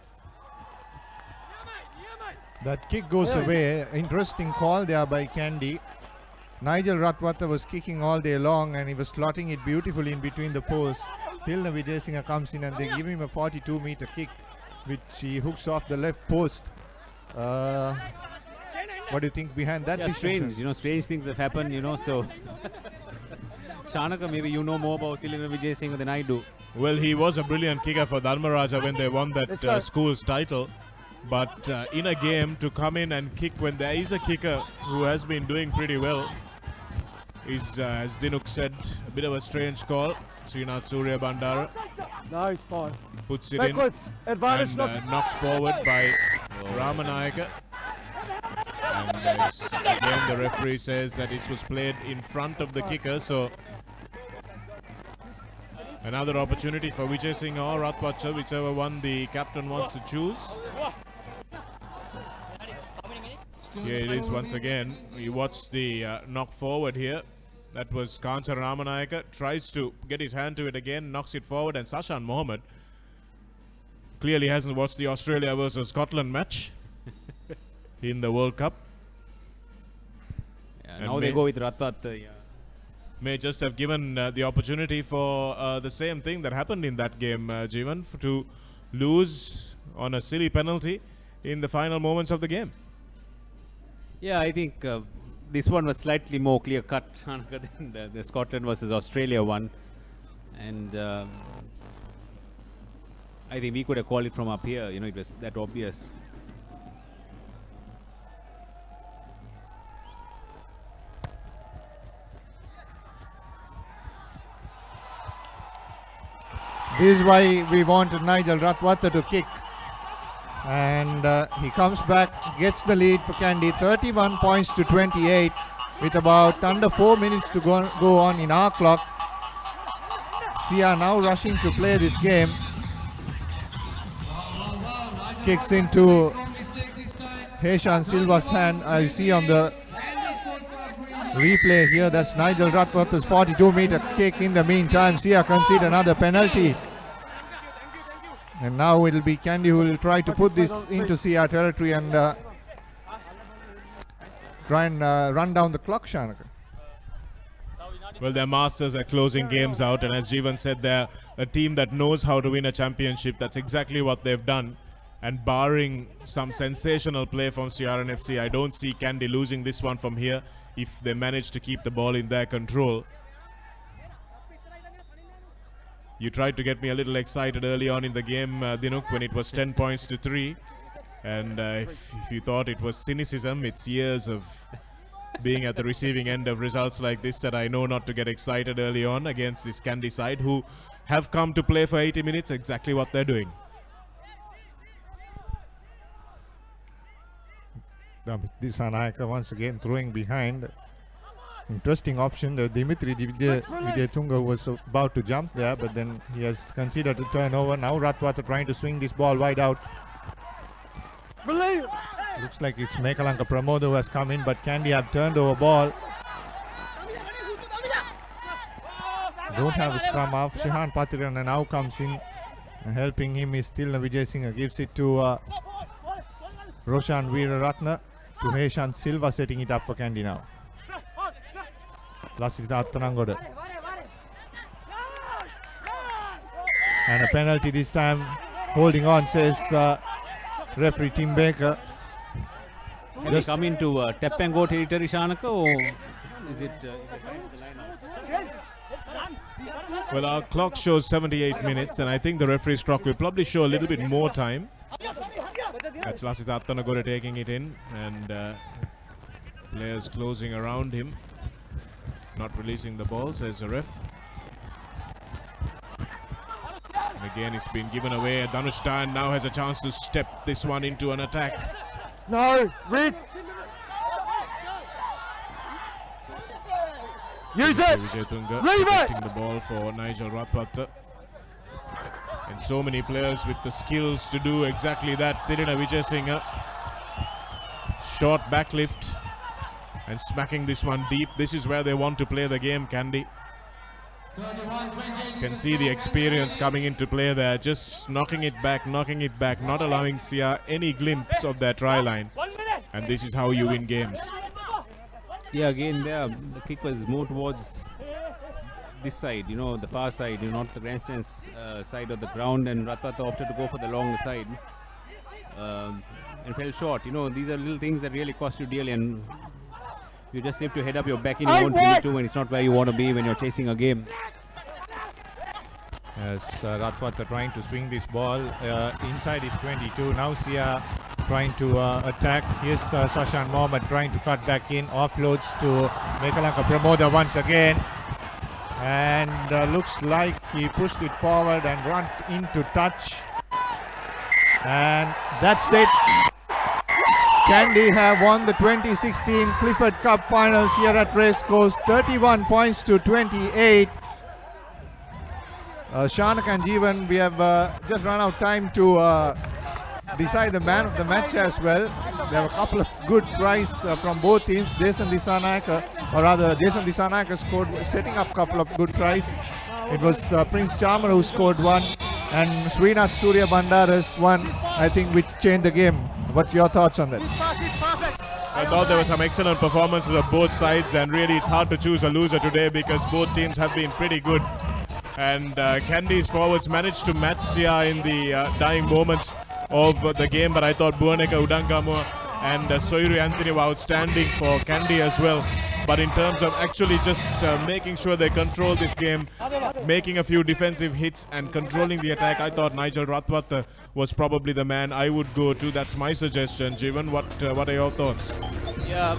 A: That kick goes away. Interesting call there by Kandy. Nigel Ratwata was kicking all day long and he was slotting it beautifully in between the posts. Tilna Vijayasinghe comes in and they give him a 42-meter kick, which he hooks off the left post. What do you think behind that?
G: Yeah, strange. Strange things have happened. So Shanaka, maybe you know more about Tilna Vijayasinghe than I do.
H: Well, he was a brilliant kicker for Dharmaraja when they won that school's title. But in a game, to come in and kick when there is a kicker who has been doing pretty well is, as Dinuk said, a bit of a strange call. Srinath Surya Bandara.
E: No, he's fine.
H: Puts it
E: backwards.
H: in
E: Advantage.
H: and knocked forward by Ramanayaka. And again, the referee says that this was played in front of the kicker, so another opportunity for Vijayasinghe or Ratwacha, whichever one the captain wants to choose. Here it is once again. We watch the knock forward here. That was Kanchana Ramanayaka. Tries to get his hand to it again, knocks it forward, and Sashan Mohammed clearly hasn't watched the Australia versus Scotland match in the World Cup.
G: Yeah, now they go with Ratwata.
H: May just have given the opportunity for the same thing that happened in that game, Jeevan, to lose on a silly penalty in the final moments of the game.
G: Yeah, I think this one was slightly more clear-cut than the Scotland versus Australia one. And I think we could have called it from up here. It was that obvious.
A: This is why we wanted Nigel Ratwata to kick. And he comes back, gets the lead for Kandy, 31 points to 28 with about under 4 minutes to go on in our clock. Sia now rushing to play this game. Kicks into Heshan Silva's hand. I see on the replay here, that's Nigel Ratwata's 42-meter kick. In the meantime, Sia concede another penalty. And now it will be Kandy who will try to put this into CR territory and try and run down the clock, Shanaka.
H: Well, they're masters at closing games out, and as Jeevan said, they're a team that knows how to win a championship. That's exactly what they've done. And barring some sensational play from CRNFC, I don't see Kandy losing this one from here if they manage to keep the ball in their control. You tried to get me a little excited early on in the game, Dinuk, when it was 10 points to 3. And if you thought it was cynicism, it's years of being at the receiving end of results like this that I know not to get excited early on against this Kandy side, who have come to play for 80 minutes, exactly what they're doing.
A: Disanayaka once again throwing behind. interesting option. Dimitri Vijayatunga was about to jump there, but then he has considered the turnover. Now Ratwata trying to swing this ball wide out. Looks like it's Mekalanka Pramod who has come in, but Kandy have turned over ball. Don't have a scrum off. Shihan Patirana now comes in. Helping him is still Vijay Singh. Gives it to Roshan Veeraratna. To Heshan Silva setting it up for Kandy now. Lasita Attanangoda. And a penalty this time. Holding on, says referee Tim Baker.
G: Can we come into tap and go territory, Shanaka, or is it the line out?
H: Well, our clock shows 78 minutes, and I think the referee's clock will probably show a little bit more time. That's Lasita Attanagoda taking it in, and players closing around him. Not releasing the ball, says the ref. And again, it's been given away. Dhanushtan now has a chance to step this one into an attack.
E: No, read. Use it. Leave it.
H: The ball for Nigel Ratwata. And so many players with the skills to do exactly that. Tirina Vijayasinghe. Short backlift. And smacking this one deep. This is where they want to play the game, Kandy. Can see the experience coming into play there. Just knocking it back, not allowing Sia any glimpse of their try line. And this is how you win games.
G: Yeah, again there, the kick was more towards this side, the far side, not the grandstand's side of the ground, and Ratwata opted to go for the long side and fell short. These are little things that really cost you dearly, and you just have to head up your back in your own 22 and it's not where you want to be when you're chasing a game.
A: As Ratwata trying to swing this ball inside his 22. Now Sia trying to attack. Here's Sashan Mohammed trying to cut back in. Offloads to Mekalanka Pramoda once again. And looks like he pushed it forward and run into touch. And that's it. Kandy have won the 2016 Clifford Cup Finals here at Racecourse, 31 points to 28. Shanak and Jeevan, we have just run out of time to decide the man of the match as well. There have a couple of good tries from both teams. Jason Disanayake scored, setting up a couple of good tries. It was Prince Charmer who scored one, and Srinath Surya Bandaras one, I think, which changed the game. What's your thoughts on that?
H: I thought there were some excellent performances of both sides, and really it's hard to choose a loser today because both teams have been pretty good. And Kandy's forwards managed to match Sia in the dying moments of the game, but I thought Buaneka Udangamu and Soiru Anthony were outstanding for Kandy as well. But in terms of actually just making sure they control this game, making a few defensive hits and controlling the attack, I thought Nigel Ratwata was probably the man I would go to. That's my suggestion. Jeevan, what are your thoughts?
G: Yeah,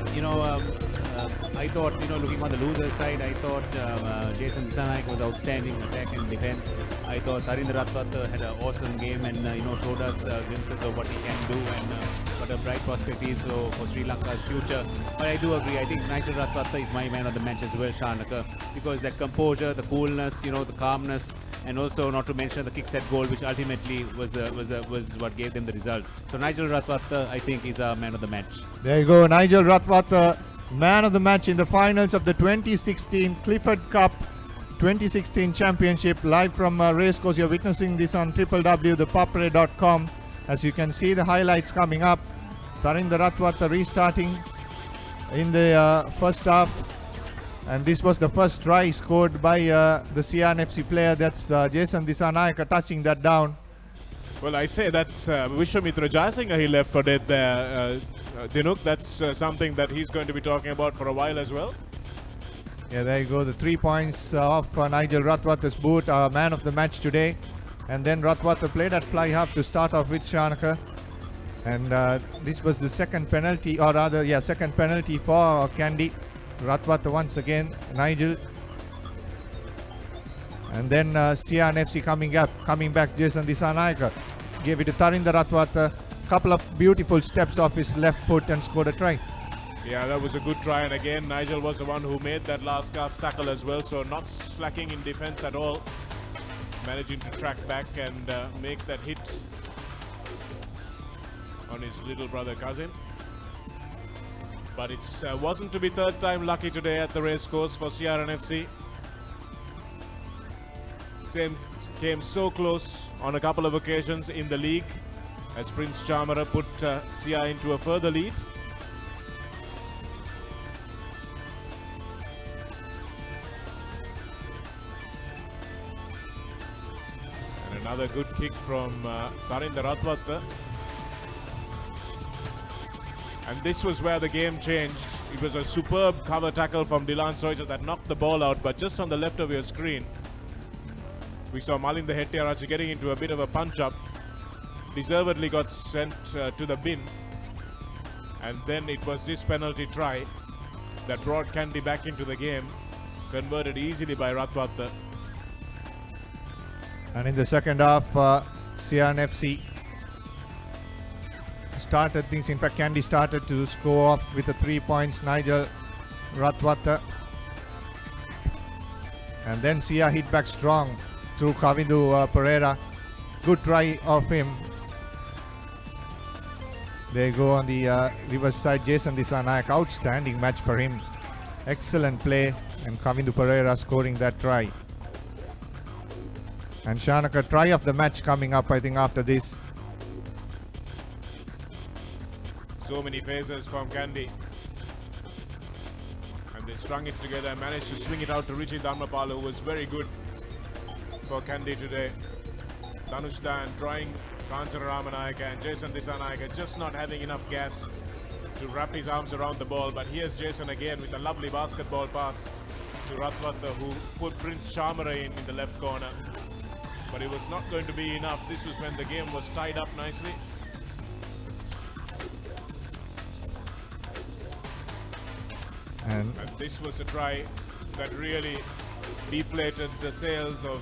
G: I thought, looking on the loser side, I thought Jason Disanayake was outstanding attack and defense. I thought Tharindra Ratwata had an awesome game and showed us glimpses of what he can do and what a bright prospect is for Sri Lanka's future. But I do agree. I think Nigel Ratwata is my man of the match as well, Shanaka, because the composure, the coolness, the calmness, and also not to mention the kick set goal, which ultimately was what gave them the result. So Nigel Ratwata, I think, is our man of the match.
A: There you go, Nigel Ratwata, man of the match in the finals of the 2016 Clifford Cup 2016 Championship. Live from Racecourse, you're witnessing this on www.ThePapare.com. As you can see the highlights coming up. Tharindra Ratwata restarting in the first half. And this was the first try scored by the CNFC player. That's Jason Disanayake touching that down.
H: Well, I say that's Vishwamitra Jayasinghe he left for dead there. Dinuk, that's something that he's going to be talking about for a while as well.
A: Yeah, there you go. The 3 points off Nigel Ratwata's boot, man of the match today. And then Ratwata played at fly half to start off with Shanaka. And this was the second penalty, or rather, second penalty for Kandy. Ratwata once again, Nigel. And then CNFC coming back, Jason Disanayake gave it to Tharindra Ratwata. Couple of beautiful steps off his left foot and scored a try.
H: Yeah, that was a good try, and again Nigel was the one who made that last cast tackle as well, so not slacking in defense at all, managing to track back and make that hit on his little brother Kazim. But it wasn't to be third time lucky today at the racecourse for CRNFC. Same came so close on a couple of occasions in the league as Prince Chamara put Sia into a further lead. And another good kick from Karinda Ratwata. And this was where the game changed. It was a superb cover tackle from Dilan Soija that knocked the ball out, but just on the left of your screen, we saw Malinda Hettiaraj getting into a bit of a punch-up. Deservedly got sent to the bin. And then it was this penalty try that brought Kandy back into the game, converted easily by Ratwata.
A: And in the second half, CRNFC started things. In fact, Kandy started to score off with the 3 points. Nigel Ratwata. And then Sia hit back strong through Kavindu Pereira. Good try of him. They go on the reverse side. Jason Disanayak, outstanding match for him. Excellent play, and Kavindu Pereira scoring that try. And Shanaka, try of the match coming up, I think, after this.
H: So many phases from Kandy. And they strung it together and managed to swing it out to Richie Dharmapala, who was very good for Kandy today. Dhanushdan drawing Kanchana Ramanayaka, and Jason Disanaika just not having enough gas to wrap his arms around the ball. But here's Jason again with a lovely basketball pass to Ratwata, who put Prince Chamara in the left corner. But it was not going to be enough. This was when the game was tied up nicely.
A: And
H: this was a try that really deflated the sails of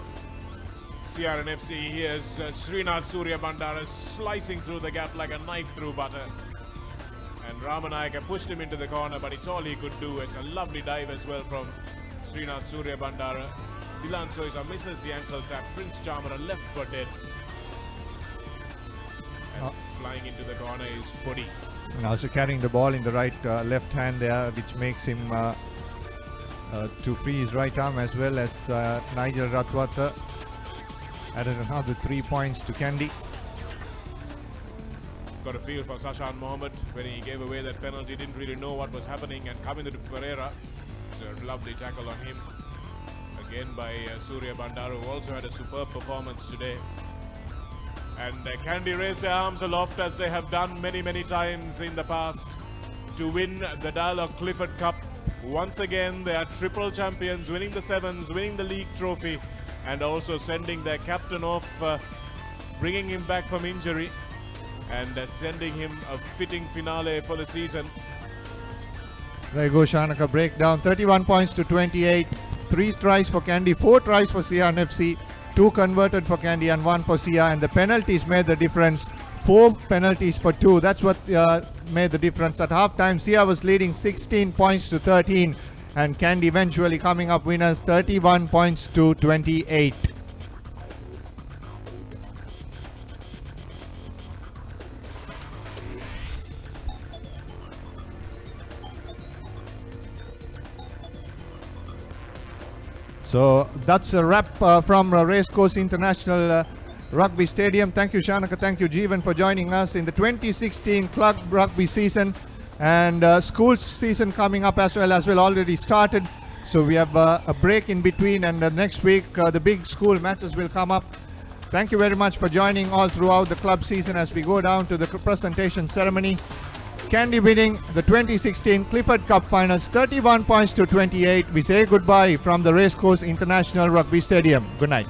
H: CRNFC. Here's Srinath Surya Bandara slicing through the gap like a knife through butter. And Ramanayaka pushed him into the corner, but it's all he could do. It's a lovely dive as well from Srinath Surya Bandara. Dilan Soisa misses the ankle tap. Prince Chamara left for dead. And flying into the corner is Podi.
A: And also carrying the ball in the right left hand there, which makes him to free his right arm, as well as Nigel Ratwata added another 3 points to Kandy.
H: Got a feel for Sashan Mohammed when he gave away that penalty. Didn't really know what was happening, and coming to Pereira. It's a lovely tackle on him. Again by Surya Bandara, who also had a superb performance today. And Kandy raised their arms aloft, as they have done many, many times in the past, to win the Dialog Clifford Cup. Once again, they are triple champions, winning the sevens, winning the league trophy, and also sending their captain off, bringing him back from injury, and sending him a fitting finale for the season.
A: There you go, Shanaka breakdown. 31 points to 28. 3 tries for Kandy, 4 tries for CRNFC, 2 converted for Kandy and 1 for Sia. And the penalties made the difference. 4 penalties for 2. That's what made the difference. At halftime, Sia was leading 16 points to 13. And Kandy eventually coming up winners, 31 points to 28. So that's a wrap from Racecourse International Rugby Stadium. Thank you, Shanaka. Thank you, Jeevan, for joining us in the 2016 club rugby season. And school season coming up as well already started. So we have a break in between, and next week the big school matches will come up. Thank you very much for joining all throughout the club season as we go down to the presentation ceremony. Kandy winning the 2016 Clifford Cup Finals, 31 points to 28. We say goodbye from the Racecourse International Rugby Stadium. Good night.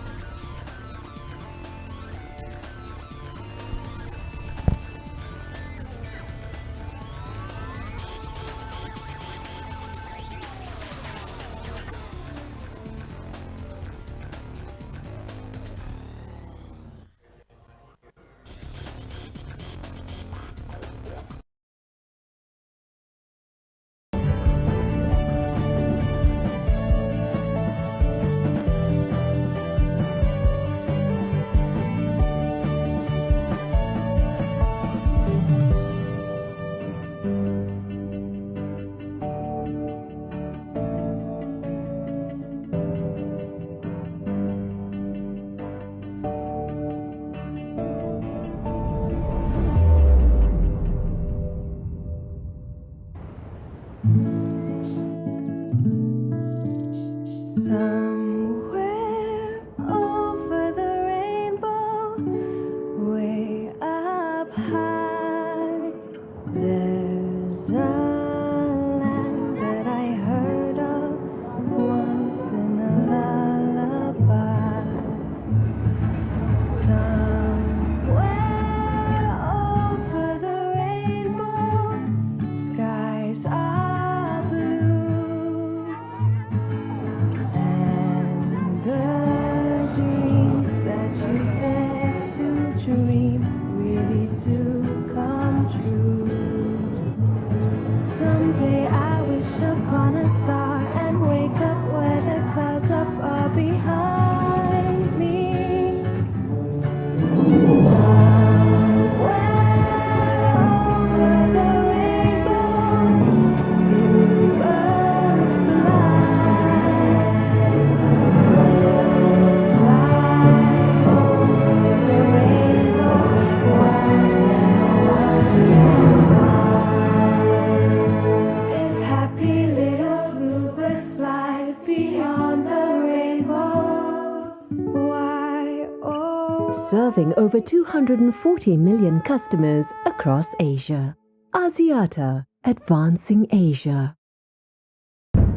C: serving over 240 million customers across Asia. Asiata, advancing Asia.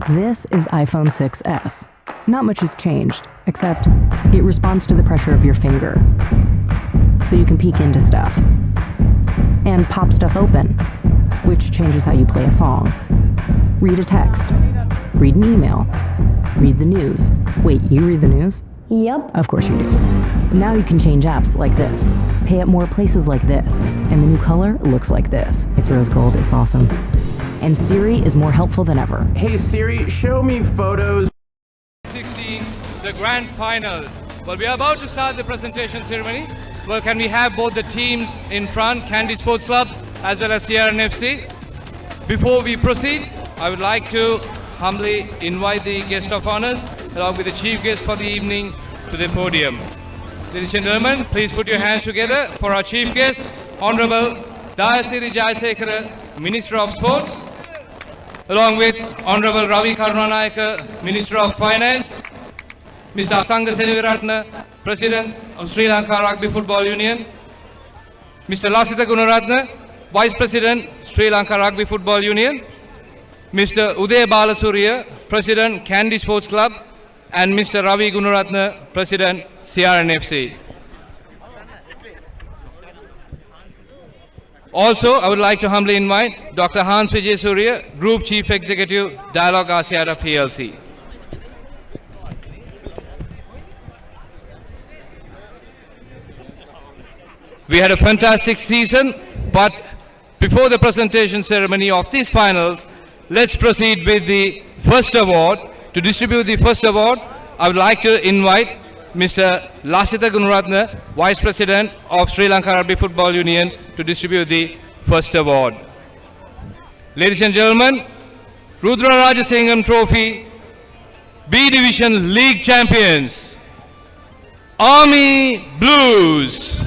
N: This is iPhone 6s. Not much has changed, except it responds to the pressure of your finger. So you can peek into stuff. And pop stuff open, which changes how you play a song. Read a text. Read an email. Read the news. Wait, you read the news?
O: Yep.
N: Of course you do. Now you can change apps like this, pay at more places like this, and the new color looks like this. It's rose gold, it's awesome. And Siri is more helpful than ever.
P: Hey Siri, show me photos.
Q: 16, the grand finals. Well, we are about to start the presentation ceremony. Well, can we have both the teams in front, Kandy Sports Club as well as CRNFC? Before we proceed, I would like to humbly invite the guest of honors along with the chief guest for the evening to the podium. Ladies and gentlemen, please put your hands together for our chief guest, Honorable Dayasiri Jayasekara, Minister of Sports, along with Honorable Ravi Karunanayaka, Minister of Finance, Mr. Asanga Seneviratna, President of Sri Lanka Rugby Football Union, Mr. Lasitha Gunaratna, Vice President, Sri Lanka Rugby Football Union, Mr. Uday Balasuriya, President, Kandy Sports Club, and Mr. Ravi Gunaratna, President, CRNFC. Also, I would like to humbly invite Dr. Hans Vijay Surya, Group Chief Executive, Dialog Asiata PLC. We had a fantastic season, but before the presentation ceremony of these finals, let's proceed with the first award. To distribute the first award, I would like to invite Mr. Lasitha Gunaratna, Vice President of Sri Lanka Rugby Football Union, to distribute the first award. Ladies and gentlemen, Rudra Rajasingham Trophy B Division League Champions, Army Blues.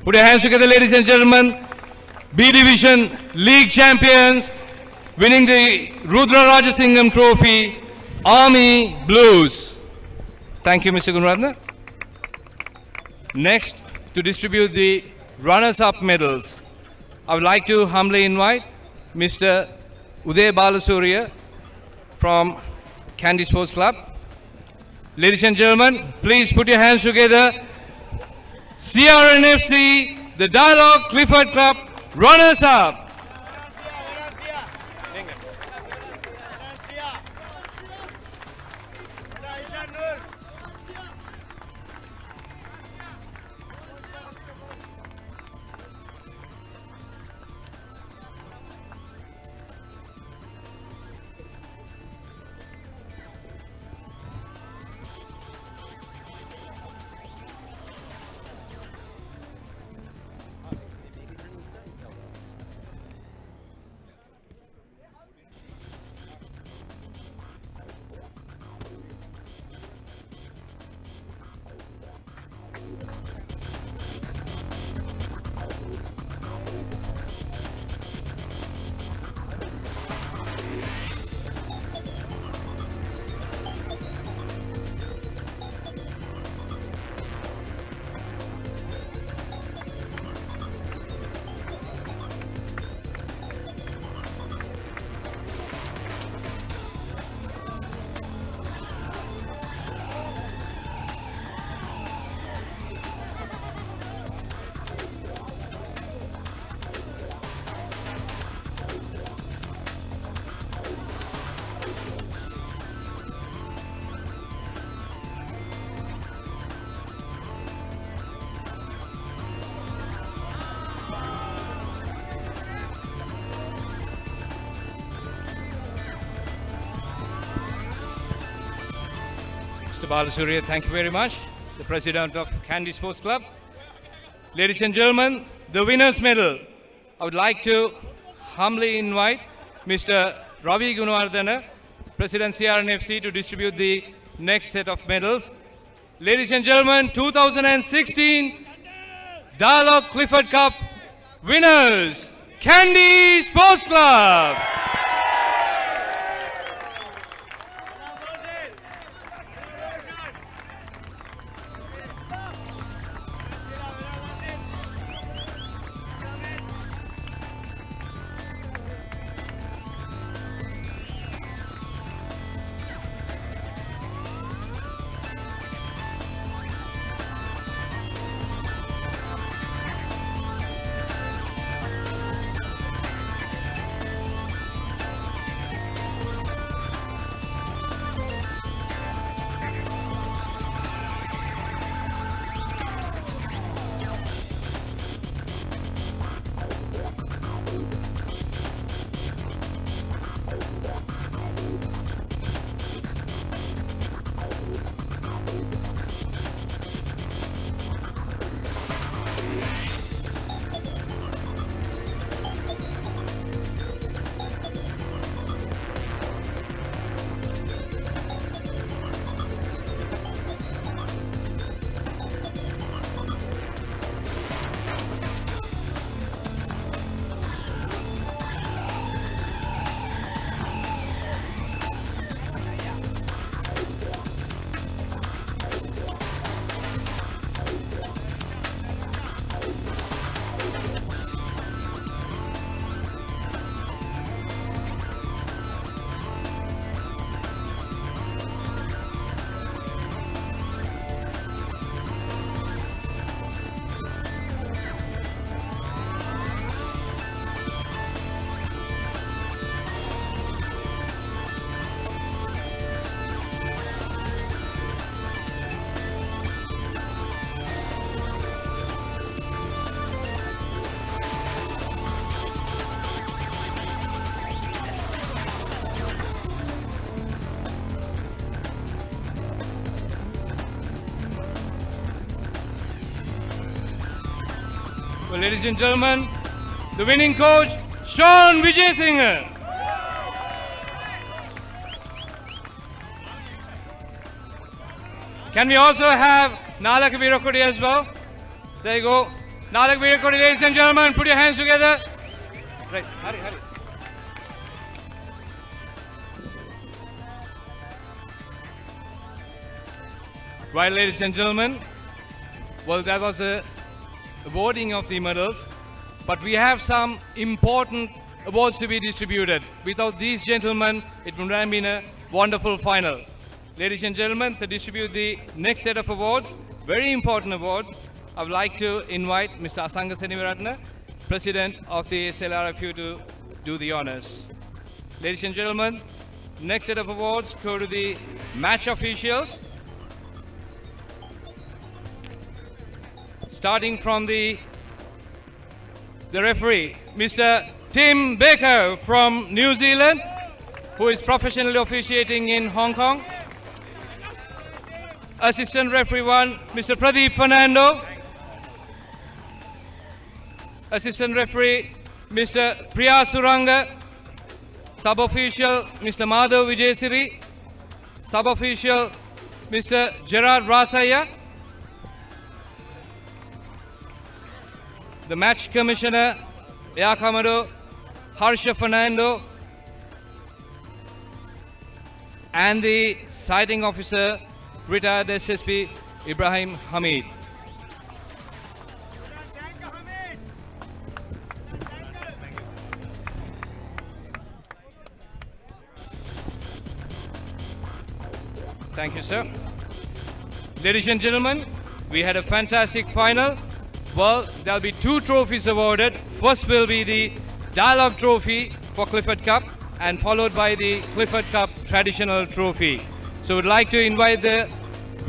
Q: Put your hands together, ladies and gentlemen. B Division League Champions, winning the Rudra Rajasingham Trophy, Army Blues. Thank you, Mr. Gunaratna. Next, to distribute the runners-up medals, I would like to humbly invite Mr. Uday Balasuriya from Kandy Sports Club. Ladies and gentlemen, please put your hands together. CRNFC, the Dialog Clifford Club, runners-up. Mr. Balasuriya, thank you very much. The President of Kandy Sports Club. Ladies and gentlemen, the winner's medal. I would like to humbly invite Mr. Ravi Gunawardena, President CRNFC, to distribute the next set of medals. Ladies and gentlemen, 2016 Dialog Clifford Cup winners, Kandy Sports Club. Well, ladies and gentlemen, the winning coach, Sean Vijay. Can we also have Nalak Virakodi as well? There you go. Nalak Virakodi, ladies and gentlemen, put your hands together. Right, hurry, hurry. Right, ladies and gentlemen, well, that was a awarding of the medals, but we have some important awards to be distributed. Without these gentlemen, it would have been a wonderful final. Ladies and gentlemen, to distribute the next set of awards, very important awards, I would like to invite Mr. Asanga Senivaratna, President of the SLRFU, to do the honors. Ladies and gentlemen, next set of awards go to the match officials. Starting from the referee, Mr. Tim Baker from New Zealand, who is professionally officiating in Hong Kong. Assistant referee 1, Mr. Pradeep Fernando. Assistant referee, Mr. Priya Suranga. Sub-official, Mr. Madhav Vijayasiri. Sub-official, Mr. Gerard Rasaya. The match commissioner, Yakamado Harsha Fernando, and the sighting officer, retired SSP Ibrahim Hamid. Thank you, sir. Ladies and gentlemen, we had a fantastic final. Well, there'll be 2 trophies awarded. First will be the Dialog Trophy for Clifford Cup, and followed by the Clifford Cup Traditional Trophy. So we'd like to invite the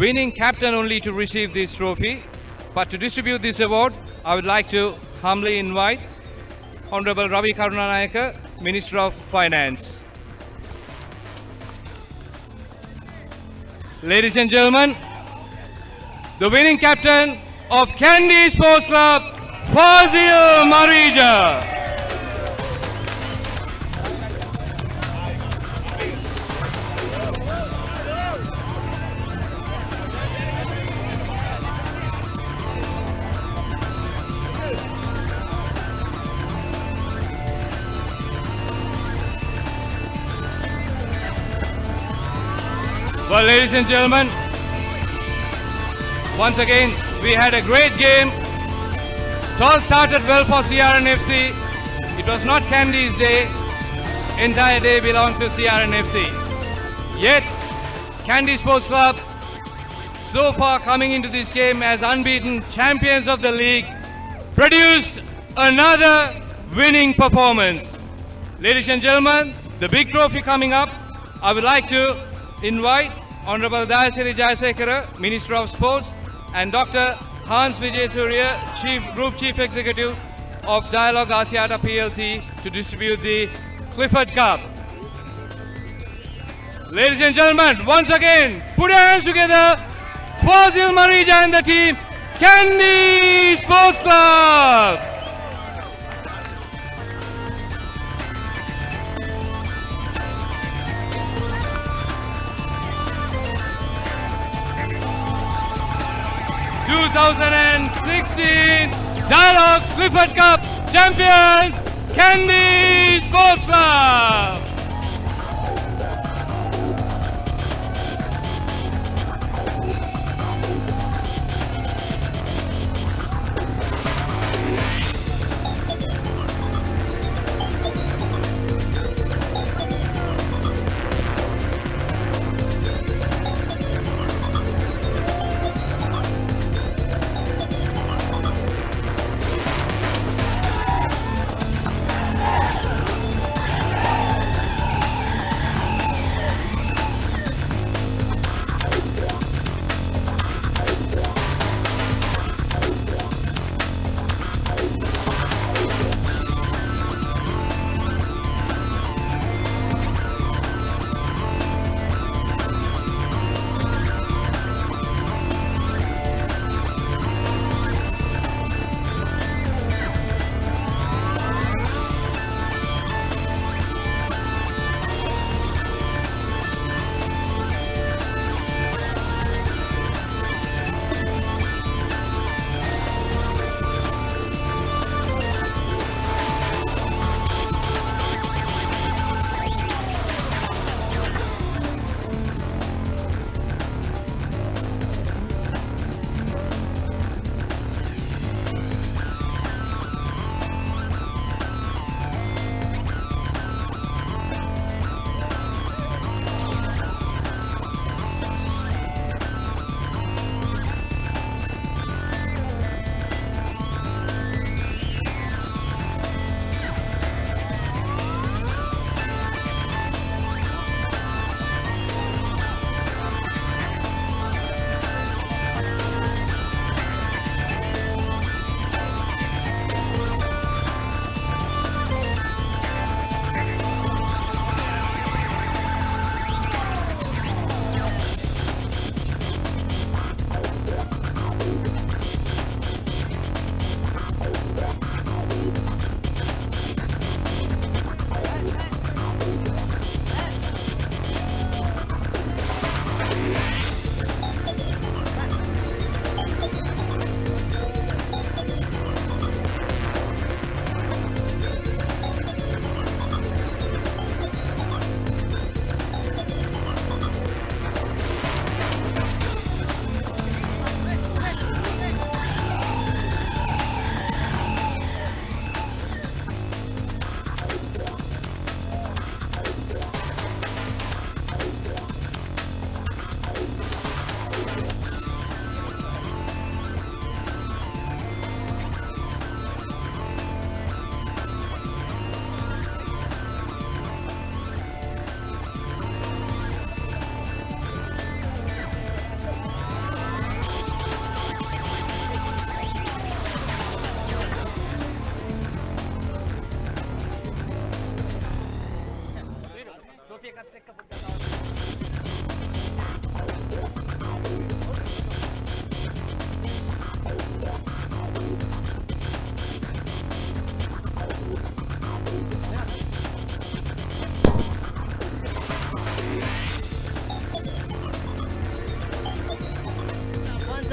Q: winning captain only to receive this trophy. But to distribute this award, I would like to humbly invite Honorable Ravi Karunanayaka, Minister of Finance. Ladies and gentlemen, the winning captain of Kandy Sports Club, Fazil Marija. Well, ladies and gentlemen, once again, we had a great game. It all started well for CRNFC. It was not Kandy's day. Entire day belonged to CRNFC. Yet, Kandy Sports Club, so far coming into this game as unbeaten champions of the league, produced another winning performance. Ladies and gentlemen, the big trophy coming up. I would like to invite Honorable Dayasiri Jayasekara, Minister of Sports, and Dr. Hans Vijay Surya, Group Chief Executive of Dialog Asiata PLC, to distribute the Clifford Cup. Ladies and gentlemen, once again, put your hands together for Zil Marija and the team, Kandy Sports Club. (2016) Dialog Clifford Cup champions, Kandy Sports Club.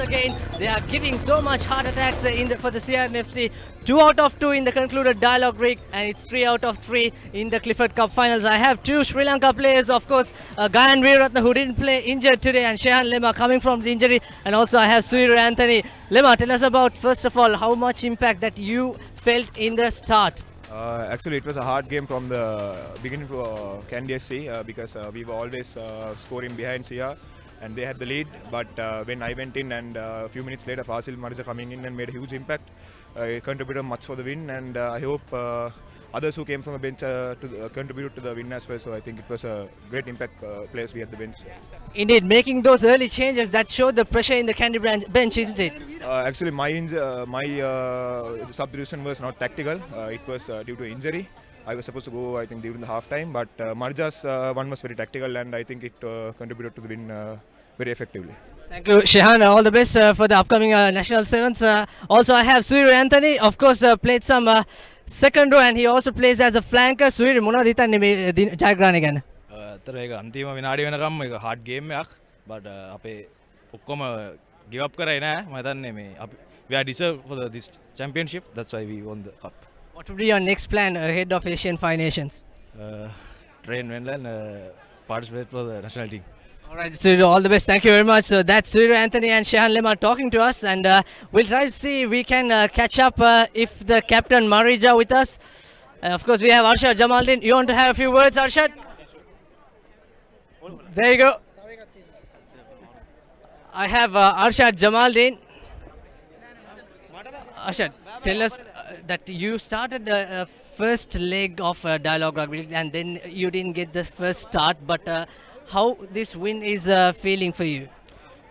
D: again. They are giving so much heart attacks for the CRNFC. 2 out of 2 in the concluded Dialog League, and it's 3 out of 3 in the Clifford Cup finals. I have 2 Sri Lanka players, of course, Gayan Veeraratne, who didn't play, injured today, and Shehan Lema coming from the injury, and also I have Suriru Anthony. Lema, tell us about, first of all, how much impact that you felt in the start.
O: Actually, it was a hard game from the beginning for Kandy SC because we were always scoring behind Sia and they had the lead. But when I went in and a few minutes later, Fasil Marja coming in and made a huge impact. It contributed much for the win, and I hope others who came from the bench contributed to the win as well. So I think it was a great impact players we had the bench.
D: Indeed, making those early changes that showed the pressure in the Kandy bench, isn't it?
O: Actually, my substitution was not tactical. It was due to injury. I was supposed to go, I think, during the half time, but Marja's one was very tactical, and I think it contributed to the win very effectively.
D: Thank you, Shehan. All the best for the upcoming National Sevens. Also, I have Suriru Anthony, of course, played some second row, and he also plays as a flanker. Suriru, මොනවද හිතන්නේ මේ ජයග්‍රහණය ගැන?
R: ඇත්තට ඒක අන්තිම විනාඩි වෙනකම් ඒක hard game එකක්. but අපේ ඔක්කොම give up කරේ නෑ. මම හිතන්නේ මේ we are deserved for this championship. That's why we won the cup.
D: What would be your next plan ahead of Asian Five Nations?
R: Train well and participate for the national team.
D: All right, Suriru, all the best. Thank you very much. So that's Suriru Anthony and Shehan Lema talking to us, and we'll try to see if we can catch up if the captain Marija with us. Of course, we have Arshad Jamaldin. You want to have a few words, Arshad? There you go. I have Arshad Jamaldin. Arshad, tell us that you started the first leg of Dialog Rugby and then you didn't get the first start, but how this win is feeling for you?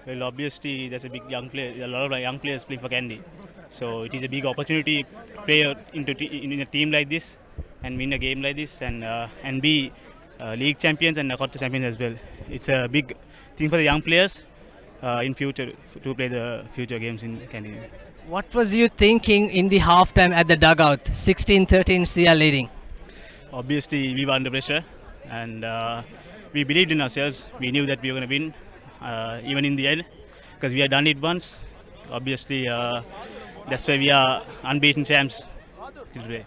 S: Well, obviously there's a lot of young players playing for Kandy, so it is a big opportunity to play in a team like this and win a game like this and be league champions and quarter champions as well. It's a big thing for the young players in future to play the future games in Kandy.
D: What was you thinking in the halftime at the dugout? 16-13 CR leading.
S: Obviously we were under pressure and we believed in ourselves. We knew that we were going to win even in the end because we had done it once. Obviously that's why we are unbeaten champs till today.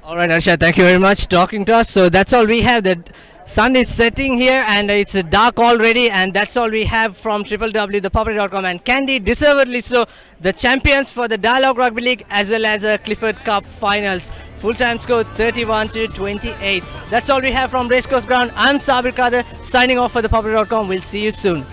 D: All right, Arshad, thank you very much talking to us. So that's all we have. The sun is setting here and it's dark already, and that's all we have from www.thepapare.com. And Kandy, deservedly so, the champions for the Dialog Rugby League as well as Clifford Cup finals. Full-time score 31-28. That's all we have from Racecourse Ground. I'm Sabir Kader signing off for thepapare.com. We'll see you soon.